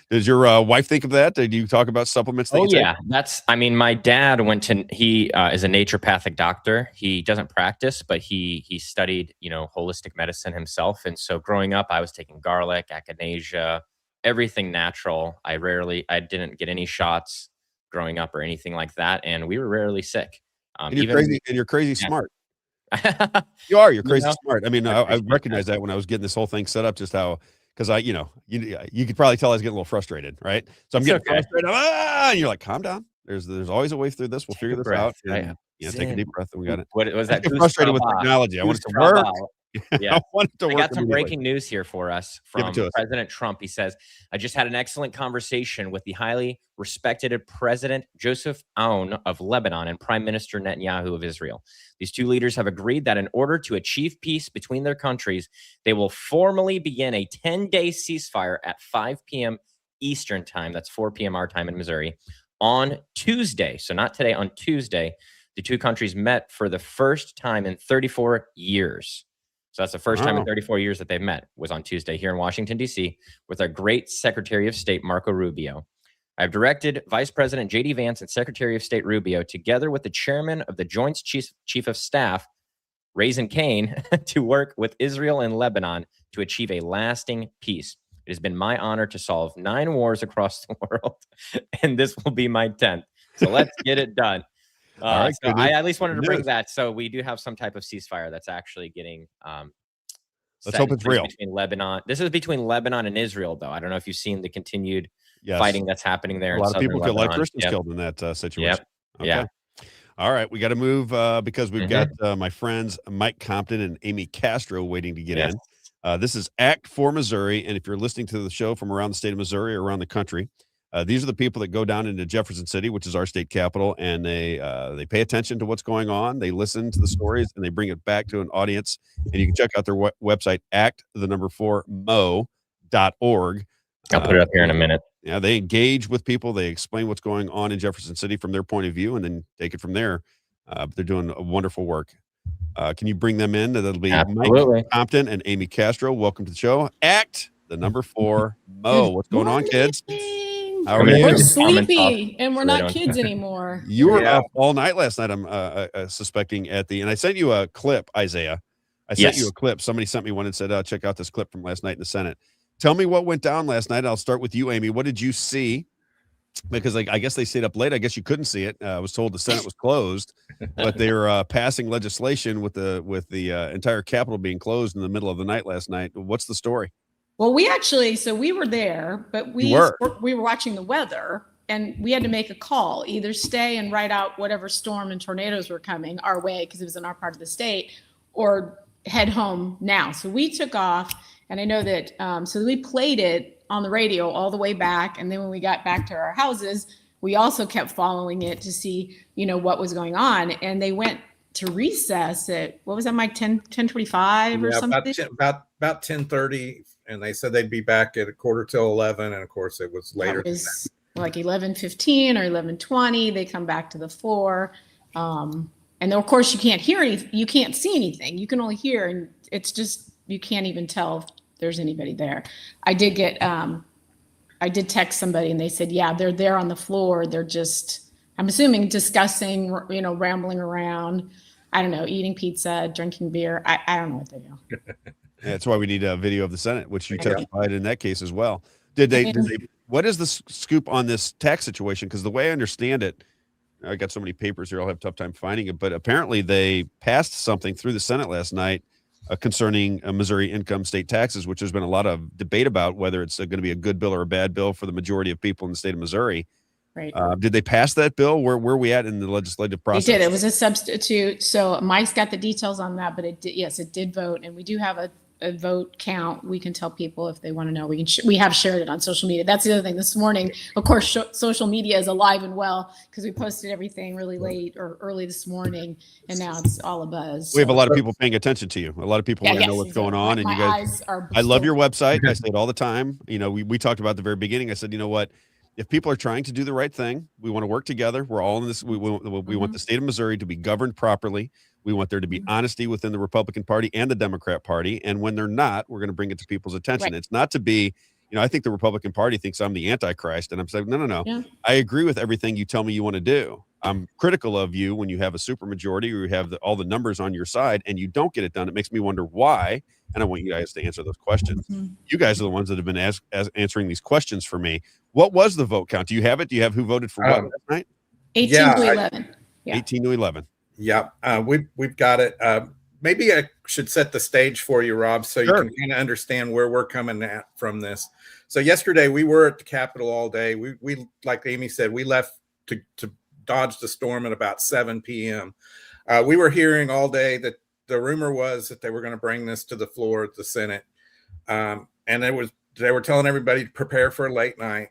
Does your wife think of that? Did you talk about supplements? Oh yeah, my dad he is a naturopathic doctor. He doesn't practice, but he studied, holistic medicine himself. And so growing up, I was taking garlic, echinacea, everything natural. I didn't get any shots growing up or anything like that. And we were rarely sick. And you're crazy smart. You're crazy smart. I mean, I recognize that when I was getting this whole thing set up, just how, because you could probably tell I was getting a little frustrated, right? So I'm getting frustrated, and you're like, calm down. There's always a way through this. We'll figure this out. And, take a deep breath, and we got it. What was that? I'm frustrated with technology. I want it to work. Yeah. I got some breaking news here for us from President Trump. He says, I just had an excellent conversation with the highly respected President Joseph Aoun of Lebanon and Prime Minister Netanyahu of Israel. These two leaders have agreed that in order to achieve peace between their countries, they will formally begin a 10-day ceasefire at 5 p.m. Eastern time. That's 4 p.m. our time in Missouri on Tuesday. So not today, on Tuesday. The two countries met for the first time in 34 years. So that's the first time in 34 years that they've met, was on Tuesday here in Washington, D.C., with our great Secretary of State, Marco Rubio. I've directed Vice President J.D. Vance and Secretary of State Rubio, together with the Chairman of the Joint Chief of Staff, Raisin Kane, to work with Israel and Lebanon to achieve a lasting peace. It has been my honor to solve 9 wars across the world, and this will be my 10th. So let's get it done. So I at least wanted to bring that. So we do have some type of ceasefire that's actually getting let's hope it's real between Lebanon. This is between Lebanon and Israel, though. I don't know if you've seen the continued fighting that's happening there. A lot of people feel like Christians killed in that situation. Yeah. All right, we got to move because we've got my friends Mike Compton and Amy Castro waiting to get in. This is Act for Missouri, and if you're listening to the show from around the state of Missouri or around the country, these are the people that go down into Jefferson City, which is our state capital, and they pay attention to what's going on. They listen to the stories and they bring it back to an audience. And you can check out their website, act4mo.org. I'll put it up here in a minute. Yeah, they engage with people. They explain what's going on in Jefferson City from their point of view, and then take it from there. But they're doing a wonderful work. Can you bring them in? That'll be Mike Compton and Amy Castro. Welcome to the show. Act4mo. What's going on, kids? How are you? We're sleepy, and we're not kids anymore. You were up all night last night, I'm suspecting, and I sent you a clip, Isaiah. I sent you a clip. Somebody sent me one and said, check out this clip from last night in the Senate. Tell me what went down last night. I'll start with you, Amy. What did you see? Because I guess they stayed up late. I guess you couldn't see it. I was told the Senate was closed, but they were passing legislation with the entire Capitol being closed in the middle of the night last night. What's the story? Well, we were there, but we were watching the weather, and we had to make a call, either stay and ride out whatever storm and tornadoes were coming our way, because it was in our part of the state, or head home now. So we took off, and I know that, so we played it on the radio all the way back. And then when we got back to our houses, we also kept following it to see, what was going on. And they went to recess at, what was that, Mike, 10:25 or something? About 10:30. And they said they'd be back at 11:15. And of course it was later. It was like 11:15 or 11:20. They come back to the floor. And then of course you can't hear anything. You can't see anything. You can only hear. And it's just, you can't even tell if there's anybody there. I did get I did text somebody and they said, yeah, they're there on the floor. They're just, I'm assuming, discussing, rambling around. I don't know, eating pizza, drinking beer. I don't know what they do. Yeah, that's why we need a video of the Senate, which you testified in that case as well. Did they, what is the scoop on this tax situation? Because the way I understand it, I got so many papers here, I'll have a tough time finding it, but apparently they passed something through the Senate last night concerning Missouri income state taxes, which there's been a lot of debate about whether it's going to be a good bill or a bad bill for the majority of people in the state of Missouri. Right. Did they pass that bill? Where are we at in the legislative process? They did. It was a substitute. So Mike's got the details on that, but it did, yes, it did vote. And we do have a vote count. We can tell people if they want to know. We have shared it on social media. That's the other thing. This morning, of course, social media is alive and well because we posted everything really late or early this morning, and now it's all abuzz. We have a lot of people paying attention to you. A lot of people want to know what's going on, and you guys. I love your website. I say it all the time. We talked about at the very beginning. I said, you know what? If people are trying to do the right thing, we want to work together. We're all in this. We want the state of Missouri to be governed properly. We want there to be honesty within the Republican Party and the Democrat Party. And when they're not, we're going to bring it to people's attention. Right. It's not to be, I think the Republican Party thinks I'm the Antichrist. And I'm saying, no. Yeah. I agree with everything you tell me you want to do. I'm critical of you when you have a supermajority or you have all the numbers on your side and you don't get it done. It makes me wonder why. And I want you guys to answer those questions. You guys are the ones that have been answering these questions for me. What was the vote count? Do you have it? Do you have who voted for what last night? 18 to 11. 18 to 11. Yeah, we've got it. Maybe I should set the stage for you, Rob, so you can kind of understand where we're coming at from this. So yesterday we were at the Capitol all day. We like Amy said, we left to dodge the storm at about 7 p.m. We were hearing all day that the rumor was that they were going to bring this to the floor at the Senate, and they were telling everybody to prepare for a late night.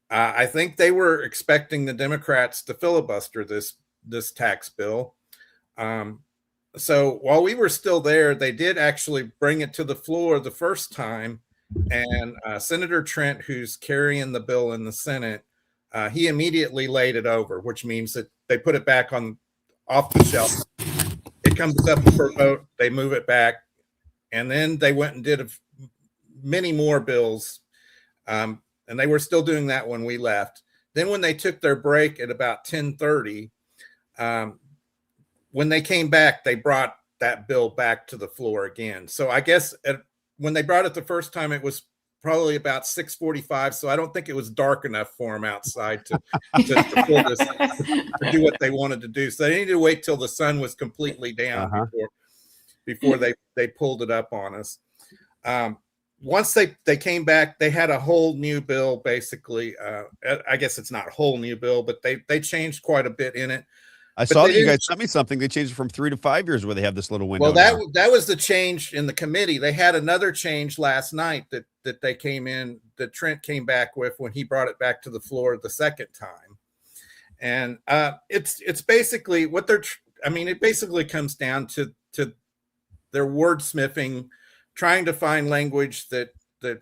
I think they were expecting the Democrats to filibuster this tax bill. So while we were still there, they did actually bring it to the floor the first time. And Senator Trent, who's carrying the bill in the Senate, he immediately laid it over, which means that they put it back off the shelf. It comes up for a vote. They move it back. And then they went and did many more bills. And they were still doing that when we left. Then when they took their break at about 10:30, when they came back, they brought that bill back to the floor again. So I guess when they brought it the first time, it was probably about 6:45. So I don't think it was dark enough for them outside to pull this, to do what they wanted to do. So they needed to wait till the sun was completely down before they pulled it up on us. Once they came back, they had a whole new bill, basically. I guess it's not a whole new bill, but they changed quite a bit in it. I saw that you guys sent me something. They changed it from 3 to 5 years where they have this little window. Well, that was the change in the committee. They had another change last night that they came in, that Trent came back with when he brought it back to the floor the second time. And it's basically what it basically comes down to their wordsmithing, trying to find language that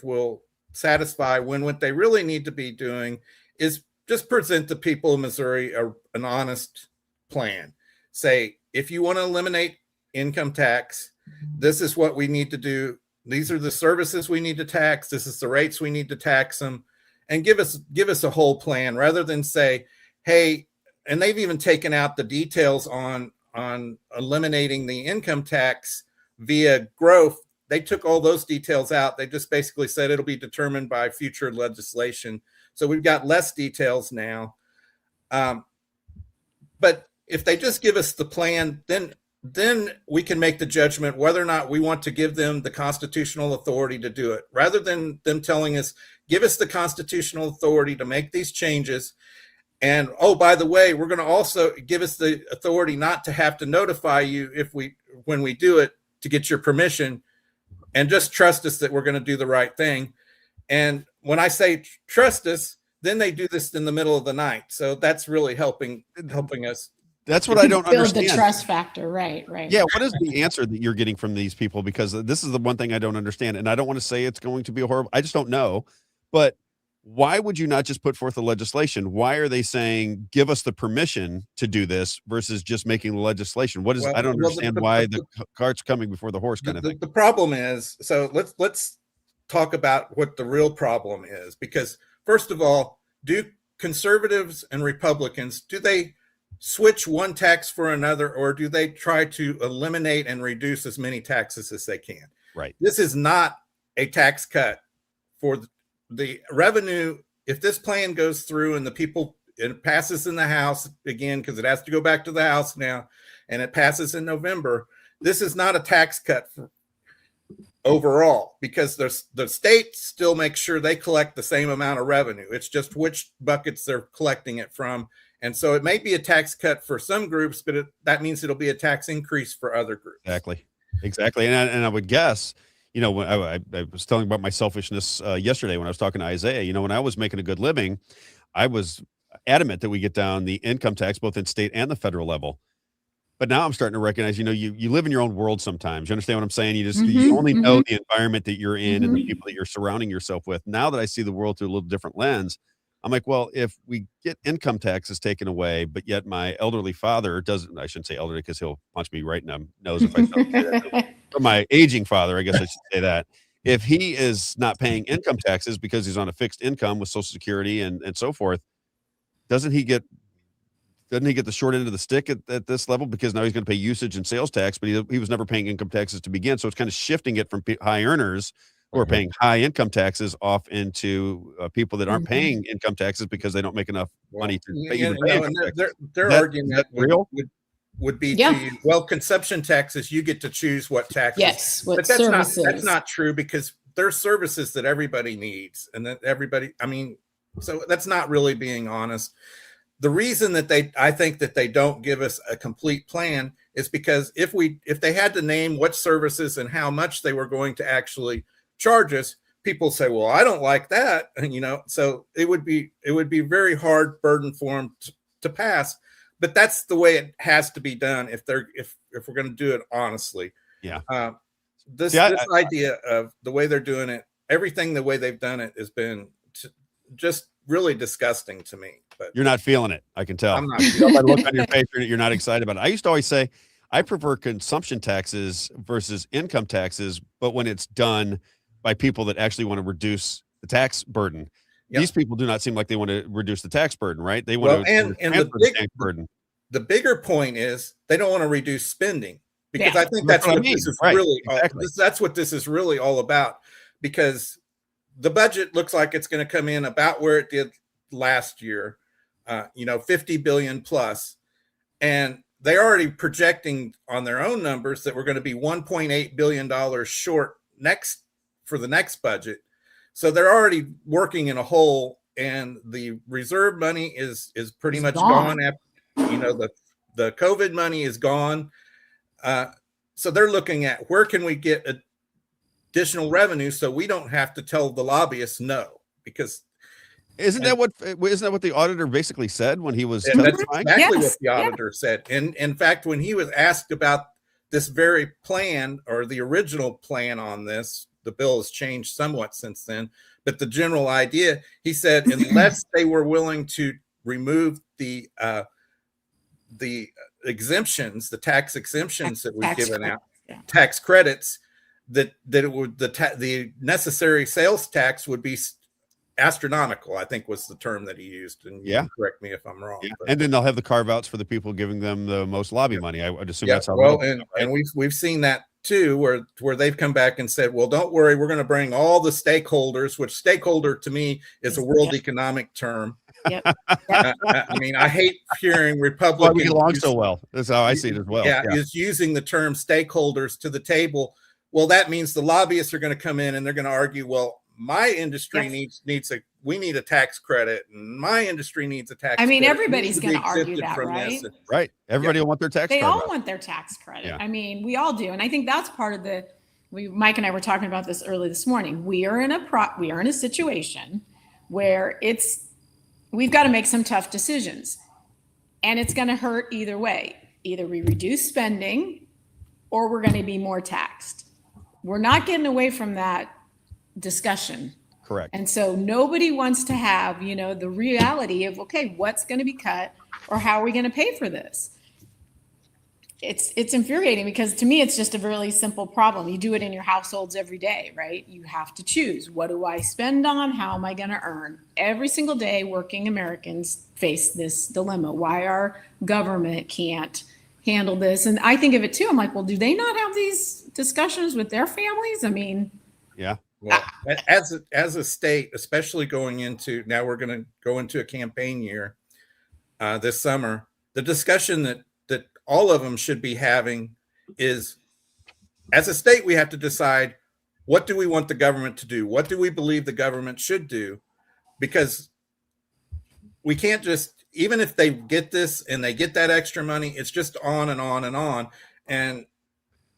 will satisfy when what they really need to be doing is just present the people of Missouri an honest plan. Say, if you want to eliminate income tax, this is what we need to do. These are the services we need to tax. This is the rates we need to tax them, and give us a whole plan rather than say, hey, and they've even taken out the details on eliminating the income tax via growth. They took all those details out. They just basically said it'll be determined by future legislation. So we've got less details now. But if they just give us the plan, then we can make the judgment whether or not we want to give them the constitutional authority to do it, rather than them telling us, give us the constitutional authority to make these changes. And, oh, by the way, we're going to also give us the authority not to have to notify you when we do it, to get your permission, and just trust us that we're going to do the right thing. And when I say trust us, then they do this in the middle of the night. So that's really helping us. That's what I don't understand. Build the trust factor, right. Yeah, what is the answer that you're getting from these people? Because this is the one thing I don't understand. And I don't want to say it's going to be a horrible, I just don't know. But why would you not just put forth the legislation? Why are they saying, give us the permission to do this versus just making the legislation? What is, I don't understand why the cart's coming before the horse kind of thing. The problem is, so let's talk about what the real problem is, because first of all, do conservatives and Republicans, do they switch one tax for another, or do they try to eliminate and reduce as many taxes as they can? Right. This is not a tax cut for the revenue. If this plan goes through and it passes in the House again, because it has to go back to the House now, and it passes in November, this is not a tax cut for overall, because the states still make sure they collect the same amount of revenue. It's just which buckets they're collecting it from. And so it may be a tax cut for some groups, but that means it'll be a tax increase for other groups. Exactly. And I would guess, when I was telling about my selfishness yesterday when I was talking to Isaiah, when I was making a good living, I was adamant that we get down the income tax, both in state and the federal level. But now I'm starting to recognize, you live in your own world sometimes. You understand what I'm saying? You only know the environment that you're in and the people that you're surrounding yourself with. Now that I see the world through a little different lens, I'm like, well, if we get income taxes taken away, but yet my elderly father doesn't, I shouldn't say elderly because he'll punch me right in the nose if I don't say that. But my aging father, I guess I should say that. If he is not paying income taxes because he's on a fixed income with Social Security and so forth, doesn't he get the short end of the stick at this level, because now he's going to pay usage and sales tax, but he was never paying income taxes to begin. So it's kind of shifting it from high earners who are paying high income taxes off into people that aren't paying income taxes because they don't make enough money to pay. Their argument would be consumption taxes, you get to choose what taxes. Yes, but that's not true, because there's services that everybody needs, and that so that's not really being honest. The reason that I think that they don't give us a complete plan is because if they had to name what services and how much they were going to actually charge us, people say, well, I don't like that. And, so it would be very hard burden for them to pass, but that's the way it has to be done. If we're going to do it honestly. Yeah. This idea of the way they're doing it, everything, the way they've done it has been just really disgusting to me. But you're not feeling it. I can tell. I'm not. I look on your face, you're not excited about it. I used to always say I prefer consumption taxes versus income taxes, but when it's done by people that actually want to reduce the tax burden. Yep. These people do not seem like they want to reduce the tax burden, right? They want to transfer the tax burden. The bigger point is they don't want to reduce spending, because I think that's what this is really. Exactly. That's what this is really all about, because the budget looks like it's going to come in about where it did last year, 50 billion plus. And they're already projecting on their own numbers that we're going to be $1.8 billion short for the next budget. So they're already working in a hole, and the reserve money is pretty much gone. After, the COVID money is gone. So they're looking at where can we get additional revenue so we don't have to tell the lobbyists no, because isn't that what the auditor basically said when he was testifying? That's exactly what the auditor said. And in fact, when he was asked about this very plan, or the original plan on this, the bill has changed somewhat since then, but the general idea, he said, unless they were willing to remove the exemptions, the tax exemptions that we've given out, tax credits, that it would the necessary sales tax would be astronomical, I think was the term that he used. And you can correct me if I'm wrong. Yeah. And then they'll have the carve outs for the people giving them the most lobby money. I would assume that's how. Well, and we've seen that too, where they've come back and said, well, don't worry, we're going to bring all the stakeholders, which stakeholder to me is a world economic term. Yep. I hate hearing Republicans. We get along so well. That's how I see it as well. Is using the term stakeholders to the table. Well, that means the lobbyists are going to come in and they're going to argue, well, my industry we need a tax credit, and my industry needs a tax credit. Everybody's going to argue that, right? Right. Everybody will want their tax credit. They all want their tax credit. Yeah. We all do. And I think that's part of Mike and I were talking about this early this morning. We are in a situation where we've got to make some tough decisions, and it's going to hurt either way. Either we reduce spending or we're going to be more taxed. We're not getting away from that discussion. Correct. And so nobody wants to have, the reality of, okay, what's going to be cut, or how are we going to pay for this? it's infuriating because to me, it's just a really simple problem. You do it in your households every day, right? You have to choose, what do I spend on? How am I going to earn? Every single day, working Americans face this dilemma. Why our government can't handle this? And I think of it too. I'm like, well, do they not have these discussions with their families? I mean, yeah. Well, as a state, especially going into, now we're going to go into a campaign year this summer, the discussion that all of them should be having is, as a state, we have to decide, what do we want the government to do? What do we believe the government should do? Because we can't just, even if they get this and they get that extra money, it's just on and on and on. And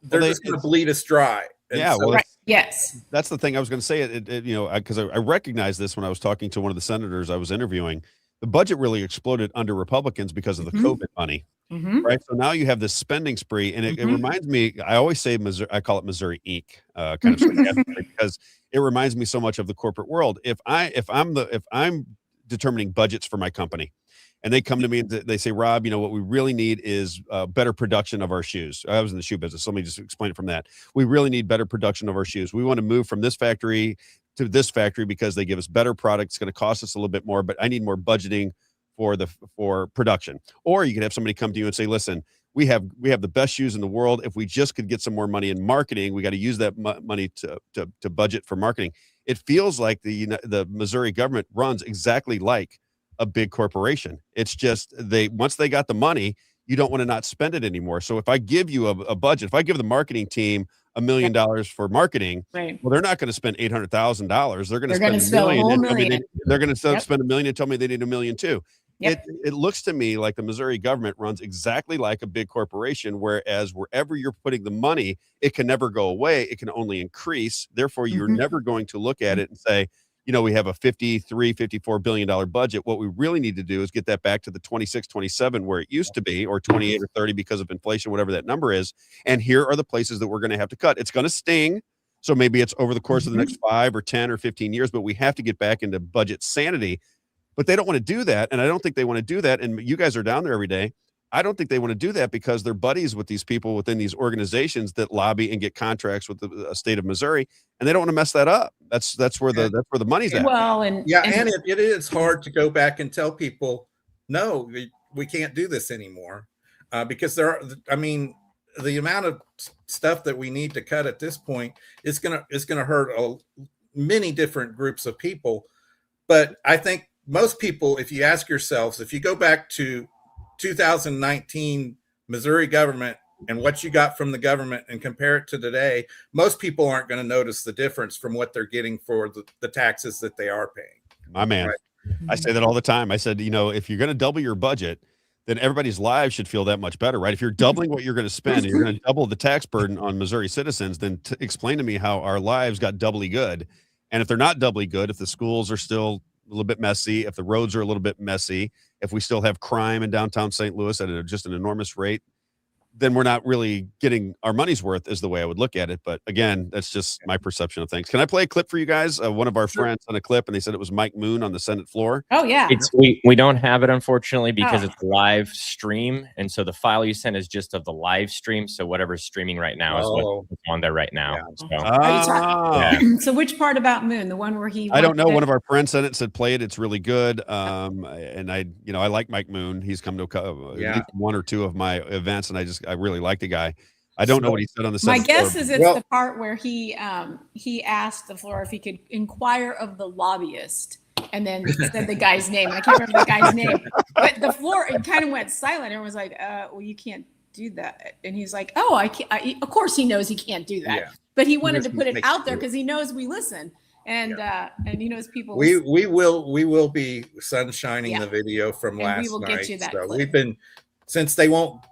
they're just going to bleed us dry. And yeah. so, Well, yes, that's the thing I was going to say. You know, because I recognized this when I was talking to one of the senators I was interviewing. The budget really exploded under Republicans because of the COVID money. Right. So now you have this spending spree, and it reminds me, I always say Missouri, I call it Missouri Inc. Kind of because it reminds me so much of the corporate world. If I'm determining budgets for my company, and they come to me and they say, Rob, you know, what we really need is better production of our shoes. I was in the shoe business, so let me just explain it from that. We really need better production of our shoes. We want to move from this factory to this factory because they give us better products. It's going to cost us a little bit more, but I need more budgeting for production. Or you could have somebody come to you and say, listen, we have the best shoes in the world. If we just could get some more money in marketing, we got to use that money to budget for marketing. It feels like the Missouri government runs exactly like a big corporation. It's just once they got the money, you don't want to not spend it anymore. So if I give you a budget, if I give the marketing team $1 million for marketing, right, well, they're not going to spend $800,000. They're going to spend $1 million. They're going to spend $1 million and tell me they need $1 million too. Yep. It looks to me like the Missouri government runs exactly like a big corporation, whereas wherever you're putting the money, it can never go away. It can only increase. Therefore, you're never going to look at it and say, you know, we have a $54 billion budget. What we really need to do is get that back to the 26, 27 where it used to be, or 28 or 30 because of inflation, whatever that number is. And here are the places that we're going to have to cut. It's going to sting. So maybe it's over the course of the next 5 or 10 or 15 years, but we have to get back into budget sanity. But they don't want to do that, and I don't think they want to do that. And you guys are down there every day. I don't think they want to do that because they're buddies with these people within these organizations that lobby and get contracts with the state of Missouri, and they don't want to mess that up. That's where the money's at. Well, and it is hard to go back and tell people, no, we can't do this anymore, because the amount of stuff that we need to cut at this point is gonna hurt many different groups of people. But I think most people, if you ask yourselves, if you go back to 2019 Missouri government and what you got from the government and compare it to today, most people aren't going to notice the difference from what they're getting for the taxes that they are paying. My man, right? I say that all the time. I said, you know, if you're going to double your budget, then everybody's lives should feel that much better, right? If you're doubling what you're going to spend, and you're going to double the tax burden on Missouri citizens, then explain to me how our lives got doubly good. And if they're not doubly good, if the schools are still a little bit messy, if the roads are a little bit messy, if we still have crime in downtown St. Louis at just an enormous rate, then we're not really getting our money's worth, is the way I would look at it. But again, that's just my perception of things. Can I play a clip for you guys? One of our friends sent a clip, and they said it was Mike Moon on the Senate floor. Oh yeah. We don't have it, unfortunately, because it's live stream. And so the file you sent is just of the live stream. So whatever's streaming right now is what's on there right now. Yeah. So, so which part about Moon? The one where he? I don't know. One of our friends sent it, said play it. It's really good. And I like Mike Moon. He's come to at least one or two of my events, and I really like the guy. I don't know what he said on the Senate My guess floor. is it's the part where he asked the floor if he could inquire of the lobbyist, and then said the guy's name. I can't remember the guy's name, but the floor, it kind of went silent. Everyone was like, well, you can't do that. And he's like, oh, I can't. Of course he knows he can't do that. Yeah. But he wanted to put it out there because he knows we listen. And he knows people. We will be sunshining the video from last we will night. Get you that so clip. we've been, since they won't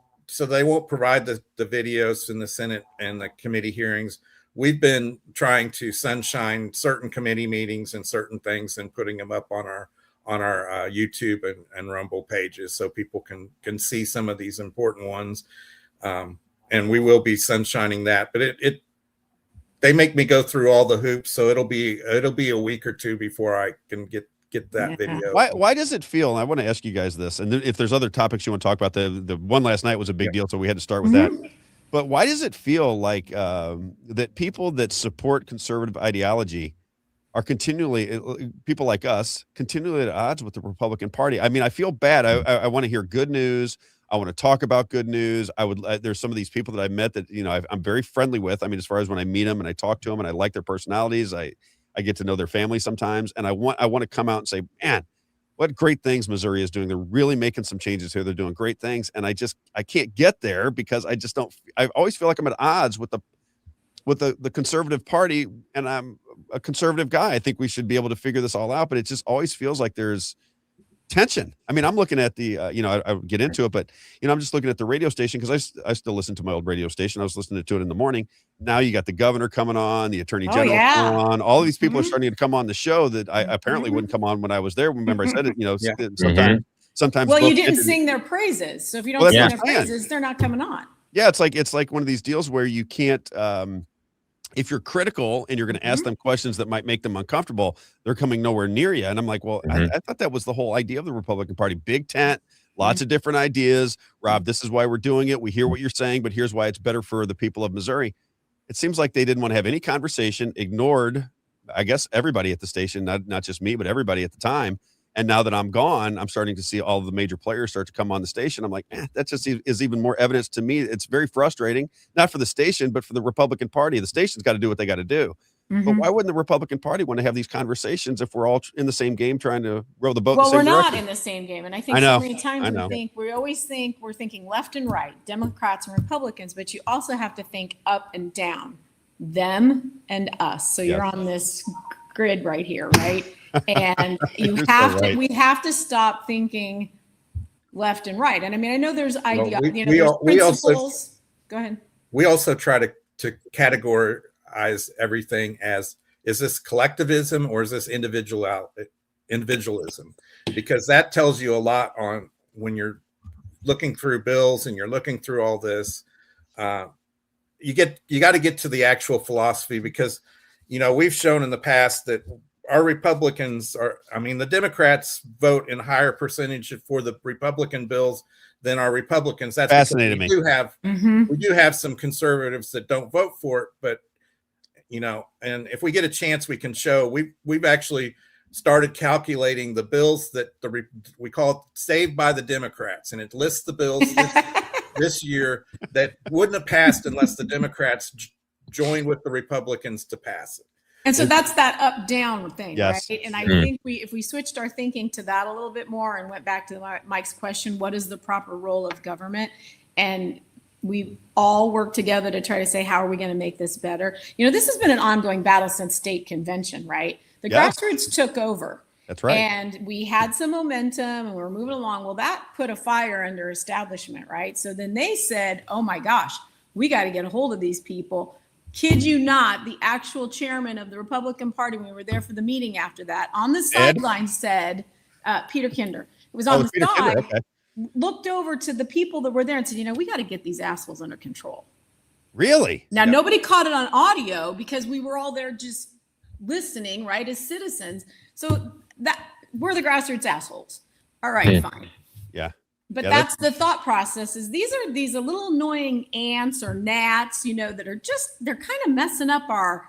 provide the videos in the Senate and the committee hearings. We've been trying to sunshine certain committee meetings and certain things and putting them up on our YouTube and Rumble pages so people can see some of these important ones. And we will be sunshining that, but they make me go through all the hoops. So it'll be a week or two before I can get that video. Why does it feel, and I want to ask you guys this, and if there's other topics you want to talk about, the one last night was a big deal, so we had to start with that. But why does it feel like that people that support conservative ideology are continually, people like us, continually at odds with the Republican Party? I mean, I feel bad. I want to hear good news. I want to talk about good news. There's some of these people that I met that, I'm very friendly with. I mean, as far as when I meet them and I talk to them and I like their personalities, I get to know their family sometimes. And I want to come out and say, man, what great things Missouri is doing. They're really making some changes here. They're doing great things. And I can't get there because I always feel like I'm at odds with the conservative party, and I'm a conservative guy. I think we should be able to figure this all out, but it just always feels like there's tension. I mean, I'm looking at the, I get into it, but, I'm just looking at the radio station because I still listen to my old radio station. I was listening to it in the morning. Now you got the governor coming on, the attorney general coming on. All of these people are starting to come on the show that I apparently wouldn't come on when I was there. Remember I said it, sometimes. Well, you didn't sing their praises. So if you don't sing their praises, they're not coming on. Yeah. It's like one of these deals where you can't, if you're critical and you're going to ask them questions that might make them uncomfortable, they're coming nowhere near you. And I'm like, well, I thought that was the whole idea of the Republican Party. Big tent, lots of different ideas. Rob, this is why we're doing it. We hear what you're saying, but here's why it's better for the people of Missouri. It seems like they didn't want to have any conversation, ignored, I guess, everybody at the station, not just me, but everybody at the time. And now that I'm gone, I'm starting to see all of the major players start to come on the station. I'm like, that just is even more evidence to me. It's very frustrating, not for the station, but for the Republican Party. The station's got to do what they got to do. But why wouldn't the Republican Party want to have these conversations if we're all in the same game trying to row the boat? Well, the same we're not direction? in the same game. And I think so many times we always think we're thinking left and right, Democrats and Republicans, but you also have to think up and down, them and us. So you're on this grid right here, right? And we have to stop thinking left and right. And I mean, I know there's principles. Go ahead. We also try to categorize everything as, is this collectivism or is this individualism? Because that tells you a lot on when you're looking through bills and you're looking through all this. You got to get to the actual philosophy, because we've shown in the past that our Republicans the Democrats vote in higher percentage for the Republican bills than our Republicans. That's fascinating. We do have some conservatives that don't vote for it, but and if we get a chance, we can show we've actually started calculating the bills that we call it Saved by the Democrats, and it lists the bills this year that wouldn't have passed unless the Democrats joined with the Republicans to pass it. And so that's that up-down thing, yes. Right? And I think if we switched our thinking to that a little bit more and went back to Mike's question, what is the proper role of government? And we all work together to try to say, how are we going to make this better? This has been an ongoing battle since state convention, right? The grassroots took over. That's right. And we had some momentum and we were moving along. Well, that put a fire under establishment, right? So then they said, oh my gosh, we got to get a hold of these people. Kid you not, the actual chairman of the Republican Party, when we were there for the meeting after that, on the sideline said, Peter Kinder, it was on the side, looked over to the people that were there and said, we got to get these assholes under control. Really? Now, nobody caught it on audio because we were all there just listening, right, as citizens. So that we're the grassroots assholes. All right, fine. Yeah. But that's the thought process is these are these little annoying ants or gnats, that are they're kind of messing up our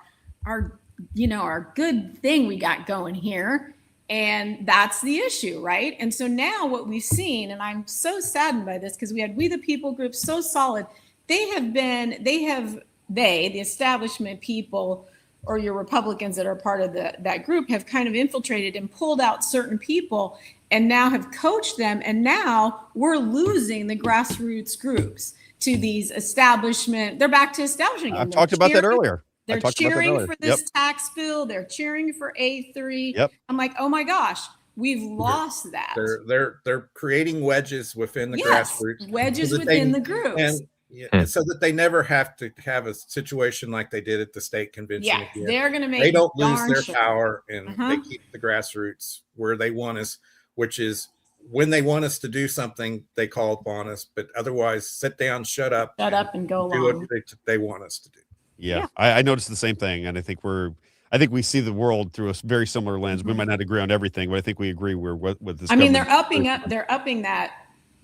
good thing we got going here. And that's the issue, right? And so now what we've seen, and I'm so saddened by this because we had We the People group so solid. The establishment people or your Republicans that are part of that group have kind of infiltrated and pulled out certain people and now have coached them. And now we're losing the grassroots groups to these establishment. They're back to establishment. I talked about that earlier. They're cheering for this tax bill. They're cheering for A3. Yep. I'm like, oh my gosh, we've lost that. They're creating wedges within the grassroots. Wedges within the groups. And so that they never have to have a situation like they did at the state convention. Yeah, again. they're going to make they don't lose their power, and they keep the grassroots where they want us, which is when they want us to do something, they call upon us. But otherwise, sit down, shut up, and go do along. what they want us to do. Yeah. I noticed the same thing, and I think I think we see the world through a very similar lens. We might not agree on everything, but I think we agree with this. I mean, they're upping that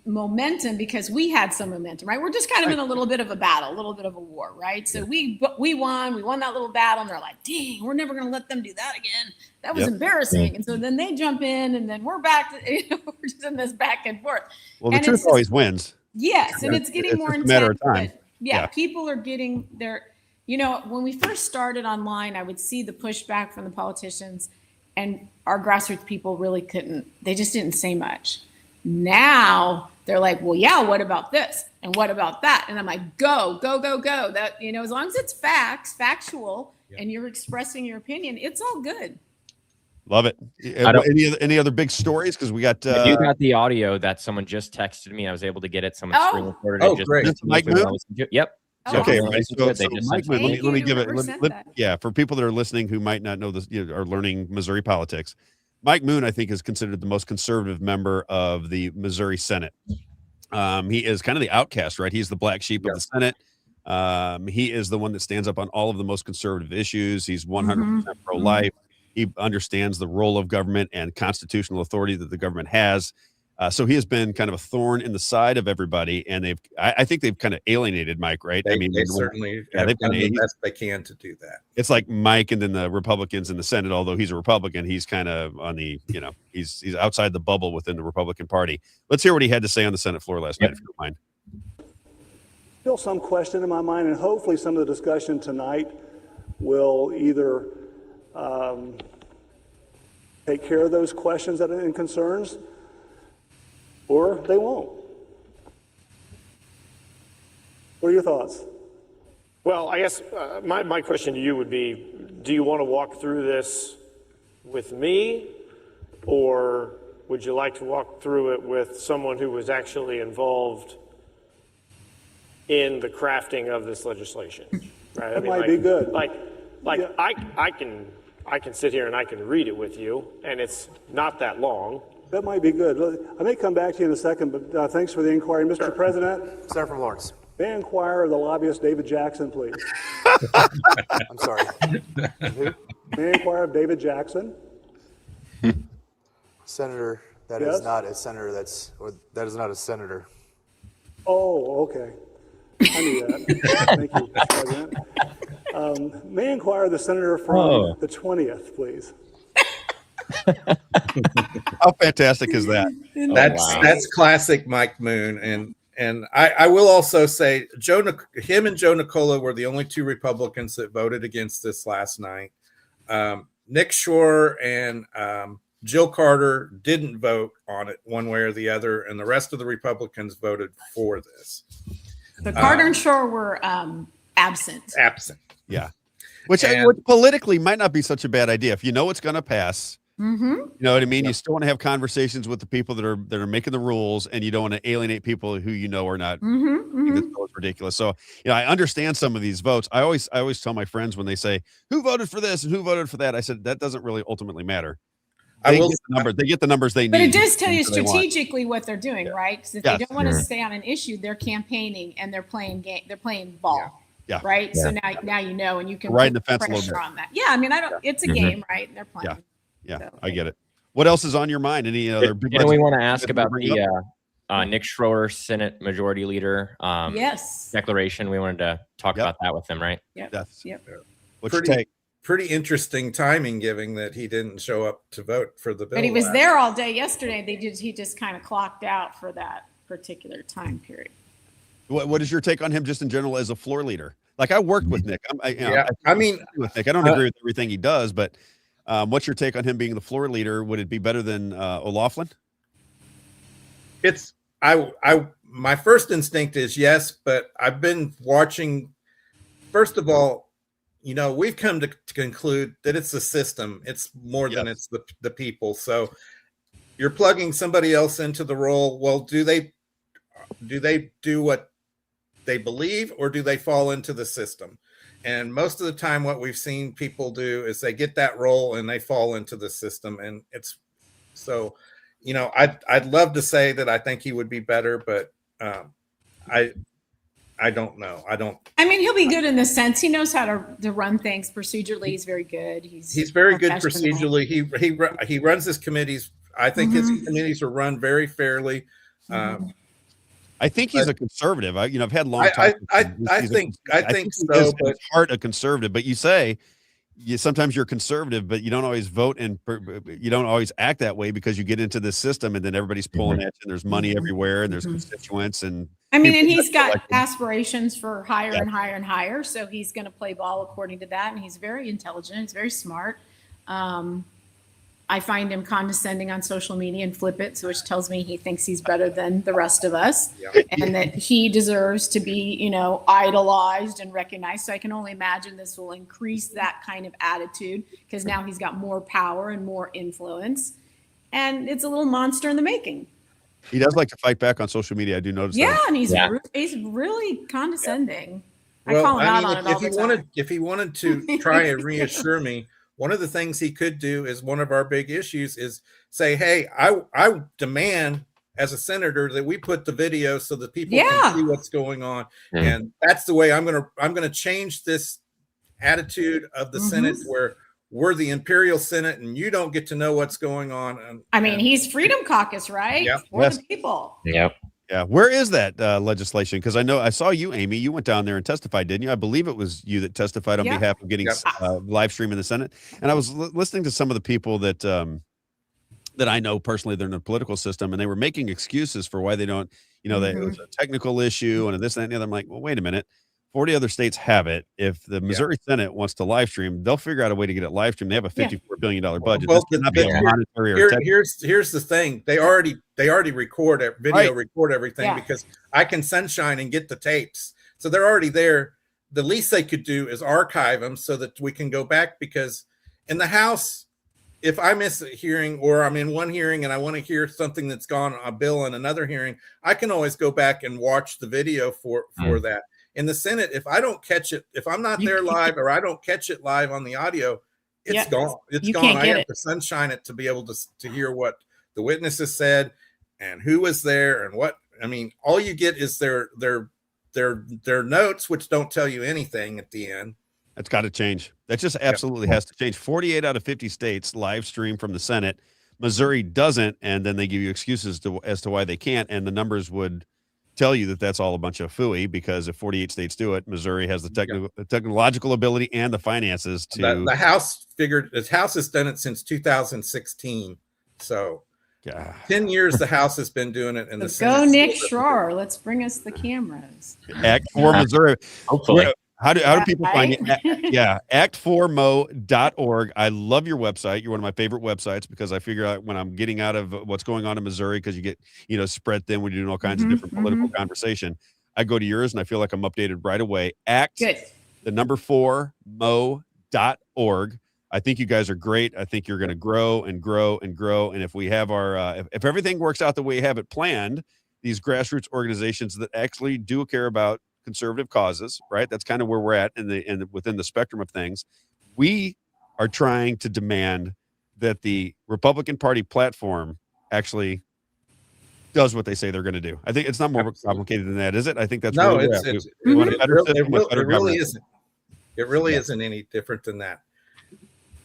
momentum because we had some momentum, right? We're just kind of in a little bit of a battle, a little bit of a war, right? So we won that little battle, and they're like, dang, we're never going to let them do that again. That was embarrassing. And so then they jump in, and then we're back to, we're just in this back and forth. Well, the truth always wins. Yes. And it's getting more intense. Matter of time. Yeah, people are getting their, when we first started online, I would see the pushback from the politicians, and our grassroots people really they just didn't say much. Now they're like, well, yeah, what about this? And what about that? And I'm like, go. That, as long as it's factual, and you're expressing your opinion, it's all good. Love it. Any other big stories? Because we got you got the audio that someone just texted me. I was able to get it. Someone screen recorded it. Great. Mike Moon? Yep. Okay, right. So Mike Moon, let me give it. For people that are listening who might not know this, are learning Missouri politics. Mike Moon, I think, is considered the most conservative member of the Missouri Senate. He is kind of the outcast, right? He's the black sheep of the Senate. He is the one that stands up on all of the most conservative issues. He's 100% pro-life. He understands the role of government and constitutional authority that the government has. So he has been kind of a thorn in the side of everybody, and I think they've kind of alienated Mike, right? They certainly have done the best they can to do that. It's like Mike and then the Republicans in the Senate. Although he's a Republican, he's kind of on the, he's outside the bubble within the Republican Party. Let's hear what he had to say on the Senate floor last night, if you don't mind. Still some question in my mind, and hopefully some of the discussion tonight will either take care of those questions and concerns, or they won't. What are your thoughts? Well, I guess my question to you would be, do you want to walk through this with me, or would you like to walk through it with someone who was actually involved in the crafting of this legislation? Right? That might be good. I can sit here and I can read it with you, and it's not that long. That might be good. I may come back to you in a second, but thanks for the inquiry. Mr. President? Senator from Lawrence. May I inquire of the lobbyist David Jackson, please? I'm sorry. May I inquire of David Jackson? Senator, that is not a senator. That is not a senator. Oh, okay. I knew that. Thank you, Mr. President. May I inquire of the senator from the 20th, please? How fantastic is that? That's classic Mike Moon. And I will also say him and Joe Nicola were the only two Republicans that voted against this last night. Nick Shore and Jill Carter didn't vote on it one way or the other, and the rest of the Republicans voted for this. The Carter and Shore were absent. Yeah. Which politically might not be such a bad idea. If you know it's going to pass, you know what I mean? You still want to have conversations with the people that are making the rules, and you don't want to alienate people who are not. It's ridiculous. So, I understand some of these votes. I always tell my friends when they say, who voted for this and who voted for that? I said, that doesn't really ultimately matter. They get the numbers they need. But it does tell you strategically what they're doing, right? Because if they don't want to stay on an issue, they're campaigning and they're playing ball. Yeah. Right. Yeah. So now you know, and you can put the fence pressure on that. Yeah. I mean, it's a game, right? And they're playing. Yeah. So, I get it. What else is on your mind? Any other big we want to ask about the Nick Schroeder, Senate Majority Leader declaration. We wanted to talk about that with him, right? Yep. What's your take? Pretty interesting timing, given that he didn't show up to vote for the bill. But he was there all day yesterday. He just kind of clocked out for that particular time period. What is your take on him just in general as a floor leader? Like, I worked with Nick. I mean, with Nick, I don't agree with everything he does, but what's your take on him being the floor leader? Would it be better than O'Loughlin? My first instinct is yes, but I've been watching. First of all, we've come to conclude that it's the system. It's more than it's the people. So you're plugging somebody else into the role. Well, do they do what they believe, or do they fall into the system? And most of the time what we've seen people do is they get that role and they fall into the system. And it's so, I'd love to say that I think he would be better, but I I don't know. I mean, he'll be good in the sense he knows how to run things procedurally. He's very good. He's very good procedurally. He runs his committees. I think his committees are run very fairly. I think he's a conservative. I've had long talks. I think so. But at heart, a conservative. But you say sometimes you're conservative, but you don't always vote and you don't always act that way because you get into this system and then everybody's pulling at you. And there's money everywhere and there's constituents and. I mean, and he's got aspirations for higher and higher and higher. So he's going to play ball according to that. And he's very intelligent. He's very smart. I find him condescending on social media and flip it, so which tells me he thinks he's better than the rest of us, and that he deserves to be, idolized and recognized. So I can only imagine this will increase that kind of attitude because now he's got more power and more influence, and it's a little monster in the making. He does like to fight back on social media. I do notice. Yeah, that. And he's really condescending. Well, I call him out on it all the time. If he wanted to try and reassure me. One of the things he could do is one of our big issues is say, hey, I demand as a senator that we put the video so that people can see what's going on. And that's the way I'm going to change this attitude of the Senate where we're the Imperial Senate and you don't get to know what's going on. He's Freedom Caucus, right? Yep. For the people. Yep. Yeah. Where is that legislation? Because I saw you, Amy. You went down there and testified, didn't you? I believe it was you that testified on behalf of getting live stream in the Senate. And I was listening to some of the people that that I know personally. They're in the political system, and they were making excuses for why they don't. That it was a technical issue and this, that, and the other. I'm like, well, wait a minute. 40 other states have it. If the Missouri Senate wants to live stream, they'll figure out a way to get it live streamed. They have a $54 billion budget. Well, here's the thing. They already record everything because I can sunshine and get the tapes. So they're already there. The least they could do is archive them so that we can go back, because in the House, if I miss a hearing or I'm in one hearing and I want to hear something that's gone a bill in another hearing, I can always go back and watch the video for that. In the Senate, if I don't catch it, if I'm not there live or I don't catch it live on the audio, it's gone. It's gone. I have to sunshine it to be able to hear what the witnesses said and who was there and what. I mean, all you get is their notes, which don't tell you anything at the end. That's got to change. That just absolutely has to change. 48 out of 50 states live stream from the Senate. Missouri doesn't, and then they give you excuses as to why they can't, and the numbers would tell you that that's all a bunch of phooey, because if 48 states do it, Missouri has the technological ability and the finances to. The House has done it since 2016. So 10 years the House has been doing it. Let's go, Nick Schroer. Let's bring us the cameras. Act for Missouri. Hopefully. How do people find you? act4mo.org. I love your website. You're one of my favorite websites because I figure out when I'm getting out of what's going on in Missouri, because you get, spread thin when you're doing all kinds of different political conversation. I go to yours and I feel like I'm updated right away. act4mo.org. I think you guys are great. I think you're going to grow and grow and grow. And if we have if everything works out the way we have it planned, these grassroots organizations that actually do care about conservative causes, right? That's kind of where we're at within the spectrum of things. We are trying to demand that the Republican Party platform actually does what they say they're going to do. I think it's not more complicated than that, is it? I think that's it really isn't. It really isn't any different than that.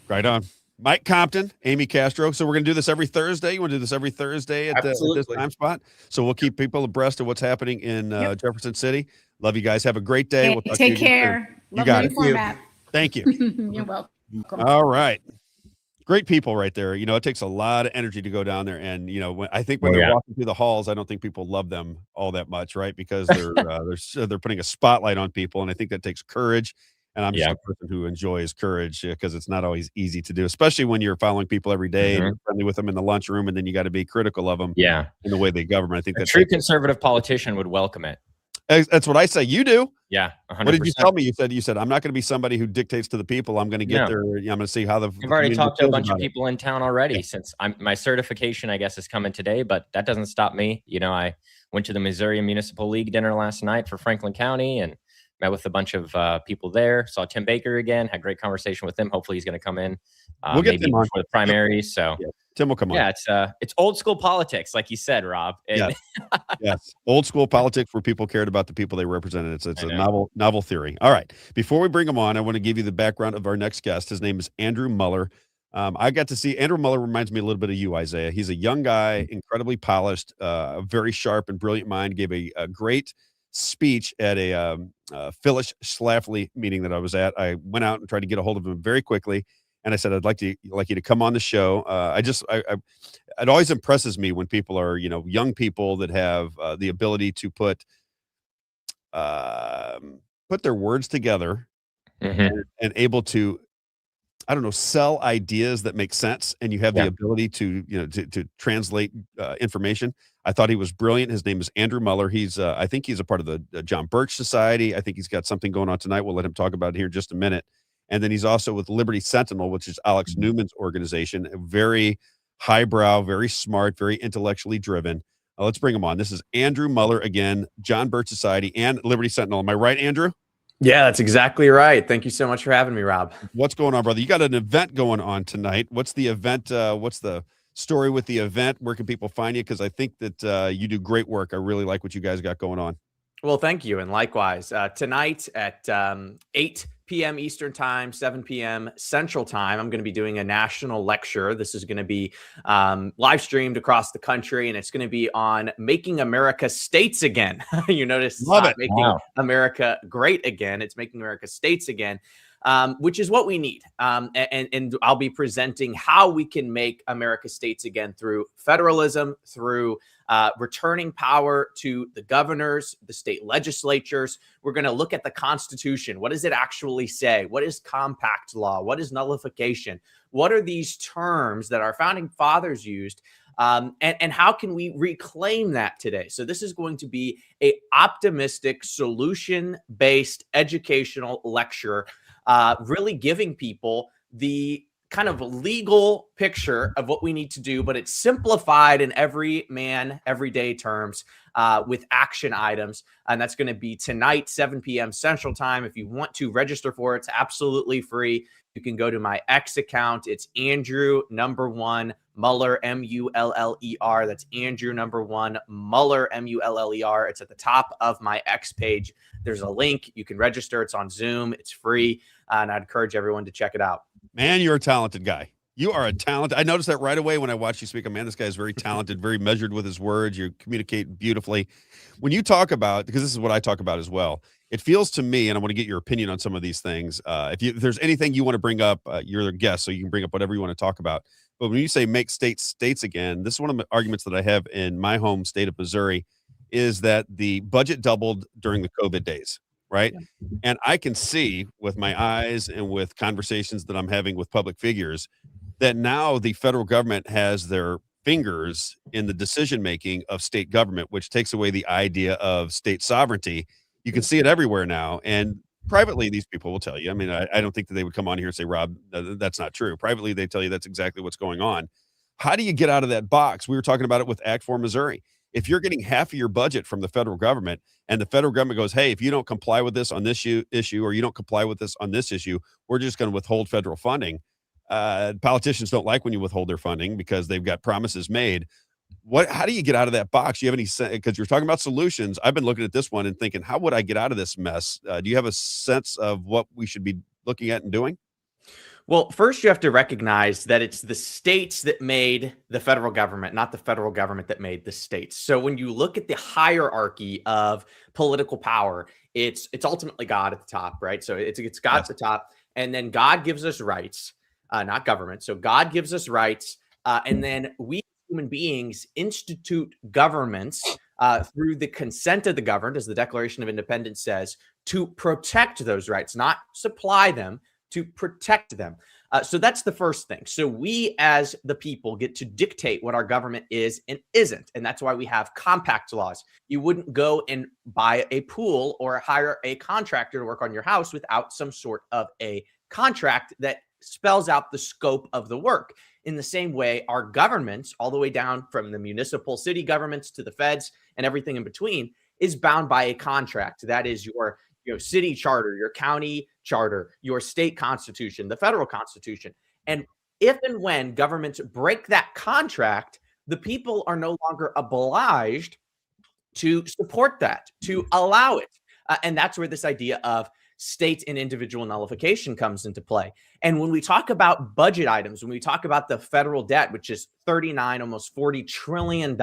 Right on. Mike Compton, Amy Castro. So we're going to do this every Thursday. You want to do this every Thursday at this time spot? So we'll keep people abreast of what's happening in Jefferson City. Love you guys. Have a great day. We'll take care. You got it. Format. Thank you. You're welcome. All right. Great people right there. It takes a lot of energy to go down there. And, when they're walking through the halls, I don't think people love them all that much, right? Because they're putting a spotlight on people. And I think that takes courage. And I'm just a person who enjoys courage because it's not always easy to do, especially when you're following people every day and you're friendly with them in the lunchroom, and then you got to be critical of them in the way they govern. I think a true conservative politician would welcome it. That's what I say. You do. Yeah. 100%. What did you tell me? You said, I'm not going to be somebody who dictates to the people. I'm going to get there. I'm going to see how I've already talked to a bunch of people in town already since my certification, I guess, is coming today, but that doesn't stop me. I went to the Missouri Municipal League dinner last night for Franklin County and met with a bunch of people there. Saw Tim Baker again, had a great conversation with him. Hopefully he's going to come in We'll get maybe Tim on. before the primaries. So yeah, Tim will come on. Yeah, it's old school politics, like you said, Rob. And Yes, old school politics where people cared about the people they represented. It's a novel theory. All right, before we bring him on, I want to give you the background of our next guest. His name is Andrew Muller. I got to see Andrew Muller. Reminds me a little bit of you, Isaiah. He's a young guy, incredibly polished, very sharp and brilliant mind. Gave a great speech at a Phyllis Schlafly meeting that I was at. I went out and tried to get a hold of him very quickly, and I said I'd like you to come on the show. It always impresses me when people are young people that have the ability to put their words together and able to, I don't know, sell ideas that make sense, and you have the ability to to translate information. I thought he was brilliant. His name is Andrew Muller. I think he's a part of the John Birch Society. I think he's got something going on tonight. We'll let him talk about it here in just a minute. And then he's also with Liberty Sentinel, which is Alex Newman's organization. Very highbrow, very smart, very intellectually driven. Let's bring him on. This is Andrew Muller again, John Birch Society and Liberty Sentinel. Am I right, Andrew? Yeah, that's exactly right. Thank you so much for having me, Rob. What's going on, brother? You got an event going on tonight. What's the event? What's the story with the event? Where can people find you? Because I think that you do great work. I really like what you guys got going on. Well, thank you. And likewise, tonight at 8 p.m. Eastern time, 7 p.m. Central time, I'm going to be doing a national lecture. This is going to be live streamed across the country, and it's going to be on making America states again. You notice making America great again. It's making America states again. Which is what we need. And I'll be presenting how we can make America states again through federalism, through returning power to the governors, the state legislatures. We're going to look at the Constitution. What does it actually say? What is compact law? What is nullification? What are these terms that our founding fathers used? And how can we reclaim that today? So this is going to be an optimistic, solution-based educational lecture, really giving people the kind of legal picture of what we need to do, but it's simplified in everyday terms with action items. And that's going to be tonight, 7 p.m. Central Time. If you want to register for it, it's absolutely free. You can go to my X account. It's Andrew #1 Muller, Muller. That's Andrew #1 Muller, Muller. It's at the top of my X page. There's a link. You can register. It's on Zoom. It's free. And I'd encourage everyone to check it out. Man, you're a talented guy. You are a talent. I noticed that right away when I watched you speak. Man, this guy is very talented, very measured with his words. You communicate beautifully. When you talk about, because this is what I talk about as well, it feels to me, and I want to get your opinion on some of these things. If there's anything you want to bring up, you're the guest, so you can bring up whatever you want to talk about. But when you say make states again, this is one of the arguments that I have in my home state of Missouri, is that the budget doubled during the COVID days, right? Yeah. And I can see with my eyes and with conversations that I'm having with public figures that now the federal government has their fingers in the decision-making of state government, which takes away the idea of state sovereignty. You can see it everywhere now. And privately, these people will tell you, I mean, I don't think that they would come on here and say, Rob, that's not true. Privately, they tell you that's exactly what's going on. How do you get out of that box? We were talking about it with Act for Missouri. If you're getting half of your budget from the federal government and the federal government goes, hey, if you don't comply with this on this issue, or you don't comply with this on this issue, we're just going to withhold federal funding. Politicians don't like when you withhold their funding because they've got promises made. How do you get out of that box? Do you have any, because you're talking about solutions. I've been looking at this one and thinking, how would I get out of this mess? Do you have a sense of what we should be looking at and doing? Well, first you have to recognize that it's the states that made the federal government, not the federal government that made the states. So when you look at the hierarchy of political power, it's ultimately God at the top, right? So it's God at the top, and then God gives us rights, not government. So God gives us rights, and then we human beings institute governments through the consent of the governed, as the Declaration of Independence says, to protect those rights, not supply them, to protect them. So that's the first thing. So we as the people get to dictate what our government is and isn't. And that's why we have compact laws. You wouldn't go and buy a pool or hire a contractor to work on your house without some sort of a contract that spells out the scope of the work. In the same way, our governments, all the way down from the municipal city governments to the feds and everything in between, is bound by a contract. That is your city charter, your county charter, your state constitution, the federal constitution. And If and when governments break that contract, the people are no longer obliged to support that, to allow it. And that's where this idea of state and individual nullification comes into play. And when we talk about budget items, when we talk about the federal debt, which is 39, almost $40 trillion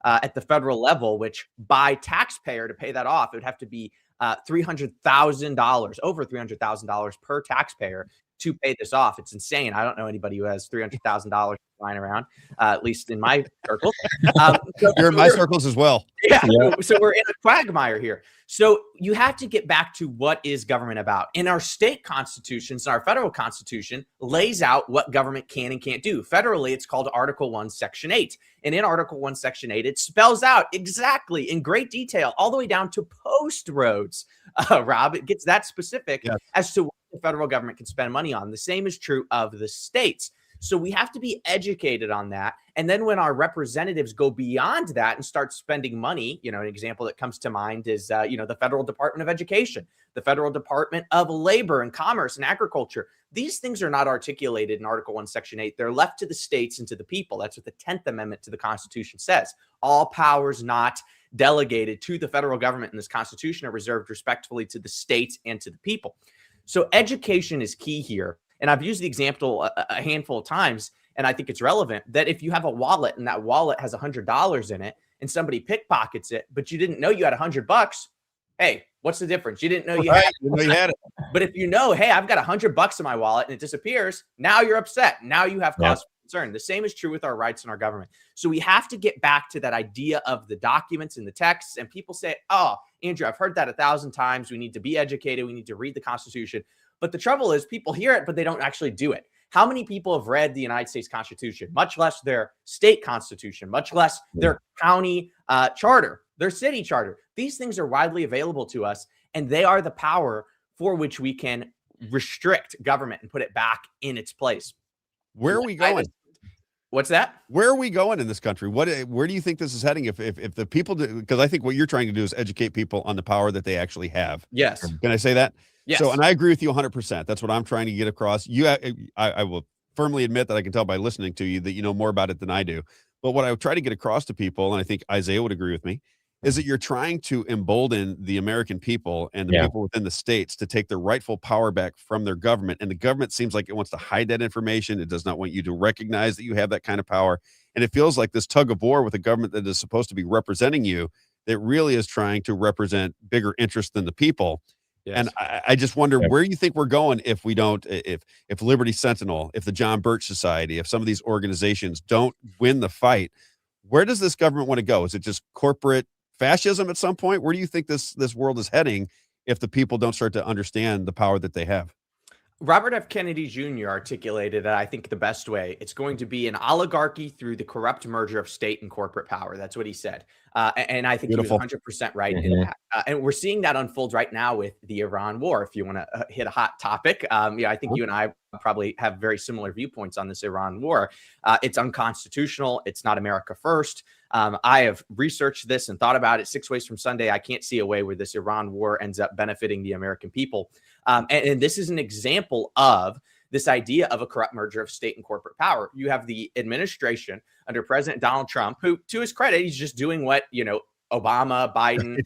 at the federal level, which by taxpayer to pay that off, it would have to be $300,000, over $300,000 per taxpayer to pay this off. It's insane. I don't know anybody who has $300,000 lying around, at least in my circles. You're in my circles as well. Yeah. So we're in a quagmire here. So you have to get back to what is government about. In our state constitutions, our federal constitution lays out what government can and can't do. Federally, it's called Article 1, Section 8. And in Article 1, Section 8, it spells out exactly in great detail, all the way down to post roads. Rob, it gets that specific as to what the federal government can spend money on. The same is true of the states. So we have to be educated on that. And then when our representatives go beyond that and start spending money, an example that comes to mind is, the Federal Department of Education, the Federal Department of Labor and Commerce and Agriculture. These things are not articulated in Article 1, Section 8. They're left to the states and to the people. That's what the 10th Amendment to the Constitution says. All powers not delegated to the federal government in this Constitution are reserved respectfully to the states and to the people. So education is key here. And I've used the example a handful of times, and I think it's relevant that if you have a wallet and that wallet has $100 in it and somebody pickpockets it, but you didn't know you had $100, hey, what's the difference? You didn't know you had it. But if you know, hey, I've got $100 in my wallet and it disappears, now you're upset. Now you have cause for concern. The same is true with our rights in our government. So we have to get back to that idea of the documents and the texts. And people say, oh, Andrew, I've heard that 1,000 times. We need to be educated. We need to read the Constitution. But the trouble is people hear it, but they don't actually do it. How many people have read the United States Constitution, much less their state constitution, much less their county charter, their city charter? These things are widely available to us, and they are the power for which we can restrict government and put it back in its place. Where are we going? What's that? Where are we going in this country? Where do you think this is heading? If the people do, because I think what you're trying to do is educate people on the power that they actually have. Yes. Can I say that? Yes. So, and I agree with you 100%. That's what I'm trying to get across. I will firmly admit that I can tell by listening to you that you know more about it than I do. But what I try to get across to people, and I think Isaiah would agree with me, is that you're trying to embolden the American people and the people within the states to take their rightful power back from their government. And the government seems like it wants to hide that information. It does not want you to recognize that you have that kind of power. And it feels like this tug of war with a government that is supposed to be representing you, that really is trying to represent bigger interests than the people. Yes. And I just wonder where you think we're going if we don't, if Liberty Sentinel, if the John Birch Society, if some of these organizations don't win the fight, where does this government want to go? Is it just corporate fascism at some point? Where do you think this world is heading if the people don't start to understand the power that they have? Robert F. Kennedy Jr. articulated it, I think, the best way. It's going to be an oligarchy through the corrupt merger of state and corporate power. That's what he said. And I think he was 100% right in that. And we're seeing that unfold right now with the Iran war. If you want to hit a hot topic, I think you and I probably have very similar viewpoints on this Iran war. It's unconstitutional. It's not America first. I have researched this and thought about it 6 ways from Sunday. I can't see a way where this Iran war ends up benefiting the American people. And this is an example of this idea of a corrupt merger of state and corporate power. You have the administration under President Donald Trump, who, to his credit, he's just doing what, Obama, Biden,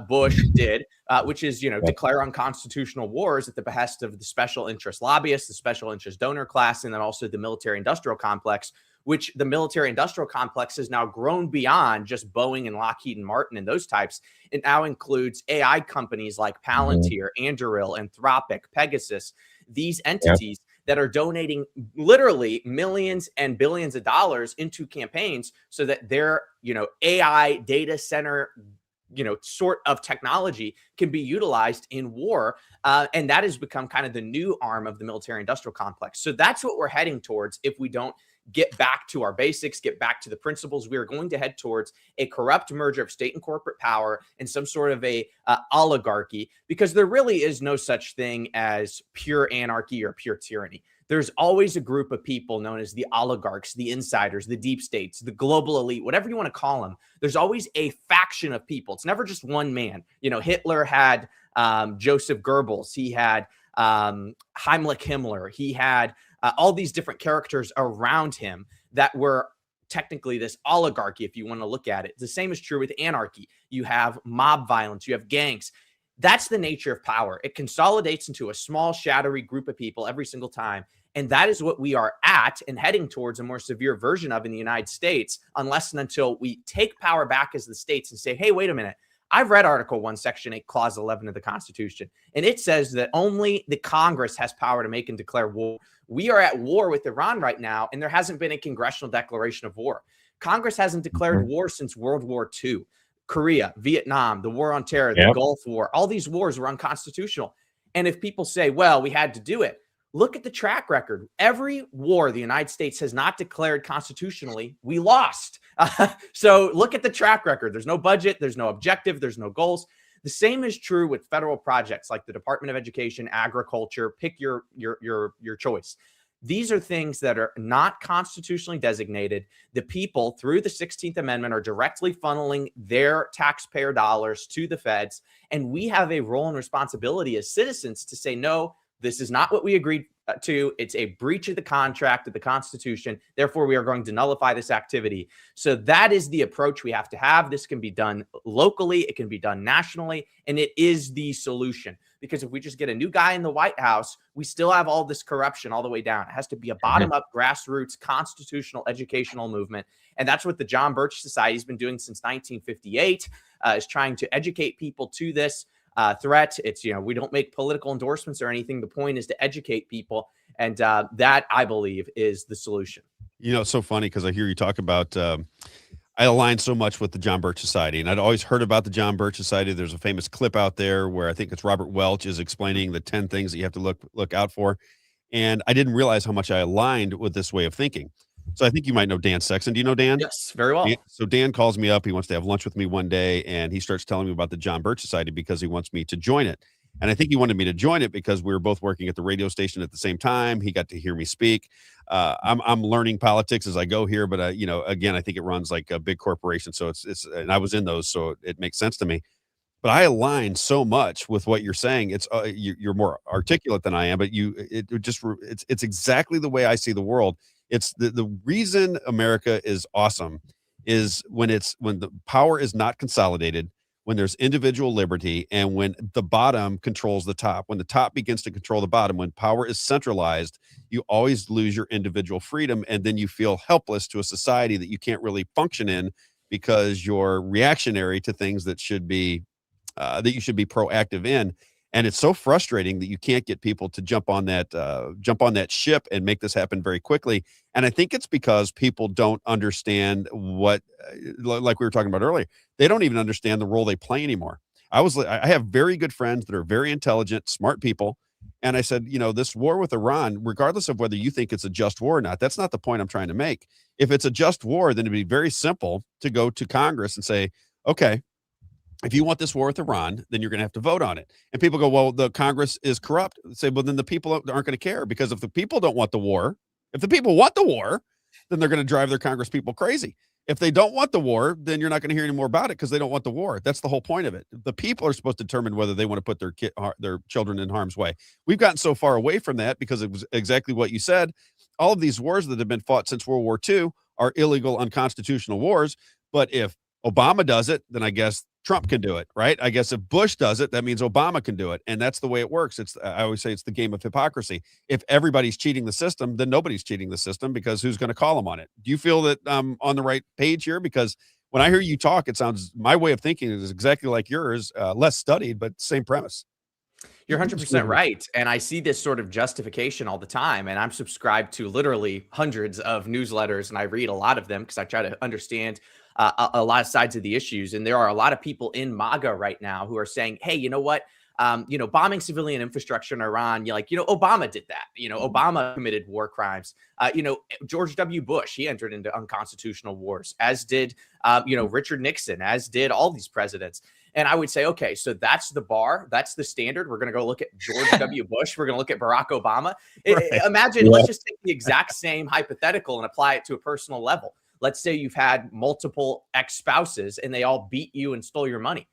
Bush did, which is, declare unconstitutional wars at the behest of the special interest lobbyists, the special interest donor class, and then also the military industrial complex, which the military industrial complex has now grown beyond just Boeing and Lockheed and Martin and those types. It now includes AI companies like Palantir, Anduril, Anthropic, Pegasus, these entities that are donating literally millions and billions of dollars into campaigns so that their, AI data center, sort of technology can be utilized in war. And that has become kind of the new arm of the military industrial complex. So that's what we're heading towards if we don't get back to our basics, get back to the principles. We are going to head towards a corrupt merger of state and corporate power and some sort of a oligarchy, because there really is no such thing as pure anarchy or pure tyranny. There's always a group of people known as the oligarchs, the insiders, the deep states, the global elite, whatever you want to call them. There's always a faction of people. It's never just one man. Hitler had Joseph Goebbels. He had Heimlich Himmler. He had all these different characters around him that were technically this oligarchy, if you want to look at it. The same is true with anarchy. You have mob violence, you have gangs. That's the nature of power. It consolidates into a small, shadowy group of people every single time. And that is what we are at and heading towards a more severe version of in the United States, unless and until we take power back as the states and say, hey, wait a minute. I've read Article 1, Section 8, Clause 11 of the Constitution, and it says that only the Congress has power to make and declare war. We are at war with Iran right now, and there hasn't been a congressional declaration of war. Congress hasn't declared war since World War II. Korea, Vietnam, the war on terror, the Gulf War, all these wars were unconstitutional. And if people say, well, we had to do it, look at the track record. Every war the United States has not declared constitutionally, we lost. So look at the track record. There's no budget, there's no objective, there's no goals. The same is true with federal projects like the Department of Education, agriculture, pick your choice. These are things that are not constitutionally designated. The people, through the 16th Amendment, are directly funneling their taxpayer dollars to the feds. And we have a role and responsibility as citizens to say, no, this is not what we agreed to. It's a breach of the contract of the Constitution. Therefore, we are going to nullify this activity. So that is the approach we have to have. This can be done locally. It can be done nationally. And it is the solution. Because if we just get a new guy in the White House, we still have all this corruption all the way down. It has to be a bottom-up, grassroots, constitutional, educational movement. And that's what the John Birch Society has been doing since 1958, is trying to educate people to this threat. It's, we don't make political endorsements or anything. The point is to educate people. And that, I believe, is the solution. It's so funny because I hear you talk about, I align so much with the John Birch Society, and I'd always heard about the John Birch Society. There's a famous clip out there where I think it's Robert Welch is explaining the 10 things that you have to look out for. And I didn't realize how much I aligned with this way of thinking. So I think you might know Dan Sexton. Do you know Dan? Yes, very well. So Dan calls me up. He wants to have lunch with me one day, and he starts telling me about the John Birch Society because he wants me to join it. And I think he wanted me to join it because we were both working at the radio station at the same time. He got to hear me speak. I'm learning politics as I go here, but again, I think it runs like a big corporation. So it's and I was in those, so it makes sense to me. But I align so much with what you're saying. It's you're more articulate than I am, but it's exactly the way I see the world. It's the reason America is awesome is when the power is not consolidated, when there's individual liberty, and when the bottom controls the top. When the top begins to control the bottom, when power is centralized, you always lose your individual freedom, and then you feel helpless to a society that you can't really function in because you're reactionary to things that should be that you should be proactive in. And it's so frustrating that you can't get people to jump on that ship and make this happen very quickly. And I think it's because people don't understand what, like we were talking about earlier, they don't even understand the role they play anymore. I have very good friends that are very intelligent, smart people. And I said, this war with Iran, regardless of whether you think it's a just war or not, that's not the point I'm trying to make. If it's a just war, then it'd be very simple to go to Congress and say, okay, if you want this war with Iran, then you're going to have to vote on it. And people go, well, the Congress is corrupt. Say, well, then the people aren't going to care, because if the people don't want the war, if the people want the war, then they're going to drive their Congress people crazy. If they don't want the war, then you're not going to hear any more about it because they don't want the war. That's the whole point of it. The people are supposed to determine whether they want to put their children in harm's way. We've gotten so far away from that because it was exactly what you said. All of these wars that have been fought since World War II are illegal, unconstitutional wars. But if Obama does it, then I guess Trump can do it, right? I guess if Bush does it, that means Obama can do it. And that's the way it works. I always say it's the game of hypocrisy. If everybody's cheating the system, then nobody's cheating the system, because who's going to call them on it? Do you feel that I'm on the right page here? Because when I hear you talk, it sounds, my way of thinking is exactly like yours, less studied, but same premise. You're 100% right. And I see this sort of justification all the time. And I'm subscribed to literally hundreds of newsletters, and I read a lot of them because I try to understand a lot of sides of the issues. And there are a lot of people in MAGA right now who are saying, hey, you know what? Bombing civilian infrastructure in Iran, Obama did that. Obama committed war crimes. George W. Bush, he entered into unconstitutional wars, as did, Richard Nixon, as did all these presidents. And I would say, okay, so that's the bar. That's the standard. We're going to go look at George W. Bush. We're going to look at Barack Obama. Imagine, let's just take the exact same hypothetical and apply it to a personal level. Let's say you've had multiple ex-spouses and they all beat you and stole your money.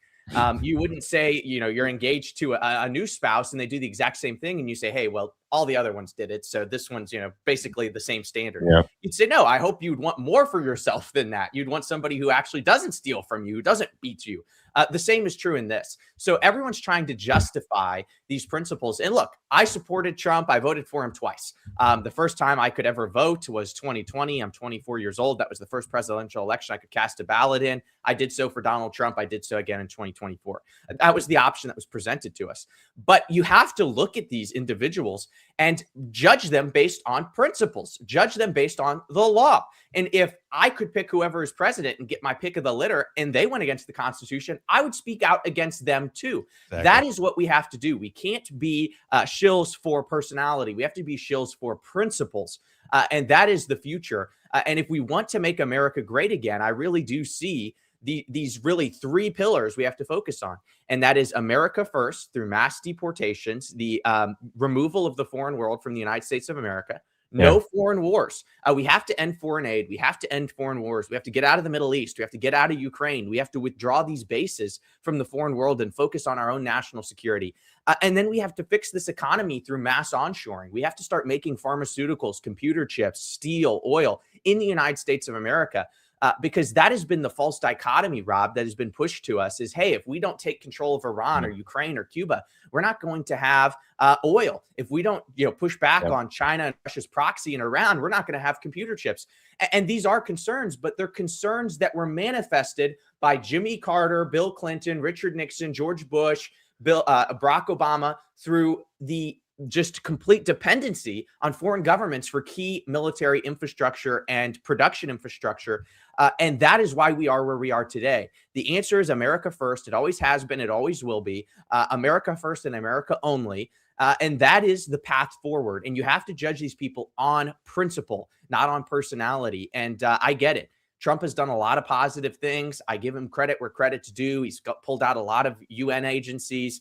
You wouldn't say, you're engaged to a new spouse and they do the exact same thing. And you say, hey, well, all the other ones did it. So this one's, basically the same standard. Yeah. You'd say, no, I hope you'd want more for yourself than that. You'd want somebody who actually doesn't steal from you, who doesn't beat you. The same is true in this. So everyone's trying to justify these principles. And look, I supported Trump. I voted for him twice. The first time I could ever vote was 2020. I'm 24 years old. That was the first presidential election I could cast a ballot in. I did so for Donald Trump. I did so again in 2024. That was the option that was presented to us. But you have to look at these individuals and judge them based on principles, judge them based on the law. And if I could pick whoever is president and get my pick of the litter and they went against the Constitution, I would speak out against them too. Exactly. That is what we have to do. We can't be shills for personality. We have to be shills for principles. And that is the future. And if we want to make America great again, I really do see these really three pillars we have to focus on. And that is America first through mass deportations, the removal of the foreign world from the United States of America, no foreign wars. We have to end foreign aid. We have to end foreign wars. We have to get out of the Middle East. We have to get out of Ukraine. We have to withdraw these bases from the foreign world and focus on our own national security. And then we have to fix this economy through mass onshoring. We have to start making pharmaceuticals, computer chips, steel, oil in the United States of America. Because that has been the false dichotomy, Rob, that has been pushed to us is, hey, if we don't take control of Iran or Ukraine or Cuba, we're not going to have oil. If we don't push back on China and Russia's proxy in Iran, we're not going to have computer chips. And these are concerns, but they're concerns that were manifested by Jimmy Carter, Bill Clinton, Richard Nixon, George Bush, Barack Obama through the just complete dependency on foreign governments for key military infrastructure and production infrastructure. And that is why we are where we are today. The answer is America first. It always has been. It always will be. America first and America only. And that is the path forward. And you have to judge these people on principle, not on personality. And I get it. Trump has done a lot of positive things. I give him credit where credit's due. He's pulled out a lot of UN agencies,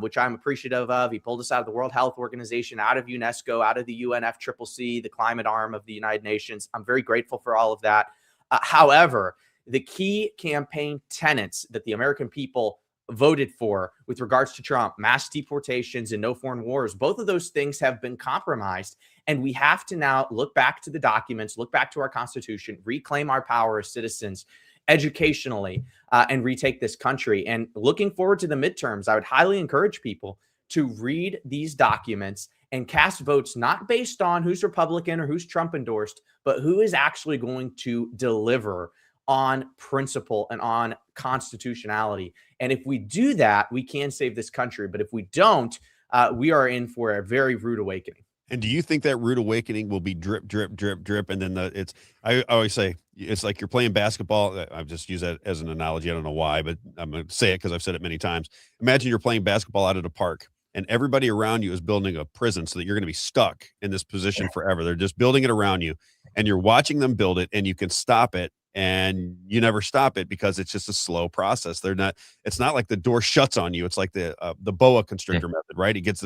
which I'm appreciative of. He pulled us out of the World Health Organization, out of UNESCO, out of the UNFCCC, the climate arm of the United Nations. I'm very grateful for all of that. However, the key campaign tenets that the American people voted for with regards to Trump, mass deportations and no foreign wars, both of those things have been compromised. And we have to now look back to the documents, look back to our Constitution, reclaim our power as citizens educationally, and retake this country. And looking forward to the midterms, I would highly encourage people to read these documents and cast votes not based on who's Republican or who's Trump endorsed, but who is actually going to deliver on principle and on constitutionality. And if we do that, we can save this country. But if we don't, we are in for a very rude awakening. And do you think that rude awakening will be drip, drip, drip, drip? And then I always say, it's like you're playing basketball. I've just used that as an analogy. I don't know why, but I'm going to say it because I've said it many times. Imagine you're playing basketball out at a park and everybody around you is building a prison so that you're going to be stuck in this position forever. They're just building it around you and you're watching them build it and you can stop it. And you never stop it because it's just a slow process. It's not like the door shuts on you. It's like the boa constrictor method, right? It gets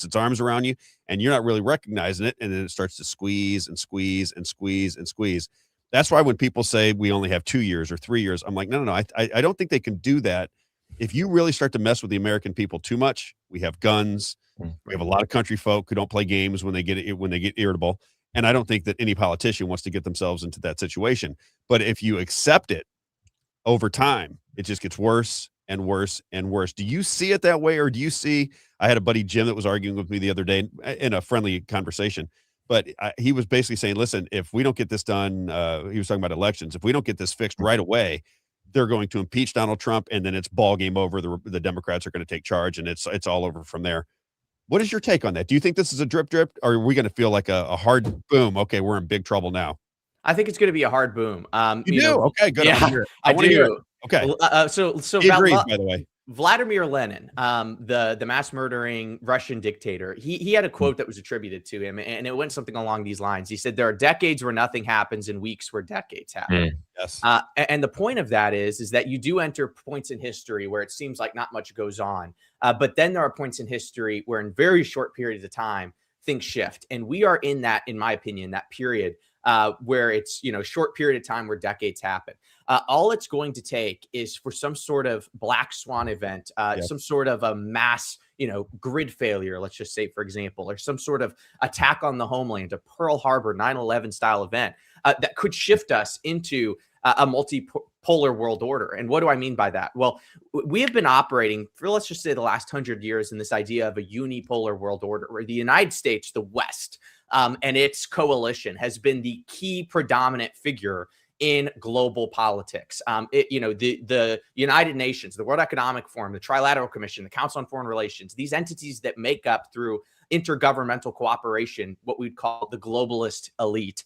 its arms around you and you're not really recognizing it. And then it starts to squeeze and squeeze and squeeze and squeeze. That's why when people say we only have 2 years or 3 years, I'm like, no. I don't think they can do that. If you really start to mess with the American people too much, we have guns. We have a lot of country folk who don't play games when they get irritable. And I don't think that any politician wants to get themselves into that situation. But if you accept it over time, it just gets worse and worse and worse. Do you see it that way? Or do you see, I had a buddy, Jim, that was arguing with me the other day in a friendly conversation, but he was basically saying, listen, if we don't get this done, he was talking about elections. If we don't get this fixed right away, they're going to impeach Donald Trump and then it's ball game over. The Democrats are going to take charge and it's all over from there. What is your take on that? Do you think this is a drip drip or are we going to feel like a hard boom? Okay, we're in big trouble now. I think it's going to be a hard boom. You do? Okay, good. Yeah, I want to hear it. Okay. So he agrees, by the way. Vladimir Lenin, the mass murdering Russian dictator, he had a quote that was attributed to him, and it went something along these lines. He said, "There are decades where nothing happens, and weeks where decades happen." Yes. And the point of that is that you do enter points in history where it seems like not much goes on, but then there are points in history where, in very short periods of time, things shift, and we are in that, in my opinion, that period where it's short period of time where decades happen. all it's going to take is for some sort of black swan event, some sort of a mass, grid failure, let's just say, for example, or some sort of attack on the homeland, a Pearl Harbor 9/11 style event that could shift us into a multipolar world order. And what do I mean by that? Well, we have been operating for, let's just say, the last 100 years in this idea of a unipolar world order, where the United States, the West, and its coalition has been the key predominant figure in global politics. The United Nations, the World Economic Forum, the Trilateral Commission, the Council on Foreign Relations, these entities that make up, through intergovernmental cooperation, what we'd call the globalist elite.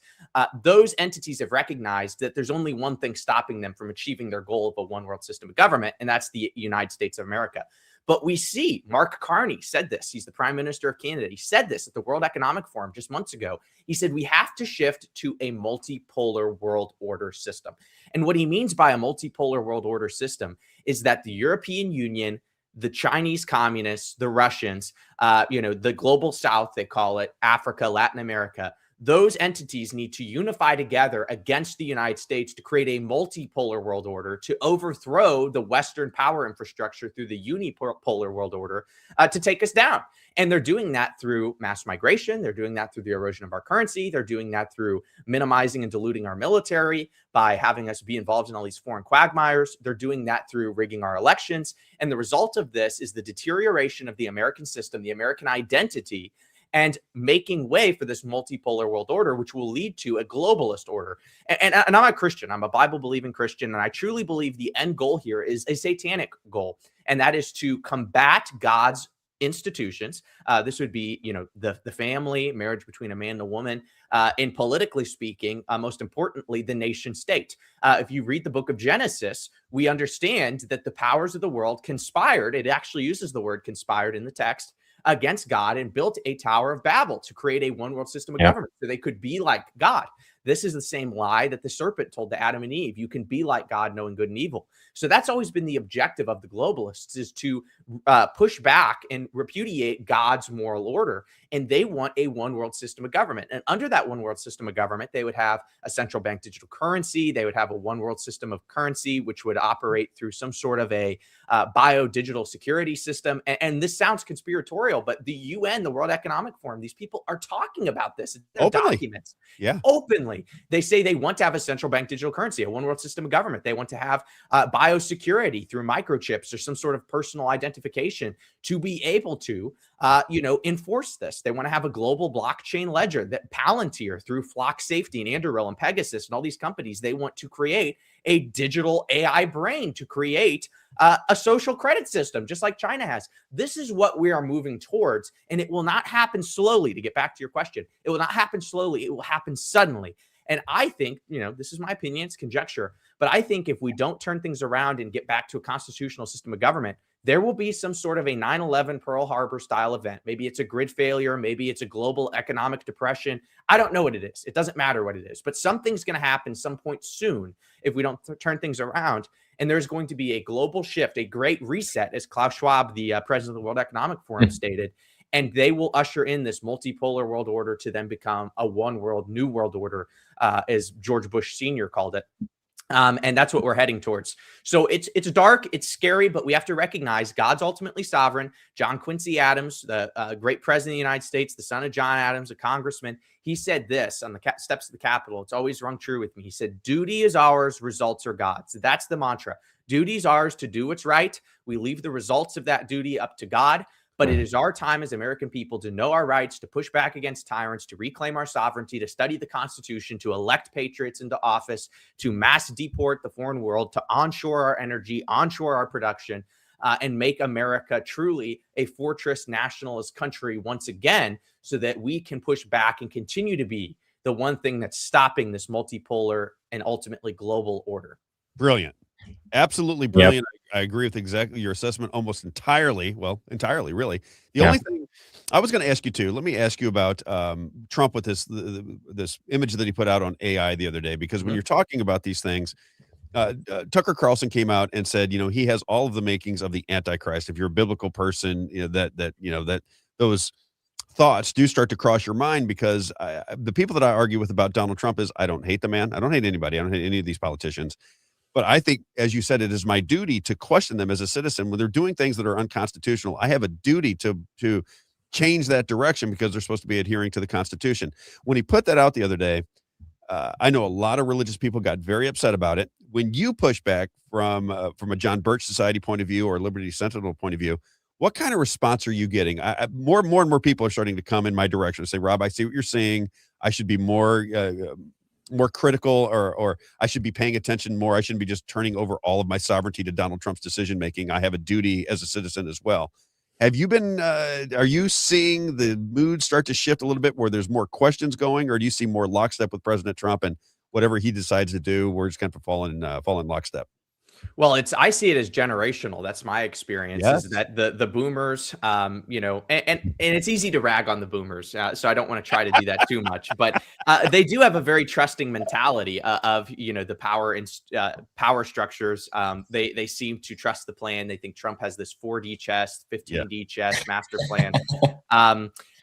Those entities have recognized that there's only one thing stopping them from achieving their goal of a one world system of government, and that's the United States of America. But we see Mark Carney said this. He's the Prime Minister of Canada. He said this at the World Economic Forum just months ago. He said, we have to shift to a multipolar world order system. And what he means by a multipolar world order system is that the European Union, the Chinese communists, the Russians, the global South, they call it, Africa, Latin America, those entities need to unify together against the United States to create a multipolar world order, to overthrow the Western power infrastructure through the unipolar world order, to take us down. And they're doing that through mass migration. They're doing that through the erosion of our currency. They're doing that through minimizing and diluting our military by having us be involved in all these foreign quagmires. They're doing that through rigging our elections. And the result of this is the deterioration of the American system, the American identity, and making way for this multipolar world order, which will lead to a globalist order. And I'm a Christian. I'm a Bible-believing Christian, and I truly believe the end goal here is a satanic goal, and that is to combat God's institutions. This would be, the family, marriage between a man and a woman, and politically speaking, most importantly, the nation state. If you read the book of Genesis, we understand that the powers of the world conspired. It actually uses the word conspired in the text against God, and built a Tower of Babel to create a one world system of government so they could be like God. This is the same lie that the serpent told to Adam and Eve. You can be like God, knowing good and evil. So that's always been the objective of the globalists, is to push back and repudiate God's moral order. And they want a one world system of government. And under that one world system of government, they would have a central bank digital currency. They would have a one world system of currency, which would operate through some sort of a bio-digital security system. And this sounds conspiratorial, but the UN, the World Economic Forum, these people are talking about this in their documents. Openly. They say they want to have a central bank digital currency, a one world system of government. They want to have biosecurity through microchips or some sort of personal identification to be able to, enforce this. They want to have a global blockchain ledger, that Palantir, through Flock Safety and Anduril and Pegasus and all these companies, they want to create a digital AI brain, to create a social credit system, just like China has. This is what we are moving towards, and it will not happen slowly. To get back to your question, it will not happen slowly. It will happen suddenly. And I think, this is my opinion, it's conjecture, but I think if we don't turn things around and get back to a constitutional system of government, there will be some sort of a 9/11 Pearl Harbor style event. Maybe it's a grid failure. Maybe it's a global economic depression. I don't know what it is. It doesn't matter what it is, but something's going to happen some point soon if we don't turn things around. And there's going to be a global shift, a great reset, as Klaus Schwab, the president of the World Economic Forum, stated. And they will usher in this multipolar world order to then become a one world, new world order, as George Bush Sr. called it. And that's what we're heading towards. So it's dark, it's scary, but we have to recognize God's ultimately sovereign. John Quincy Adams, the great president of the United States, the son of John Adams, a congressman, he said this on the steps of the Capitol. It's always rung true with me. He said, duty is ours, results are God's. That's the mantra. Duty is ours to do what's right. We leave the results of that duty up to God. But it is our time as American people to know our rights, to push back against tyrants, to reclaim our sovereignty, to study the Constitution, to elect patriots into office, to mass deport the foreign world, to onshore our energy, onshore our production, and make America truly a fortress nationalist country once again, so that we can push back and continue to be the one thing that's stopping this multipolar and ultimately global order. Brilliant. Absolutely brilliant. Yep. I agree with exactly your assessment almost entirely. Well, entirely, really. The only thing I was going to ask you too, let me ask you about Trump with this image that he put out on AI the other day, because when you're talking about these things, Tucker Carlson came out and said, he has all of the makings of the Antichrist. If you're a biblical person, that those thoughts do start to cross your mind, because the people that I argue with about Donald Trump is, I don't hate the man. I don't hate anybody. I don't hate any of these politicians. But I think, as you said, it is my duty to question them as a citizen when they're doing things that are unconstitutional. I have a duty to change that direction because they're supposed to be adhering to the Constitution. When he put that out the other day, I know a lot of religious people got very upset about it. When you push back from a John Birch Society point of view or Liberty Sentinel point of view, what kind of response are you getting? More and more people are starting to come in my direction and say, Rob, I see what you're saying. I should be more critical, or I should be paying attention more. I shouldn't be just turning over all of my sovereignty to Donald Trump's decision making. I have a duty as a citizen as well. Have you been, are you seeing the mood start to shift a little bit where there's more questions going, or do you see more lockstep with President Trump and whatever he decides to do, we're just kind of fall in lockstep? Well, I see it as generational. That's my experience. Yes. Is that the boomers, you know, and it's easy to rag on the boomers, so I don't want to try to do that too much. But they do have a very trusting mentality of, you know, the power structures. They seem to trust the plan. They think Trump has this 4D chess, 15D chess master plan.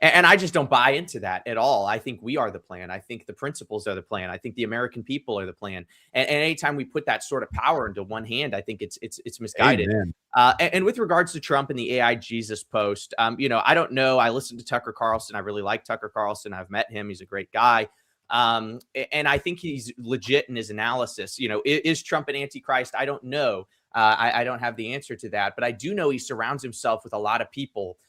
And I just don't buy into that at all. I think we are the plan. I think the principles are the plan. I think the American people are the plan. And anytime we put that sort of power into one hand, I think it's misguided. And with regards to Trump and the AI Jesus post, you know, I don't know. I listened to Tucker Carlson. I really like Tucker Carlson. I've met him. He's a great guy. And I think he's legit in his analysis. You know, is Trump an antichrist? I don't know. I don't have the answer to that. But I do know he surrounds himself with a lot of people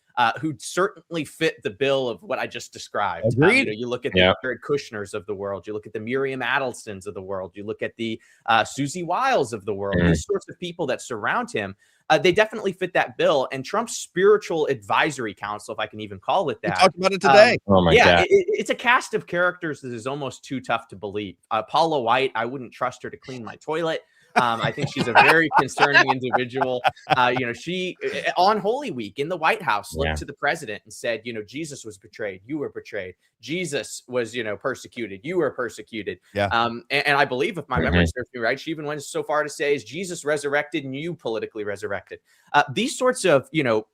who certainly fit the bill of what I just described. Agreed. You look at the Jared Kushners of the world, you look at the Miriam Adelsons of the world, you look at the Susie Wiles of the world, these sorts of people that surround him. They definitely fit that bill. And Trump's spiritual advisory council, if I can even call it that. We talked about it today. Oh my God. It's a cast of characters that is almost too tough to believe. Paula White, I wouldn't trust her to clean my toilet. I think she's a very concerning individual. You know, she on Holy Week in the White House looked to the president and said, you know, Jesus was betrayed. You were betrayed. Jesus was, you know, persecuted. You were persecuted. Yeah. And I believe, if my memory serves me right, she even went so far to say, is Jesus resurrected and you politically resurrected? These sorts of, you know,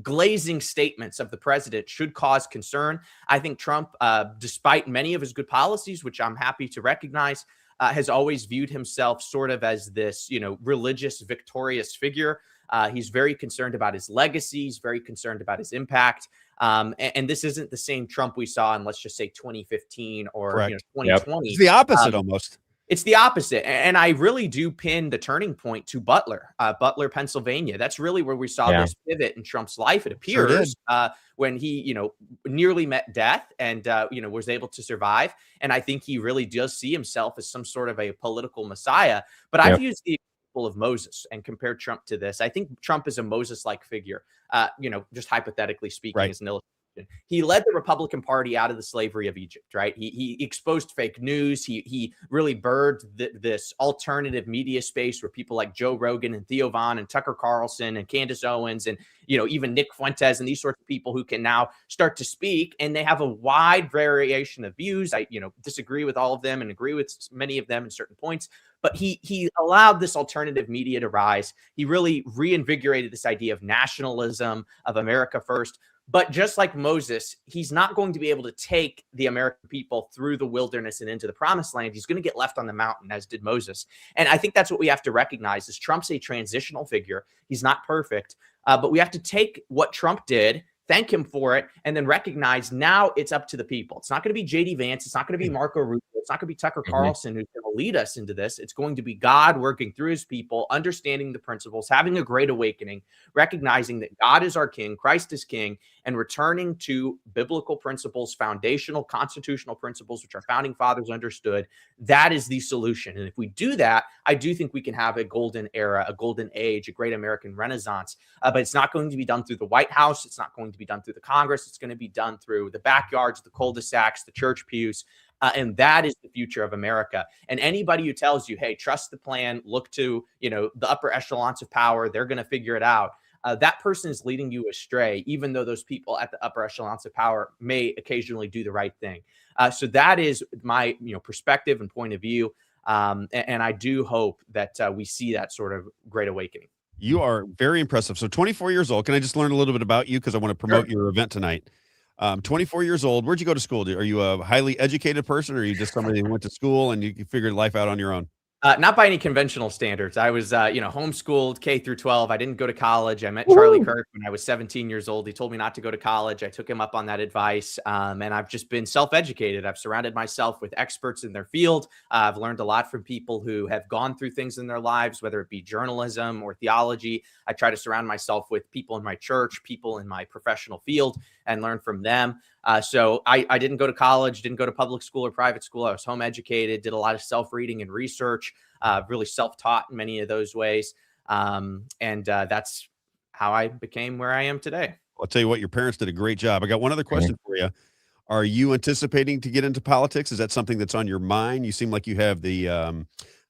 glazing statements of the president should cause concern. I think Trump, despite many of his good policies, which I'm happy to recognize, has always viewed himself sort of as this, you know, religious, victorious figure. He's very concerned about his legacy. He's very concerned about his impact. And this isn't the same Trump we saw in, let's just say, 2015 or 2020. It's the opposite almost. It's the opposite. And I really do pin the turning point to Butler, Pennsylvania. That's really where we saw this pivot in Trump's life, it appears, when he, you know, nearly met death and, you know, was able to survive. And I think he really does see himself as some sort of a political messiah. But I've used the example of Moses and compared Trump to this. I think Trump is a Moses-like figure, you know, just hypothetically speaking, as an illustration. He led the Republican Party out of the slavery of Egypt, right? He exposed fake news. He really birthed this alternative media space where people like Joe Rogan and Theo Von and Tucker Carlson and Candace Owens and, you know, even Nick Fuentes and these sorts of people who can now start to speak, and they have a wide variation of views. I, you know, disagree with all of them and agree with many of them in certain points. But he allowed this alternative media to rise. He really reinvigorated this idea of nationalism, of America first. But just like Moses, he's not going to be able to take the American people through the wilderness and into the promised land. He's going to get left on the mountain, as did Moses. And I think that's what we have to recognize is Trump's a transitional figure. He's not perfect, but we have to take what Trump did, thank him for it, and then recognize now it's up to the people. It's not going to be J.D. Vance. It's not going to be Marco Rubio. It's not going to be Tucker Carlson who's going to lead us into this. It's going to be God working through his people, understanding the principles, having a great awakening, recognizing that God is our king, Christ is king, and returning to biblical principles, foundational constitutional principles, which our founding fathers understood. That is the solution. And if we do that, I do think we can have a golden era, a golden age, a great American renaissance. But it's not going to be done through the White House. It's not going to be done through the Congress. It's going to be done through the backyards, the cul-de-sacs, the church pews. And that is the future of America. And anybody who tells you, hey, trust the plan, look to, you know, the upper echelons of power, they're going to figure it out. That person is leading you astray, even though those people at the upper echelons of power may occasionally do the right thing. So that is my, you know, perspective and point of view. And I do hope that we see that sort of great awakening. You are very impressive. So 24 years old. Can I just learn a little bit about you? Because I want to promote your event tonight. 24 years old. Where'd you go to school? Are you a highly educated person, or are you just somebody who went to school and you figured life out on your own? Not by any conventional standards. I was, homeschooled K through 12. I didn't go to college. I met Charlie Kirk when I was 17 years old. He told me not to go to college. I took him up on that advice. And I've just been self-educated. I've surrounded myself with experts in their field. I've learned a lot from people who have gone through things in their lives, whether it be journalism or theology. I try to surround myself with people in my church, people in my professional field, and learn from them. So I didn't go to college, didn't go to public school or private school. I was home educated, did a lot of self-reading and research, really self-taught in many of those ways. And that's how I became where I am today. I'll tell you what, your parents did a great job. I got one other question for you. Are you anticipating to get into politics? Is that something that's on your mind? You seem like you have the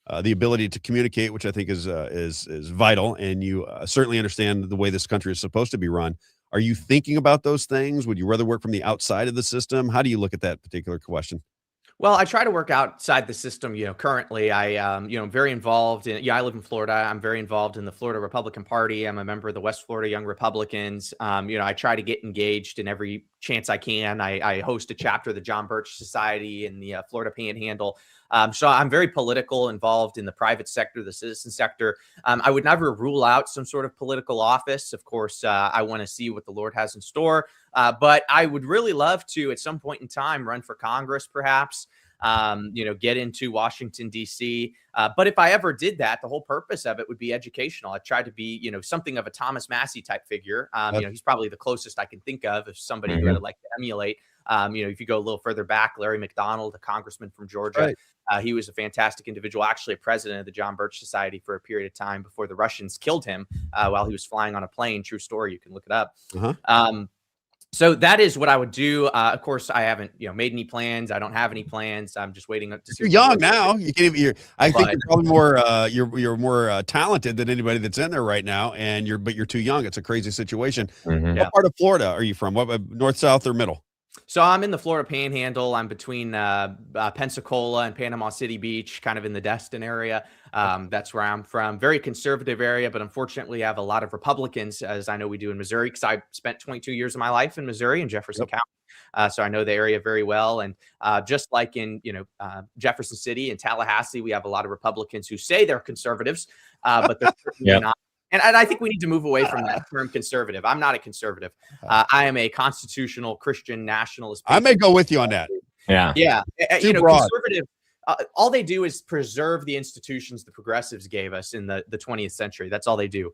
ability to communicate, which I think is vital, and you certainly understand the way this country is supposed to be run. Are you thinking about those things? Would you rather work from the outside of the system? How do you look at that particular question? Well, I try to work outside the system. Currently I, I'm very involved in, I live in Florida. I'm very involved in the Florida Republican Party. I'm a member of the West Florida Young Republicans. I try to get engaged in every chance I can. I host a chapter of the John Birch Society in the Florida Panhandle. So I'm very political, involved in the private sector, the citizen sector. I would never rule out some sort of political office. Of course, I want to see what the Lord has in store. But I would really love to, at some point in time, run for Congress, perhaps, get into Washington, D.C. But if I ever did that, the whole purpose of it would be educational. I tried to be, something of a Thomas Massey type figure. He's probably the closest I can think of somebody who I'd like to emulate. If you go a little further back, Larry McDonald, a congressman from Georgia, he was a fantastic individual, actually a president of the John Birch Society for a period of time before the Russians killed him while he was flying on a plane. True story. You can look it up. So that is what I would do. Of course, I haven't, made any plans. I don't have any plans. I'm just waiting to see. You're young now. You can't even. I think you're probably more. You're more talented than anybody that's in there right now. But you're too young. It's a crazy situation. What part of Florida are you from? What, north, south, or middle? So I'm in the Florida Panhandle. I'm between Pensacola and Panama City Beach, kind of in the Destin area. That's where I'm from. Very conservative area, but unfortunately I have a lot of Republicans, as I know we do in Missouri, because I spent 22 years of my life in Missouri in Jefferson County. So I know the area very well. And just like in, Jefferson City and Tallahassee, we have a lot of Republicans who say they're conservatives, but they're certainly not. And I think we need to move away from that term conservative. I'm not a conservative. I am a constitutional Christian nationalist. I may go with you on that. Yeah. Conservative. All they do is preserve the institutions the progressives gave us in the 20th century. That's all they do.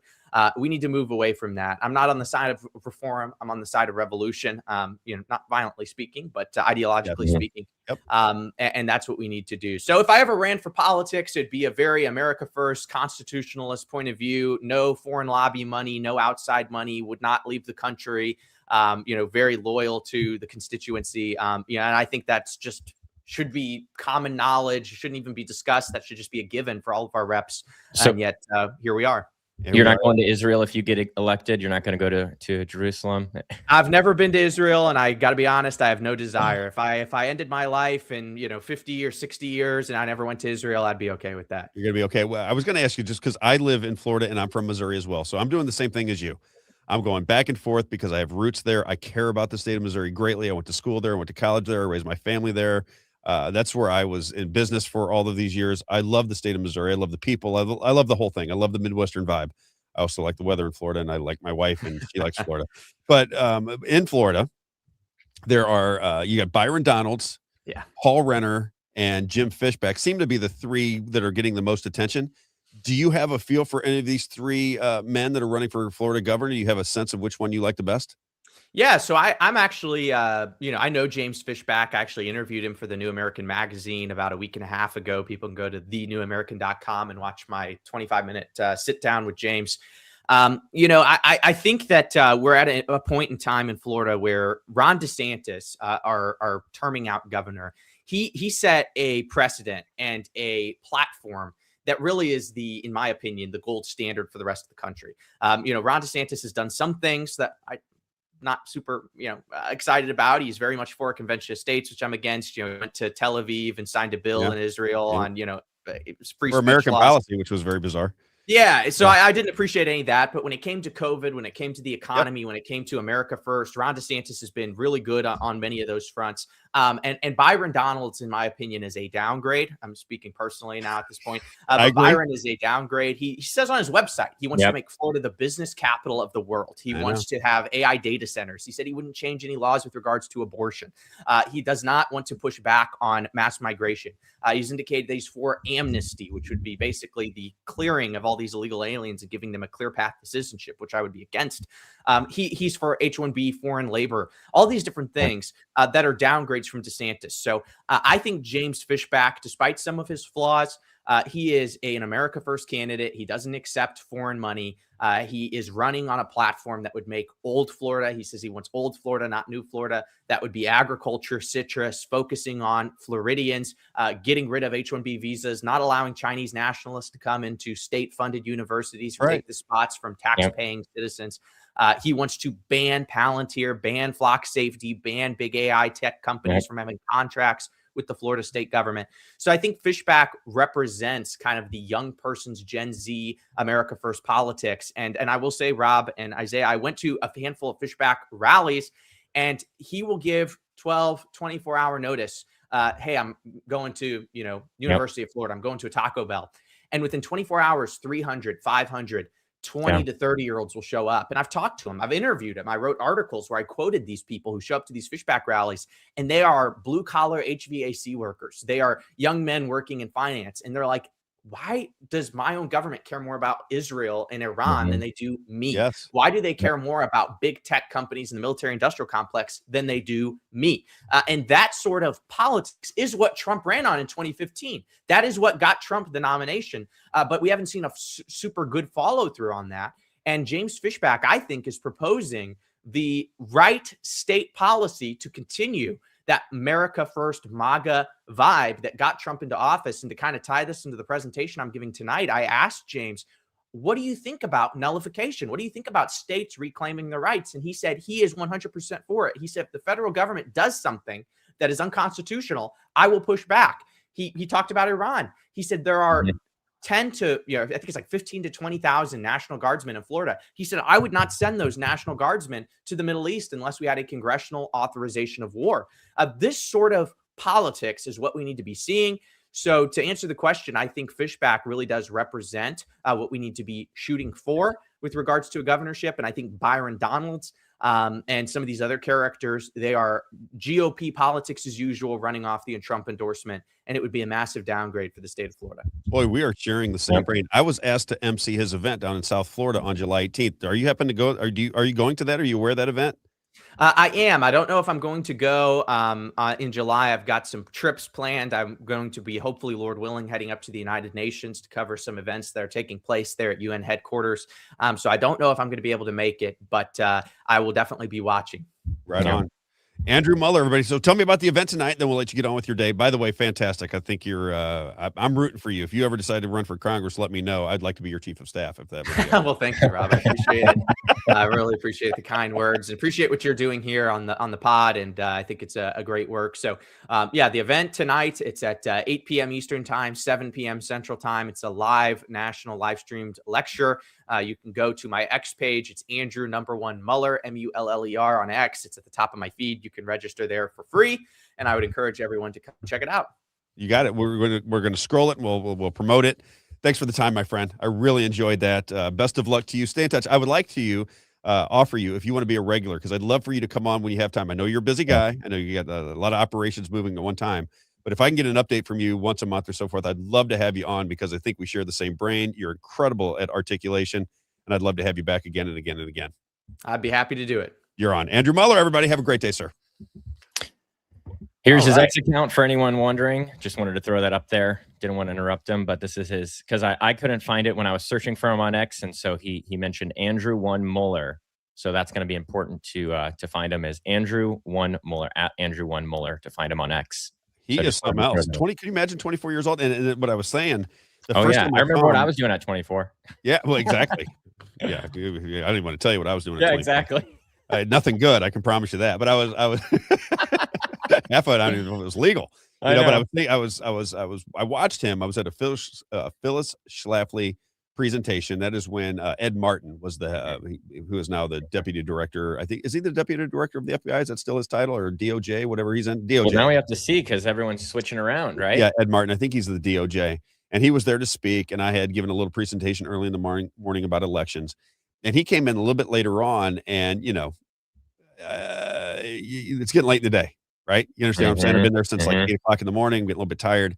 We need to move away from that. I'm not on the side of reform. I'm on the side of revolution, not violently speaking, but ideologically speaking. And that's what we need to do. So if I ever ran for politics, it'd be a very America first constitutionalist point of view. No foreign lobby money, no outside money, would not leave the country, very loyal to the constituency. And I think that's just should be common knowledge. Shouldn't even be discussed. That should just be a given for all of our reps. And yet here we are. You're not going to Israel if you get elected. You're not going to go to Jerusalem. I've never been to Israel, and I got to be honest, I have no desire. If I ended my life in 50 or 60 years and I never went to Israel, I'd be okay with that. You're gonna be okay. Well, I was going to ask you just because I live in Florida and I'm from Missouri as well, so I'm doing the same thing as you. I'm going back and forth because I have roots there. I care about the state of Missouri greatly. I went to school there. I went to college there. I raised my family there. That's where I was in business for all of these years. I love the state of Missouri. I love the people. I love the whole thing. I love the Midwestern vibe. I also like the weather in Florida, and I like my wife, and she likes Florida. But in Florida, there are you got Byron Donalds, Paul Renner, and Jim Fishback seem to be the three that are getting the most attention. Do you have a feel for any of these three men that are running for Florida governor? Do you have a sense of which one you like the best? Yeah, so I'm actually, I know James Fishback. I actually interviewed him for the New American magazine about a week and a half ago. People can go to thenewamerican.com and watch my 25-minute sit down with James. I think that we're at a point in time in Florida where Ron DeSantis, our terming out governor, he set a precedent and a platform that really is in my opinion, the gold standard for the rest of the country. Ron DeSantis has done some things that not super, excited about. He's very much for a convention of states, which I'm against. Went to Tel Aviv and signed a bill in Israel on, it was free for American policy, which was very bizarre. Yeah, so I didn't appreciate any of that, but when it came to COVID, when it came to the economy, when it came to America First, Ron DeSantis has been really good on many of those fronts. And Byron Donalds, in my opinion, is a downgrade. I'm speaking personally now at this point. But Byron is a downgrade. He says on his website he wants to make Florida the business capital of the world. He wants to have AI data centers. He said he wouldn't change any laws with regards to abortion. He does not want to push back on mass migration. He's indicated that he's for amnesty, which would be basically the clearing of all these illegal aliens and giving them a clear path to citizenship, which I would be against. He's for H-1B, foreign labor, all these different things that are downgrades from DeSantis. So I think James Fishback, despite some of his flaws, he is an America First candidate. He doesn't accept foreign money. He is running on a platform that would make old Florida. He says he wants old Florida, not new Florida. That would be agriculture, citrus, focusing on Floridians, getting rid of H-1B visas, not allowing Chinese nationalists to come into state-funded universities or take the spots from tax-paying citizens. He wants to ban Palantir, ban Flock Safety, ban big AI tech companies from having contracts with the Florida state government. So I think Fishback represents kind of the young person's Gen Z America First politics. And I will say, Rob and Isaiah, I went to a handful of Fishback rallies, and he will give 12, 24-hour notice. Hey, I'm going to, University of Florida. I'm going to a Taco Bell. And within 24 hours, 300, 500, 20 to 30-year-olds will show up. And I've talked to them. I've interviewed them. I wrote articles where I quoted these people who show up to these Fishback rallies, and they are blue-collar HVAC workers. They are young men working in finance. And they're like, why does my own government care more about Israel and Iran than they do me? Why do they care more about big tech companies in the military industrial complex than they do me? And that sort of politics is what Trump ran on in 2015. That is what got Trump the nomination. But we haven't seen a super good follow through on that. And James Fishback, I think, is proposing the right state policy to continue that America First MAGA vibe that got Trump into office. And to kind of tie this into the presentation I'm giving tonight, I asked James, what do you think about nullification? What do you think about states reclaiming their rights? And he said he is 100% for it. He said, if the federal government does something that is unconstitutional, I will push back. He talked about Iran. He said there are 10 to, I think it's like 15 to 20,000 National Guardsmen in Florida. He said, I would not send those National Guardsmen to the Middle East unless we had a congressional authorization of war. This sort of politics is what we need to be seeing. So to answer the question, I think Fishback really does represent what we need to be shooting for with regards to a governorship. And I think Byron Donalds and some of these other characters, they are GOP politics as usual, running off the Trump endorsement, and it would be a massive downgrade for the state of Florida. Boy, we are sharing the same brain. I was asked to MC his event down in South Florida on July 18th. Are you happen to go? Are you going to that? Are you aware of that event? I am. I don't know if I'm going to go in July. I've got some trips planned. I'm going to be, hopefully, Lord willing, heading up to the United Nations to cover some events that are taking place there at UN headquarters. So I don't know if I'm going to be able to make it, but I will definitely be watching. Right on. Andrew Muller, everybody. So tell me about the event tonight, then we'll let you get on with your day. By the way, fantastic. I think you're, I'm rooting for you. If you ever decide to run for Congress, let me know. I'd like to be your chief of staff if that would be Well, thank you, Rob. I appreciate it. I really appreciate the kind words and appreciate what you're doing here on the pod. And I think it's a great work. So yeah, the event tonight, it's at 8 p.m. Eastern time, 7 p.m. Central time. It's a live national live streamed lecture. You can go to my X page. It's Andrew #1 Muller, Muller on X. It's at the top of my feed. You can register there for free, and I would encourage everyone to come check it out. You got it. We're going to scroll it and we'll promote it. Thanks for the time, my friend. I really enjoyed that. Best of luck to you. Stay in touch. I would like to offer you, if you want to be a regular, because I'd love for you to come on when you have time. I know you're a busy guy. I know you got a lot of operations moving at one time. But if I can get an update from you once a month or so forth, I'd love to have you on because I think we share the same brain. You're incredible at articulation, and I'd love to have you back again and again and again. I'd be happy to do it. You're on. Andrew Muller, everybody. Have a great day, sir. Here's his X account for anyone wondering. Just wanted to throw that up there. Didn't want to interrupt him, but this is his, because I couldn't find it when I was searching for him on X, and so he mentioned Andrew1 Muller. So that's going to be important to find him as Andrew1 Muller, at Andrew1 Muller, to find him on X. He is something else. 20. Can you imagine 24 years old? And what I was saying. I remember what I was doing at 24. Yeah, well, exactly. yeah, I didn't even want to tell you what I was doing. Yeah, at 24. exactly. I had nothing good. I can promise you that. But I was half of it. I don't even know if it was legal. But I watched him. I was at a Phyllis Schlafly presentation. That is when Ed Martin was who is now the deputy director. I think, is he the deputy director of the FBI? Is that still his title, or DOJ, whatever he's in? DOJ. Well, now we have to see because everyone's switching around, right? Yeah, Ed Martin. I think he's the DOJ, and he was there to speak. And I had given a little presentation early in the morning about elections, and he came in a little bit later on, and it's getting late in the day, right? You understand what I'm saying? I've been there since like 8 o'clock in the morning, getting a little bit tired.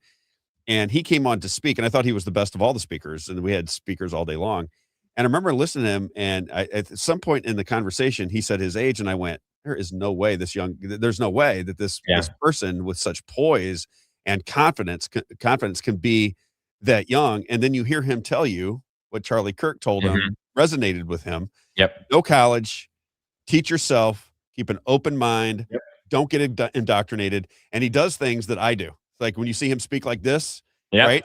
And he came on to speak, and I thought he was the best of all the speakers, and we had speakers all day long. And I remember listening to him, and at some point in the conversation, he said his age, and I went, there's no way that this person with such poise and confidence can be that young. And then you hear him tell you what Charlie Kirk told him resonated with him. Yep. No college, teach yourself, keep an open mind, don't get indoctrinated. And he does things that I do. Like when you see him speak like this, right?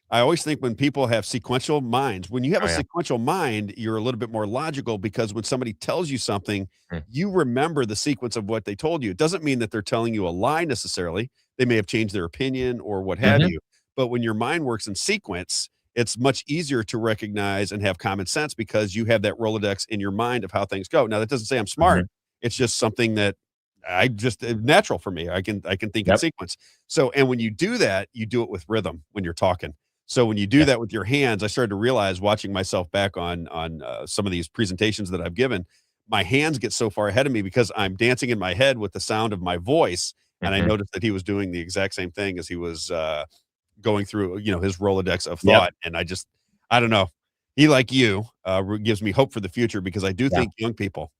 I always think when people have sequential minds, when you have a sequential mind, you're a little bit more logical, because when somebody tells you something, you remember the sequence of what they told you. It doesn't mean that they're telling you a lie necessarily. They may have changed their opinion or what have you. But when your mind works in sequence, it's much easier to recognize and have common sense, because you have that Rolodex in your mind of how things go. Now, that doesn't say I'm smart. It's just something that natural for me. I can think in sequence. So, and when you do that, you do it with rhythm when you're talking. So when you do that with your hands, I started to realize, watching myself back on some of these presentations that I've given, my hands get so far ahead of me because I'm dancing in my head with the sound of my voice. And I noticed that he was doing the exact same thing as he was going through, his Rolodex of thought. And I don't know. He, like you, gives me hope for the future, because I do think young people,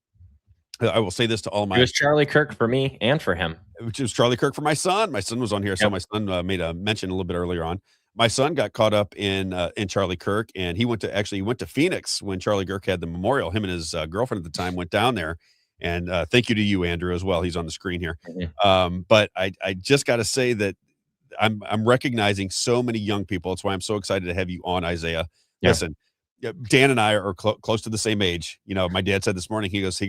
I will say this to all my... It was Charlie Kirk for me and for him. Which was Charlie Kirk for my son. My son was on here. So my son made a mention a little bit earlier on. My son got caught up in Charlie Kirk, and he went to Phoenix when Charlie Kirk had the memorial. Him and his girlfriend at the time went down there. And thank you to you, Andrew, as well. He's on the screen here. But I just got to say that I'm recognizing so many young people. That's why I'm so excited to have you on, Isaiah. Listen, Dan and I are close to the same age. My dad said this morning, he goes,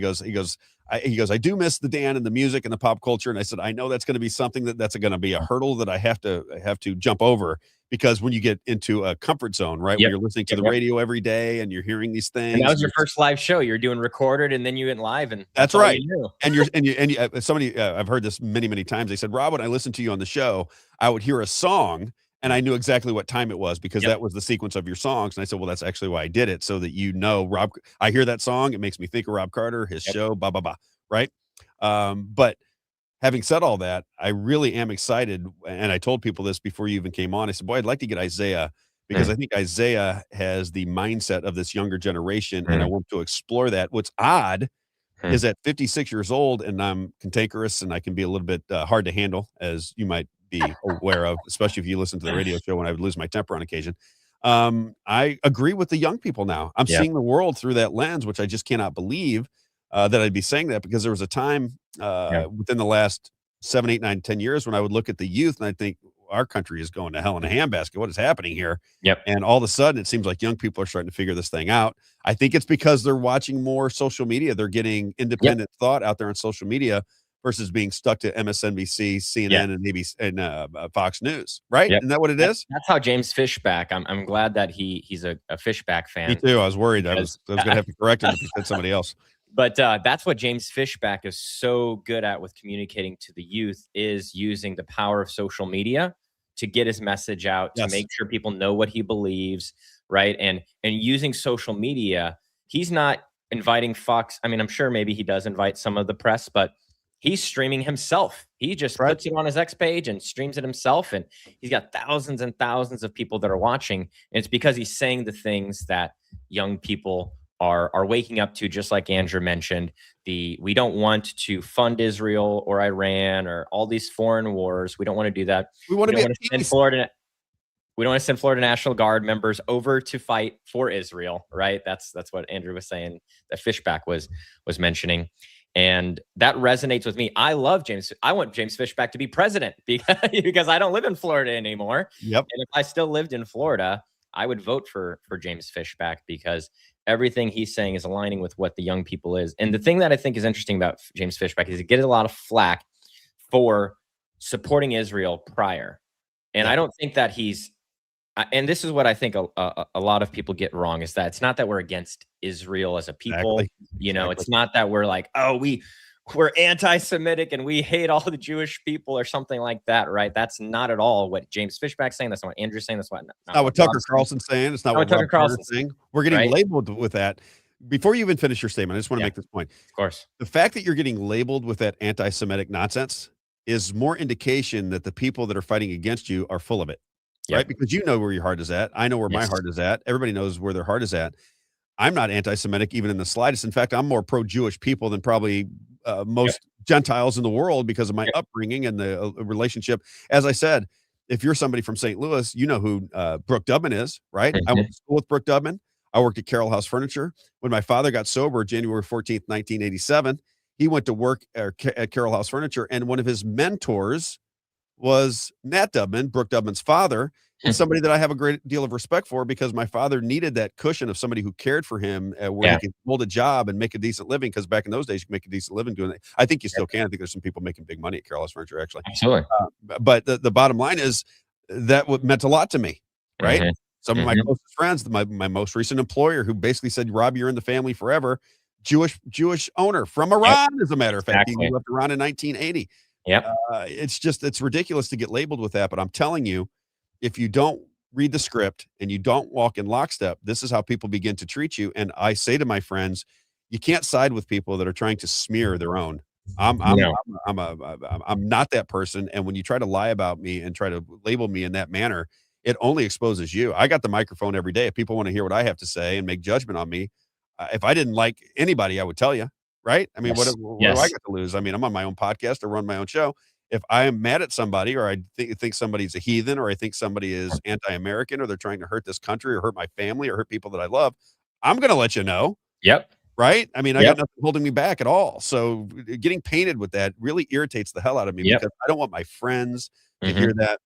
I do miss the Dan and the music and the pop culture. And I said, I know that's going to be something that's going to be a hurdle that I have to jump over, because when you get into a comfort zone, right? When you're listening to the radio every day and you're hearing these things. And that was your first live show. You're doing recorded, and then you went live, and that's right. And somebody, I've heard this many, many times. They said, Rob, when I listened to you on the show, I would hear a song and I knew exactly what time it was, because that was the sequence of your songs. And I said, well, that's actually why I did it, so that Rob, I hear that song, it makes me think of Robb Carter, his show, blah, blah, blah, right? But having said all that, I really am excited. And I told people this before you even came on. I said, boy, I'd like to get Isaiah, because I think Isaiah has the mindset of this younger generation, and I want to explore that. What's odd is at 56 years old, and I'm cantankerous, and I can be a little bit hard to handle, as you might be aware of, especially if you listen to the radio show when I would lose my temper on occasion. I agree with the young people now. I'm seeing the world through that lens, which I just cannot believe that I'd be saying that, because there was a time within the last 7, 8, 9, 10 years when I would look at the youth and I think, our country is going to hell in a handbasket. What is happening here? And all of a sudden, it seems like young people are starting to figure this thing out. I think it's because they're watching more social media. They're getting independent thought out there on social media versus being stuck to MSNBC, CNN, and maybe Fox News, right? Isn't that what it is? That's how James Fishback. I'm glad that he's a Fishback fan. Me too. I was worried. I was going to have to correct him if he said somebody else. But that's what James Fishback is so good at with communicating to the youth, is using the power of social media to get his message out, to make sure people know what he believes, right? And using social media, he's not inviting Fox. I mean, I'm sure maybe he does invite some of the press, but he's streaming himself. He just puts it on his X page and streams it himself. And he's got thousands and thousands of people that are watching. And it's because he's saying the things that young people are waking up to, just like Andrew mentioned. We don't want to fund Israel or Iran or all these foreign wars. We don't want to do that. We want to send Florida. We don't want to send Florida National Guard members over to fight for Israel, right? That's what Andrew was saying, that Fishback was mentioning. And that resonates with me. I love James. I want James Fishback to be president because I don't live in Florida anymore. Yep. And if I still lived in Florida, I would vote for James Fishback, because everything he's saying is aligning with what the young people is. And the thing that I think is interesting about James Fishback is he gets a lot of flack for supporting Israel prior. And I don't think that he's And this is what I think a lot of people get wrong, is that it's not that we're against Israel as a people. Exactly. You know, it's not that we're like, oh, we're anti-Semitic and we hate all the Jewish people or something like that, right? That's not at all what James Fishback's saying. That's not what Andrew's saying. That's not what Tucker Carlson's saying. It's not what Tucker Robb Carter's Carlson's saying. We're getting labeled with that. Before you even finish your statement, I just want to make this point. Of course. The fact that you're getting labeled with that anti-Semitic nonsense is more indication that the people that are fighting against you are full of it, right? Because you know where your heart is at. I know where my heart is at. Everybody knows where their heart is at. I'm not anti-Semitic even in the slightest. In fact, I'm more pro-Jewish people than probably most Gentiles in the world because of my upbringing and the relationship. As I said, if you're somebody from St. Louis, you know who Brooke Dubman is, right? I went to school with Brooke Dubman. I worked at Carroll House Furniture. When my father got sober, January 14th, 1987, he went to work at Carroll House Furniture, and one of his mentors was Nat Dubman, Brooke Dubman's father, and somebody that I have a great deal of respect for because my father needed that cushion of somebody who cared for him where he could hold a job and make a decent living, because back in those days, you could make a decent living doing it. I think you still can. I think there's some people making big money at Carroll House Furniture, actually. Absolutely. But the bottom line is that meant a lot to me, right? Some of my closest friends, my most recent employer, who basically said, Rob, you're in the family forever. Jewish owner from Iran, as a matter of fact. He left Iran in 1980. It's ridiculous to get labeled with that. But I'm telling you, if you don't read the script and you don't walk in lockstep, this is how people begin to treat you. And I say to my friends, you can't side with people that are trying to smear their own. I'm not that person. And when you try to lie about me and try to label me in that manner, it only exposes you. I got the microphone every day. If people want to hear what I have to say and make judgment on me, if I didn't like anybody, I would tell you, right? I mean, what do I got to lose? I mean, I'm on my own podcast. I run my own show. If I am mad at somebody, or I think somebody's a heathen, or I think somebody is anti-American, or they're trying to hurt this country or hurt my family or hurt people that I love, I'm going to let you know. Right? I mean, I got nothing holding me back at all. So getting painted with that really irritates the hell out of me because I don't want my friends to hear that.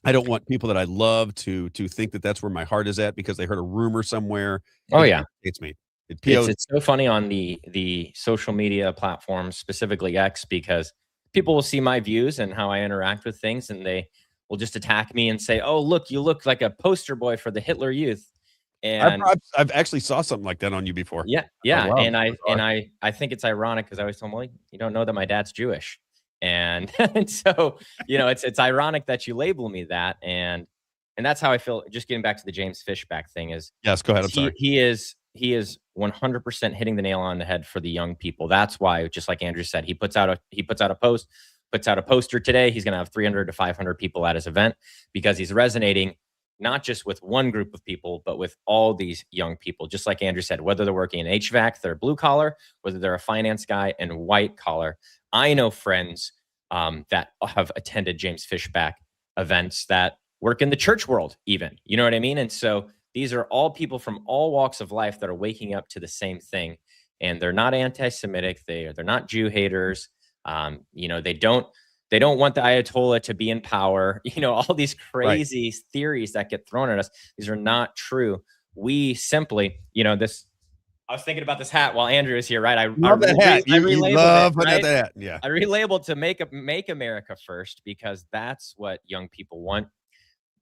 I don't want people that I love to think that that's where my heart is at because they heard a rumor somewhere. Oh, yeah. It's me. It's so funny on the social media platforms, specifically X, because people will see my views and how I interact with things, and they will just attack me and say, oh, look, you look like a poster boy for the Hitler Youth. And I've actually saw something like that on you before. Yeah. Oh, wow. And I think it's ironic because I always tell them, well, you don't know that my dad's Jewish. And so, you know, it's ironic that you label me that. And that's how I feel. Just getting back to the James Fishback thing is. Yes, go ahead. I'm sorry. He is 100% hitting the nail on the head for the young people. That's why, just like Andrew said, he puts out a poster today. He's going to have 300 to 500 people at his event because he's resonating not just with one group of people, but with all these young people. Just like Andrew said, whether they're working in HVAC, they're blue collar, whether they're a finance guy and white collar. I know friends that have attended James Fishback events that work in the church world even, you know what I mean? And so these are all people from all walks of life that are waking up to the same thing. And they're not anti-Semitic. They're not Jew haters. You know, they don't want the Ayatollah to be in power. You know, all these crazy theories that get thrown at us. These are not true. We simply, you know, I was thinking about this hat while Andrew is here, right? I love that hat. You love that hat. Yeah. I relabeled to make America first because that's what young people want.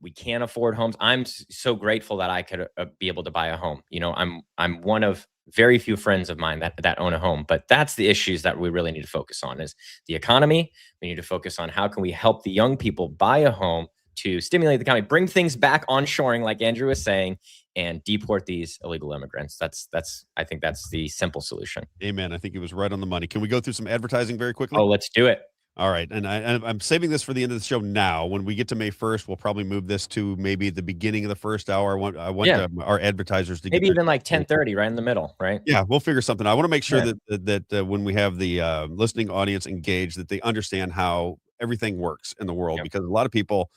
We can't afford homes. I'm so grateful that I could be able to buy a home. You know, I'm one of very few friends of mine that own a home, but that's the issues that we really need to focus on is the economy. We need to focus on how can we help the young people buy a home to stimulate the economy, bring things back onshoring, like Andrew was saying, and deport these illegal immigrants. I think that's the simple solution. Amen. I think it was right on the money. Can we go through some advertising very quickly? Oh, let's do it. All right. And I'm saving this for the end of the show now. When we get to May 1st, we'll probably move this to maybe the beginning of the first hour. I want our advertisers to maybe even like 10:30, right in the middle, right? Yeah, we'll figure something out. I want to make sure that when we have the listening audience engaged, that they understand how everything works in the world. Because a lot of people,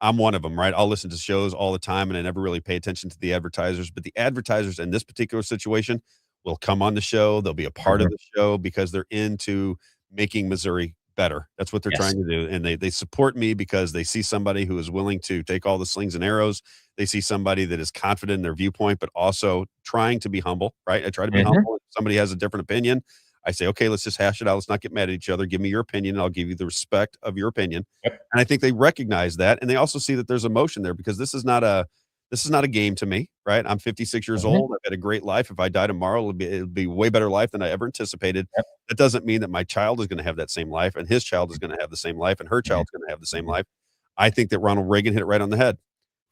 I'm one of them, right? I'll listen to shows all the time and I never really pay attention to the advertisers. But the advertisers in this particular situation will come on the show. They'll be a part of the show because they're into making Missouri better. That's what they're trying to do. And they support me because they see somebody who is willing to take all the slings and arrows. They see somebody that is confident in their viewpoint, but also trying to be humble, right? I try to be humble. If somebody has a different opinion, I say, okay, let's just hash it out. Let's not get mad at each other. Give me your opinion, and I'll give you the respect of your opinion. Yep. And I think they recognize that, and they also see that there's emotion there, because this is not a game to me, right? I'm 56 years old. I've had a great life. If I die tomorrow, it'll be a way better life than I ever anticipated. Yep. That doesn't mean that my child is going to have that same life, and his child is going to have the same life, and her child's going to have the same life. I think that Ronald Reagan hit it right on the head.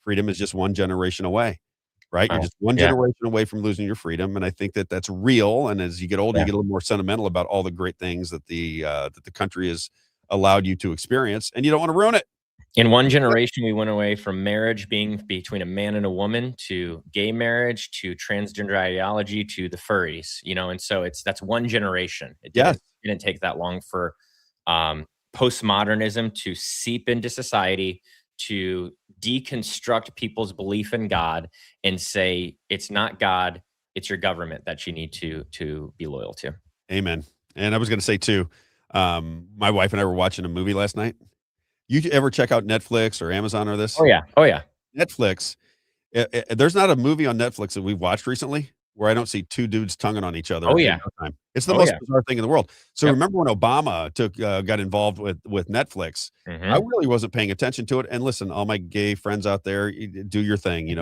Freedom is just one generation away, right? You're just one generation away from losing your freedom. And I think that that's real. And as you get older, you get a little more sentimental about all the great things that the country has allowed you to experience, and you don't want to ruin it. In one generation, we went away from marriage being between a man and a woman to gay marriage, to transgender ideology, to the furries, and so that's one generation. It didn't take that long for postmodernism to seep into society, to deconstruct people's belief in God and say, it's not God, it's your government that you need to be loyal to. Amen. And I was going to say too, my wife and I were watching a movie last night. You ever check out Netflix or Amazon or this? Oh yeah. Netflix. There's not a movie on Netflix that we've watched recently where I don't see two dudes tonguing on each other. Oh yeah. It's the most bizarre thing in the world. So remember when Obama got involved with Netflix? I really wasn't paying attention to it. And listen, all my gay friends out there, do your thing.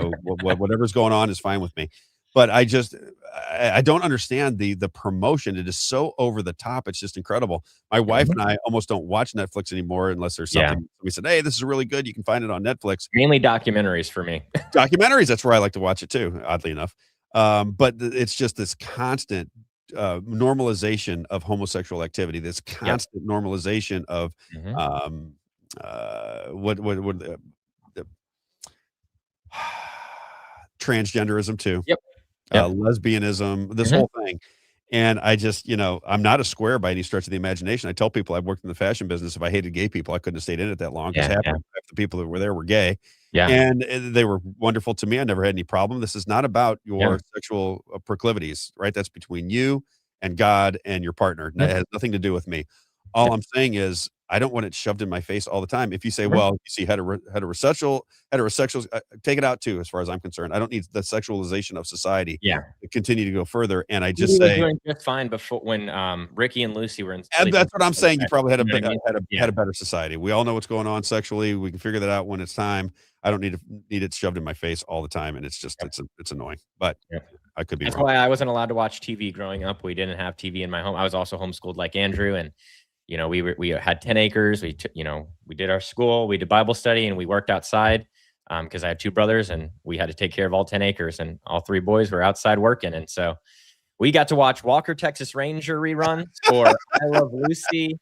Whatever's going on is fine with me. But I don't understand the promotion. It is so over the top. It's just incredible. My wife and I almost don't watch Netflix anymore unless there's something. We said, hey, this is really good. You can find it on Netflix. Mainly documentaries for me. Documentaries. That's where I like to watch it too, oddly enough. But it's just this constant normalization of homosexual activity, this constant normalization of transgenderism too. Lesbianism, this whole thing. And I just, I'm not a square by any stretch of the imagination. I tell people I've worked in the fashion business. If I hated gay people, I couldn't have stayed in it that long, because half the people that were there were gay. Yeah. And they were wonderful to me. I never had any problem. This is not about your sexual proclivities, right? That's between you and God and your partner. That has nothing to do with me. All I'm saying is, I don't want it shoved in my face all the time. If you say, well, you see heterosexuals, take it out too, as far as I'm concerned. I don't need the sexualization of society to continue to go further. And I just say, doing just fine before when Ricky and Lucy were in. That's what I'm saying. You probably had a better society. We all know what's going on sexually. We can figure that out when it's time. I don't need it shoved in my face all the time. And it's just, it's annoying, but I could be wrong. That's why I wasn't allowed to watch TV growing up. We didn't have TV in my home. I was also homeschooled like Andrew, and we had 10 acres. We did our school, we did Bible study, and we worked outside because I had two brothers, and we had to take care of all 10 acres, and all three boys were outside working. And so we got to watch Walker, Texas Ranger reruns, or I Love Lucy,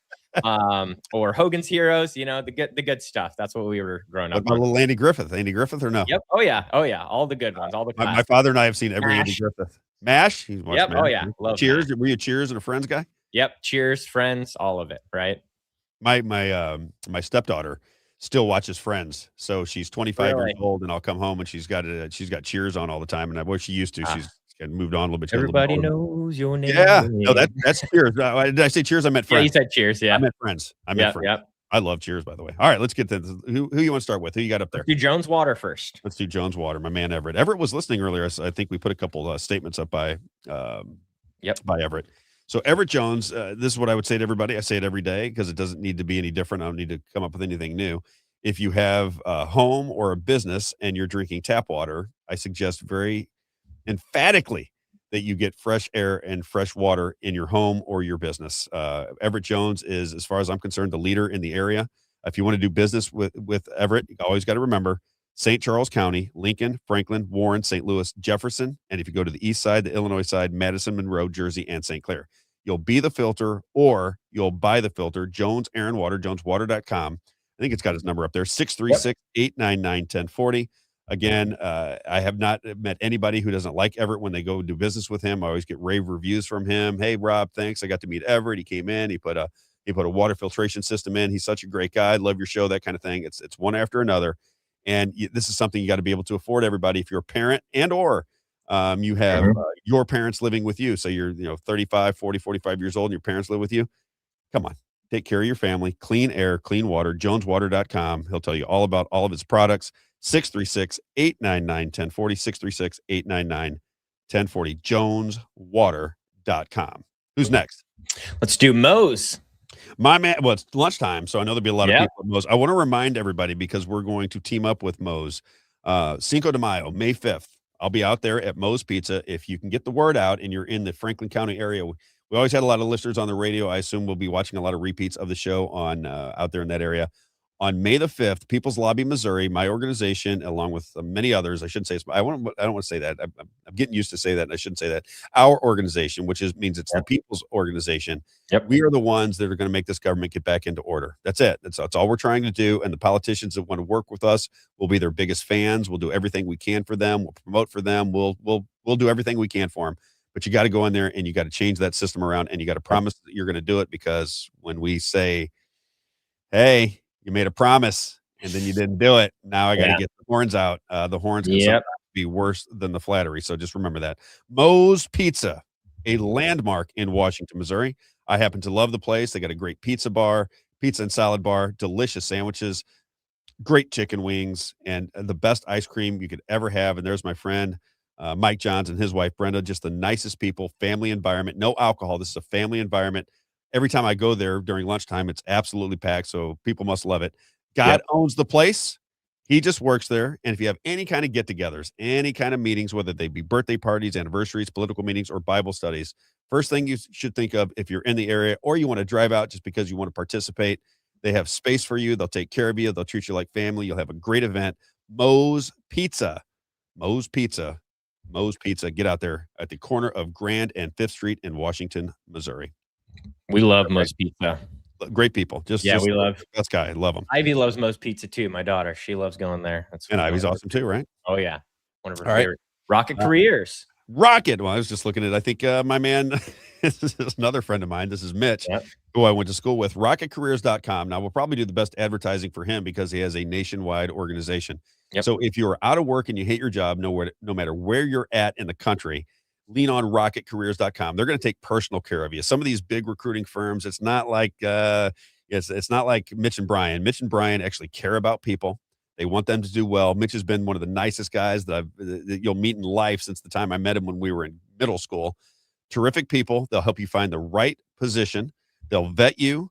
or Hogan's Heroes, the good stuff. That's what we were growing up on. A little Andy Griffith or no? Yep. Oh yeah. All the good ones. All the my father and I have seen every Andy Griffith. MASH. Yep. MASH. Oh yeah. Love Cheers. MASH. Were you a Cheers and a Friends guy? Yep. Cheers, Friends, all of it. Right. My stepdaughter still watches Friends. So she's 25 years old, and I'll come home and she's got Cheers on all the time. And she used to. She's moved on a little bit. Everybody knows your name. Yeah. No, that's Cheers. Did I say Cheers? I meant Friends. Yeah, you said Cheers. Yeah. I meant Friends. Friends. Yep. I love Cheers, by the way. All right, let's get to who you want to start with. Who you got up there? Let's do Jones Water first. Let's do Jones Water. My man Everett. Everett was listening earlier. I think we put a couple statements up by Everett. So Everett Jones, this is what I would say to everybody. I say it every day because it doesn't need to be any different. I don't need to come up with anything new. If you have a home or a business and you're drinking tap water, I suggest very emphatically that you get fresh air and fresh water in your home or your business. Everett Jones is, as far as I'm concerned, the leader in the area. If you want to do business with Everett, you always got to remember St. Charles County, Lincoln, Franklin, Warren, St. Louis, Jefferson. And if you go to the east side, the Illinois side, Madison, Monroe, Jersey, and St. Clair, you'll be the filter or you'll buy the filter. Jones Aaron Water, joneswater.com. I think it's got his number up there, 636-899-1040. Again, I have not met anybody who doesn't like Everett when they go do business with him. I always get rave reviews from him. Hey, Rob, thanks. I got to meet Everett. He came in. He put a water filtration system in. He's such a great guy. Love your show, that kind of thing. It's one after another. And this is something you got to be able to afford, everybody. If you're a parent and or you have your parents living with you. So you're 35, 40, 45 years old and your parents live with you. Come on. Take care of your family. Clean air, clean water. joneswater.com. He'll tell you all about all of his products. 636-899-1040, 636-899-1040, joneswater.com. Who's next? Let's do Moe's. My man, well, it's lunchtime, so I know there'll be a lot of Yep. people at Moe's. I want to remind everybody because we're going to team up with Moe's. Cinco de Mayo, May 5th. I'll be out there at Moe's Pizza. If you can get the word out and you're in the Franklin County area, we always had a lot of listeners on the radio. I assume we'll be watching a lot of repeats of the show on out there in that area. On May the 5th, People's Lobby, Missouri, my organization, along with many others, I shouldn't say, I don't want to say that. I'm getting used to say that, and I shouldn't say that. Our organization, which means it's the people's organization. Yep. We are the ones that are going to make this government get back into order. That's it. That's all we're trying to do. And the politicians that want to work with us will be their biggest fans. We'll do everything we can for them. We'll promote for them. We'll do everything we can for them. But you got to go in there and you got to change that system around, and you got to promise that you're going to do it, because when we say, hey, you made a promise and then you didn't do it, now I got to get the horns out. The horns can sometimes be worse than the flattery. So just remember that. Moe's Pizza, a landmark in Washington, Missouri. I happen to love the place. They got a great pizza bar, pizza and salad bar, delicious sandwiches, great chicken wings, and the best ice cream you could ever have. And there's my friend, Mike Johns, and his wife, Brenda, just the nicest people, family environment, no alcohol. This is a family environment. Every time I go there during lunchtime, it's absolutely packed, so people must love it. God owns the place. He just works there. And if you have any kind of get-togethers, any kind of meetings, whether they be birthday parties, anniversaries, political meetings, or Bible studies, first thing you should think of if you're in the area or you want to drive out just because you want to participate, they have space for you. They'll take care of you. They'll treat you like family. You'll have a great event. Moe's Pizza. Moe's Pizza. Moe's Pizza. Get out there at the corner of Grand and 5th Street in Washington, Missouri. We love Moe's Pizza. Great people. Just we love that guy. I love him. Ivy loves Moe's Pizza too. My daughter, she loves going there. And Ivy's awesome too, right? Oh yeah, one of her All right. favorite. Rocket Careers. Rocket. Well, I was just looking at, I think my man, this is another friend of mine. This is Mitch, who I went to school with. Rocketcareers.com. Now we'll probably do the best advertising for him because he has a nationwide organization. So if you're out of work and you hate your job, no matter where you're at in the country, lean on rocketcareers.com. They're going to take personal care of you. Some of these big recruiting firms, it's not like it's not like Mitch and Brian. Mitch and Brian actually care about people. They want them to do well. Mitch has been one of the nicest guys that you'll meet in life since the time I met him when we were in middle school. Terrific people. They'll help you find the right position. They'll vet you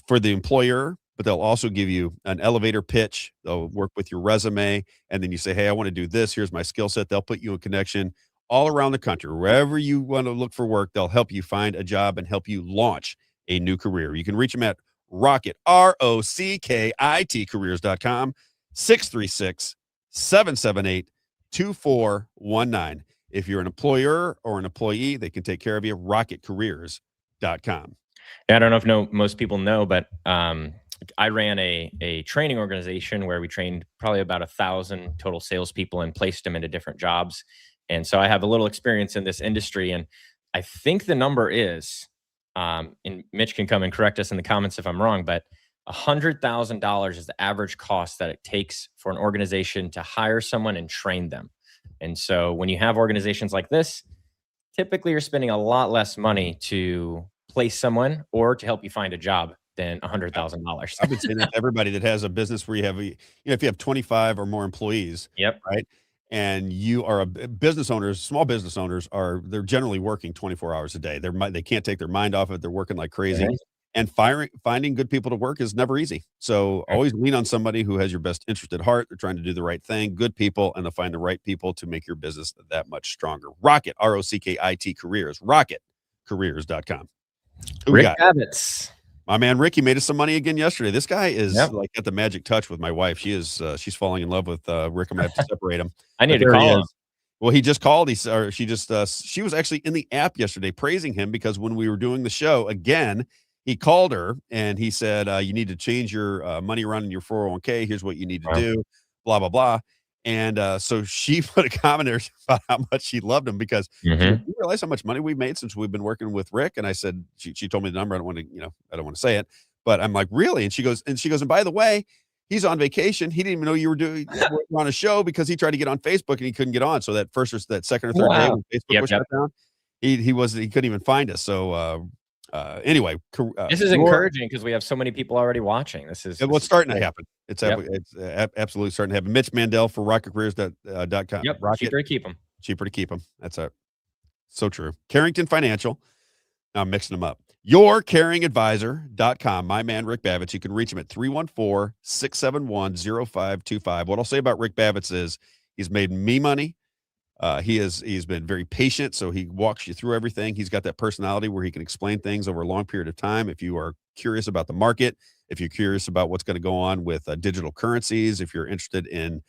for the employer, but they'll also give you an elevator pitch. They'll work with your resume, and then you say, hey, I want to do this. Here's my skill set. They'll put you in connection all around the country. Wherever you want to look for work, they'll help you find a job and help you launch a new career. You can reach them at Rocket, ROCKIT careers.com, 636-778-2419. If you're an employer or an employee, they can take care of you. RocketCareers.com. Yeah, I don't know if most people know, but I ran a training organization where we trained probably about 1,000 total salespeople and placed them into different jobs. And so I have a little experience in this industry, and I think the number is, and Mitch can come and correct us in the comments if I'm wrong, but $100,000 is the average cost that it takes for an organization to hire someone and train them. And so when you have organizations like this, typically you're spending a lot less money to place someone or to help you find a job than $100,000. I would say that everybody that has a business where you have, if you have 25 or more employees, right? And you are a business owners, small business owners they're generally working 24 hours a day. They can't take their mind off it. They're working like crazy. And finding good people to work is never easy. So always lean on somebody who has your best interest at heart. They're trying to do the right thing, good people, and they'll find the right people to make your business that much stronger. Rocket, ROCKIT Careers, rocketcareers.com. Rick Abbott's. My man Ricky made us some money again yesterday. This guy is like got the magic touch with my wife. She's falling in love with Rick. I'm gonna have to separate him. I need to call him. Well, he just called. She was actually in the app yesterday praising him because when we were doing the show again, he called her and he said, you need to change your money around in your 401k. Here's what you need to do, blah, blah, blah. And so she put a comment there about how much she loved him because you realize how much money we've made since we've been working with Rick. And I said, she told me the number. I don't want to say it, but I'm like, really? And she goes, and by the way, he's on vacation. He didn't even know you were on a show because he tried to get on Facebook and he couldn't get on. So that second or third day when Facebook was shut down, he couldn't even find us. So, anyway, this is encouraging because we have so many people already watching. This is starting to happen. It's absolutely starting to happen. Mitch Mandel for rocketcareers.com. Yep. Cheaper to keep them. That's so true. Carrington Financial. Now I'm mixing them up. yourcaringadvisor.com. My man, Rick Bavitz. You can reach him at 314-671-0525. What I'll say about Rick Bavitz is he's made me money. He's been very patient, so he walks you through everything. He's got that personality where he can explain things over a long period of time. If you are curious about the market, if you're curious about what's going to go on with digital currencies, if you're interested in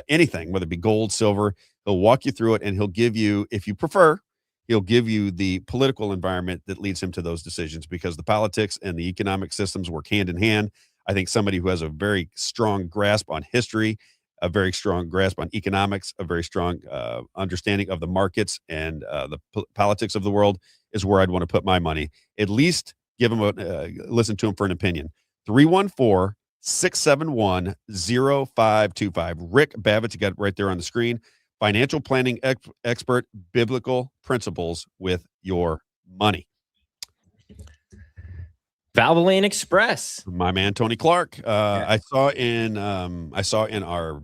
anything, whether it be gold, silver, he'll walk you through it, and he'll give you, if you prefer, he'll give you the political environment that leads him to those decisions, because the politics and the economic systems work hand in hand. I think somebody who has a very strong grasp on history, a very strong grasp on economics, a very strong understanding of the markets and the politics of the world is where I'd want to put my money. At least give him listen to him for an opinion. 314-671-0525. Rick Bavitz, you got it right there on the screen. Financial planning expert, biblical principles with your money. Valvoline Express. My man Tony Clark. I saw in our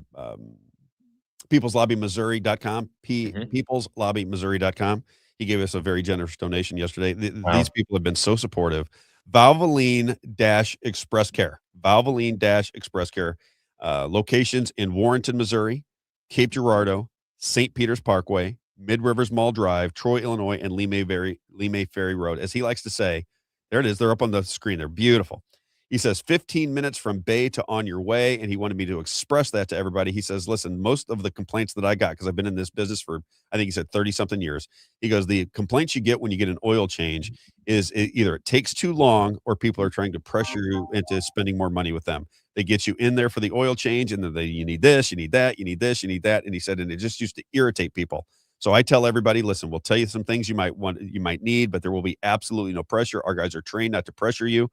peopleslobbymissouri.com, peopleslobbymissouri.com. He gave us a very generous donation yesterday. These people have been so supportive. Valvoline-Express Care. Valvoline-Express Care. Locations in Warrenton, Missouri, Cape Girardeau, St. Peter's Parkway, Mid Rivers Mall Drive, Troy, Illinois, and Lee May Ferry Road. As he likes to say, there it is. They're up on the screen. They're beautiful. He says 15 minutes from Bay to on your way, and he wanted me to express that to everybody. He says, listen, most of the complaints that I got, because I've been in this business for, I think he said 30-something years, he goes, the complaints you get when you get an oil change is either it takes too long or people are trying to pressure you into spending more money with them. They get you in there for the oil change, and then you need this, you need that, you need this, you need that. And he said, and it just used to irritate people. So I tell everybody, listen, we'll tell you some things you might need, but there will be absolutely no pressure. Our guys are trained not to pressure you.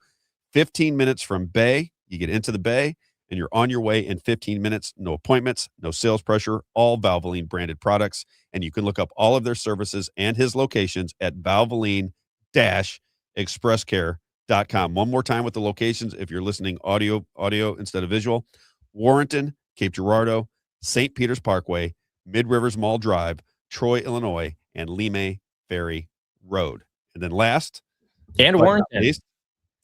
15 minutes from Bay, you get into the Bay, and you're on your way in 15 minutes. No appointments, no sales pressure, all Valvoline branded products. And you can look up all of their services and his locations at Valvoline-expresscare.com. One more time with the locations, if you're listening audio instead of visual: Warrenton, Cape Girardeau, St. Peter's Parkway, Mid Rivers Mall Drive, Troy, Illinois, and Lee May Ferry Road. And then last, and Warrenton.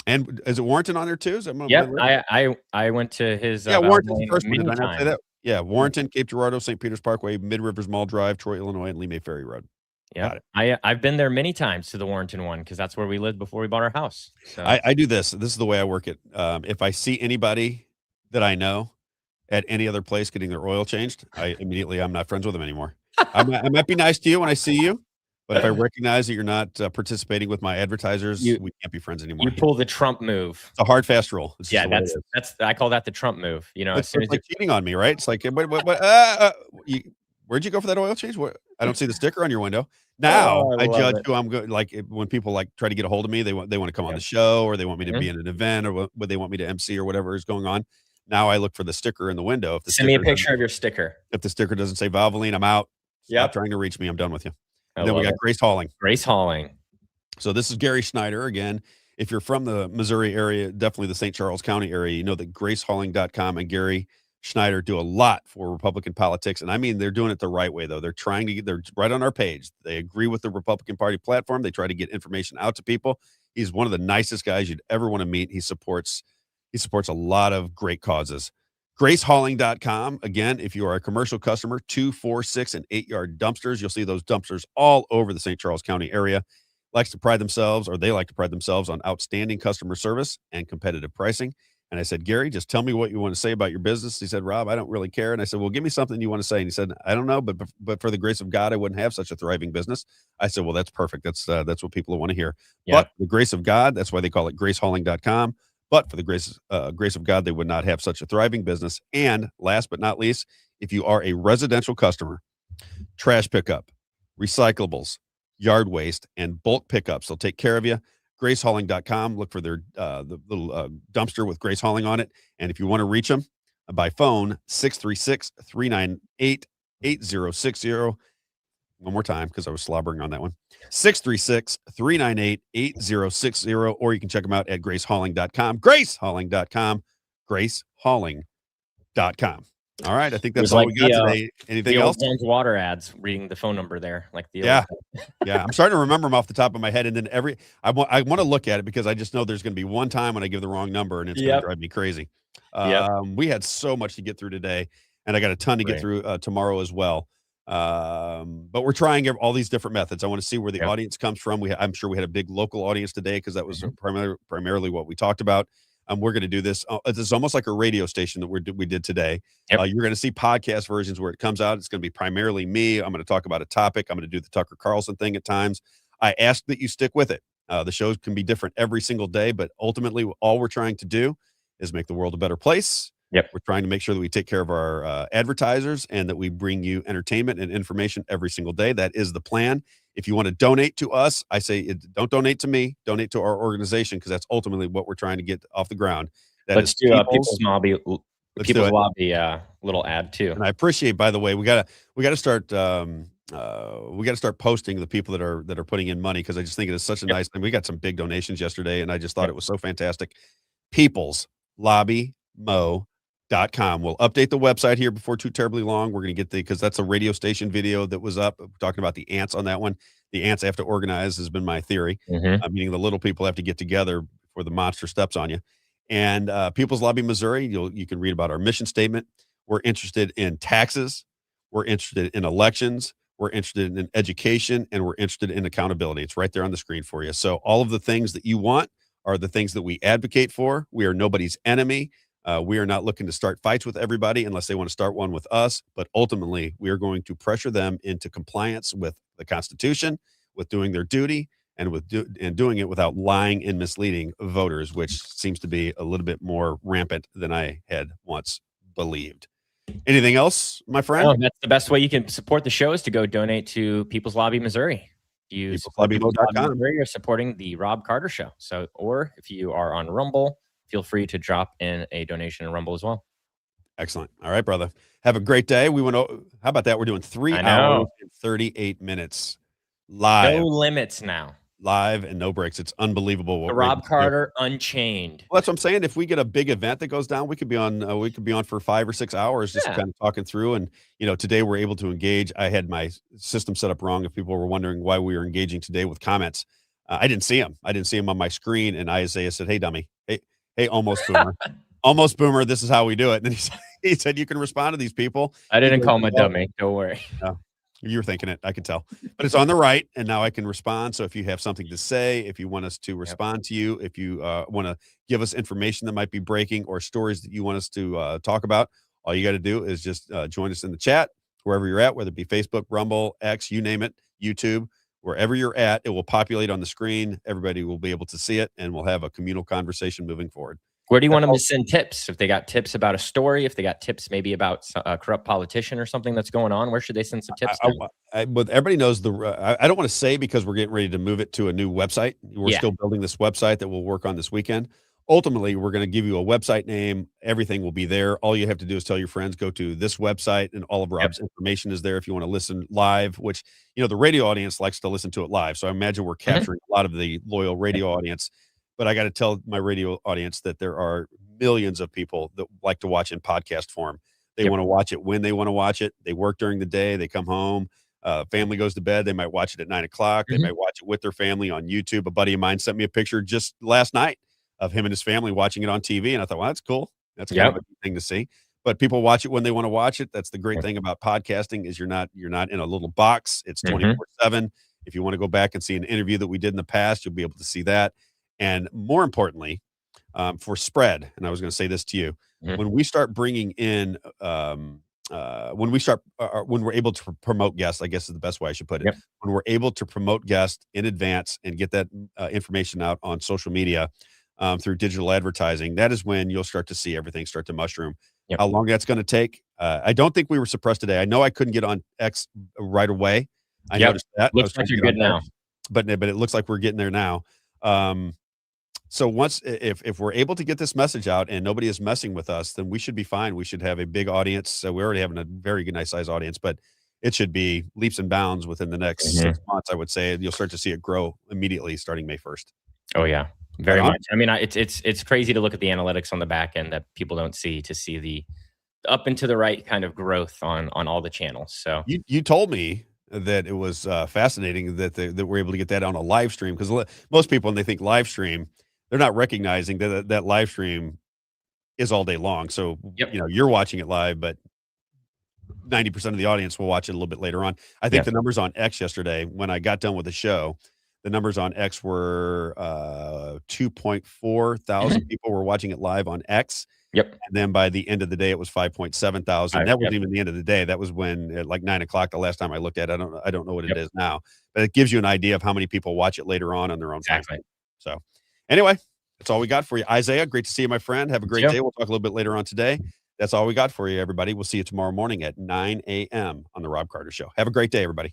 And is it Warrenton on there too? Yep, I went to his Warrenton's the first one. Did I not say that? Yeah, Warrenton, Cape Girardeau, St. Peter's Parkway, Mid Rivers Mall Drive, Troy, Illinois, and Lee May Ferry Road. Yeah, I've been there many times to the Warrenton one, because that's where we lived before we bought our house. So I do this. This is the way I work it. If I see anybody that I know at any other place getting their oil changed, I'm not friends with them anymore. I might be nice to you when I see you, but if I recognize that you're not participating with my advertisers, we can't be friends anymore. You pull the Trump move. It's a hard, fast rule. Yeah, that's I call that the Trump move. You know, it's like cheating on me, right? It's like, where'd you go for that oil change? I don't see the sticker on your window. Now I judge who I'm good. Like when people try to get a hold of me, they want to come on the show, or they want me to be in an event, or what they want me to MC or whatever is going on. Now I look for the sticker in the window. Send me a picture of your sticker. If the sticker doesn't say Valvoline, I'm out. Stop trying to reach me. I'm done with you. And then we got Grace Hauling. Grace Hauling. So this is Gary Schneider again. If you're from the Missouri area, definitely the St. Charles County area, you know that gracehauling.com and Gary Schneider do a lot for Republican politics. And I mean, they're doing it the right way, though. They're right on our page. They agree with the Republican Party platform. They try to get information out to people. He's one of the nicest guys you'd ever want to meet. He supports a lot of great causes. gracehauling.com. Again, if you are a commercial customer, 2, 4, 6, and 8-yard dumpsters. You'll see those dumpsters all over the St. Charles County area. They like to pride themselves on outstanding customer service and competitive pricing. And I said, Gary, just tell me what you want to say about your business. He said, Rob, I don't really care. And I said, well, give me something you want to say. And he said, I don't know, but for the grace of God, I wouldn't have such a thriving business. I said, well, that's perfect. That's what people want to hear. Yeah. But the grace of God, that's why they call it gracehauling.com. But for the grace of God, they would not have such a thriving business. And last but not least, if you are a residential customer, trash pickup, recyclables, yard waste, and bulk pickups, they'll take care of you. gracehauling.com. Look for their the little dumpster with Grace Hauling on it. And if you want to reach them by phone, 636-398-8060. One more time, because I was slobbering on that one. 636-398-8060, or you can check them out at gracehauling.com. Gracehauling.com. Gracehauling.com. All right. I think It was that's all like we got today. Anything the else? old Jones Water ads, reading the phone number there, like the Yeah. old. Yeah. I'm starting to remember them off the top of my head. And then I want to look at it because I just know there's going to be one time when I give the wrong number and it's going to drive me crazy. We had so much to get through today, and I got a ton to get through tomorrow as well. But we're trying all these different methods. I want to see where the audience comes from. I'm sure we had a big local audience today because that was primarily what we talked about. We're going to do this. It's almost like a radio station that we did today. You're going to see podcast versions where it comes out. It's going to be primarily me. I'm going to talk about a topic. I'm going to do the Tucker Carlson thing at times. I ask that you stick with it. The shows can be different every single day, but ultimately all we're trying to do is make the world a better place. We're trying to make sure that we take care of our advertisers and that we bring you entertainment and information every single day. That is the plan. If you want to donate to us, I say don't donate to me, donate to our organization, because that's ultimately what we're trying to get off the ground. Let's do People's Lobby little ad too. And I appreciate, by the way, we gotta start posting the people that are putting in money, because I just think it is such a nice thing. We got some big donations yesterday, and I just thought it was so fantastic. People's Lobby Mo.com. We'll update the website here before too terribly long. We're going to get because that's a radio station video that was up. We're talking about the ants on that one. The ants have to organize, has been my theory. Meaning the little people have to get together before the monster steps on you. And People's Lobby Missouri, you can read about our mission statement. We're interested in taxes. We're interested in elections. We're interested in education, and we're interested in accountability. It's right there on the screen for you. So all of the things that you want are the things that we advocate for. We are nobody's enemy. We are not looking to start fights with everybody unless they want to start one with us. But ultimately, we are going to pressure them into compliance with the Constitution, with doing their duty, and doing it without lying and misleading voters, which seems to be a little bit more rampant than I had once believed. Anything else, my friend? Oh, that's the best way you can support the show, is to go donate to People's Lobby Missouri. You support People's Lobby Missouri, you're supporting the Robb Carter Show. So, or if you are on Rumble, feel free to drop in a donation in Rumble as well. Excellent. All right, brother. Have a great day. How about that? We're doing 3 hours and 38 minutes live. No limits now. Live and no breaks. It's unbelievable. The Robb Carter Unchained. Well, that's what I'm saying. If we get a big event that goes down, we could be on for 5 or 6 hours, just kind of talking through. And today we're able to engage. I had my system set up wrong. If people were wondering why we were engaging today with comments, I didn't see them. I didn't see them on my screen. And Isaiah said, "Hey, dummy. Hey, almost boomer, almost boomer. This is how we do it." And then he said, "You can respond to these people." I didn't call him a dummy. Don't worry. No. You were thinking it. I could tell, but it's on the right, and now I can respond. So if you have something to say, if you want us to respond to you, if you want to give us information that might be breaking or stories that you want us to talk about, all you got to do is just join us in the chat, wherever you're at, whether it be Facebook, Rumble, X, you name it, YouTube, wherever you're at, it will populate on the screen. Everybody will be able to see it, and we'll have a communal conversation moving forward. Where do you want them to send tips? If they got tips about a story, if they got tips maybe about a corrupt politician or something that's going on, where should they send some tips? But everybody knows I don't want to say, because we're getting ready to move it to a new website. We're still building this website that we'll work on this weekend. Ultimately, we're going to give you a website name. Everything will be there. All you have to do is tell your friends, go to this website, and all of Robb's information is there if you want to listen live, which, the radio audience likes to listen to it live. So I imagine we're capturing a lot of the loyal radio audience. But I got to tell my radio audience that there are millions of people that like to watch in podcast form. They want to watch it when they want to watch it. They work during the day. They come home. Family goes to bed. They might watch it at 9 o'clock. They might watch it with their family on YouTube. A buddy of mine sent me a picture just last night of him and his family watching it on TV. And I thought, well, that's cool. That's kind of a good thing to see. But people watch it when they want to watch it. That's the great thing about podcasting, is you're not in a little box. It's 24/7. If you want to go back and see an interview that we did in the past, you'll be able to see that. And more importantly, for spread, and I was going to say this to you, when we start bringing in, when we're able to promote guests, I guess is the best way I should put it. When we're able to promote guests in advance and get that information out on social media through digital advertising, that is when you'll start to see everything start to mushroom. How long that's going to take, I don't think we were suppressed today. I know I couldn't get on X right away. I noticed that. Looks like you're good now. But it looks like we're getting there now. So if we're able to get this message out and nobody is messing with us, then we should be fine. We should have a big audience. So we're already having a very good, nice size audience, but it should be leaps and bounds within the next 6 months. I would say you'll start to see it grow immediately starting May 1st. Oh yeah, very much. I mean, it's crazy to look at the analytics on the back end that people don't see, to see up and to the right kind of growth on all the channels. So you told me that it was fascinating that that we're able to get that on a live stream, because most people, when they think live stream, they're not recognizing that live stream is all day long. So you're watching it live, but 90% of the audience will watch it a little bit later on. I think the numbers on X yesterday, when I got done with the show, the numbers on X were 2.4 thousand people were watching it live on X. Yep. And then by the end of the day, it was 5.7 thousand. That wasn't even the end of the day. That was when at like 9 o'clock, the last time I looked at it. I don't know what it is now, but it gives you an idea of how many people watch it later on their own time. So anyway, that's all we got for you. Isaiah, great to see you, my friend. Have a great day. We'll talk a little bit later on today. That's all we got for you, everybody. We'll see you tomorrow morning at 9 a.m. on the Robb Carter Show. Have a great day, everybody.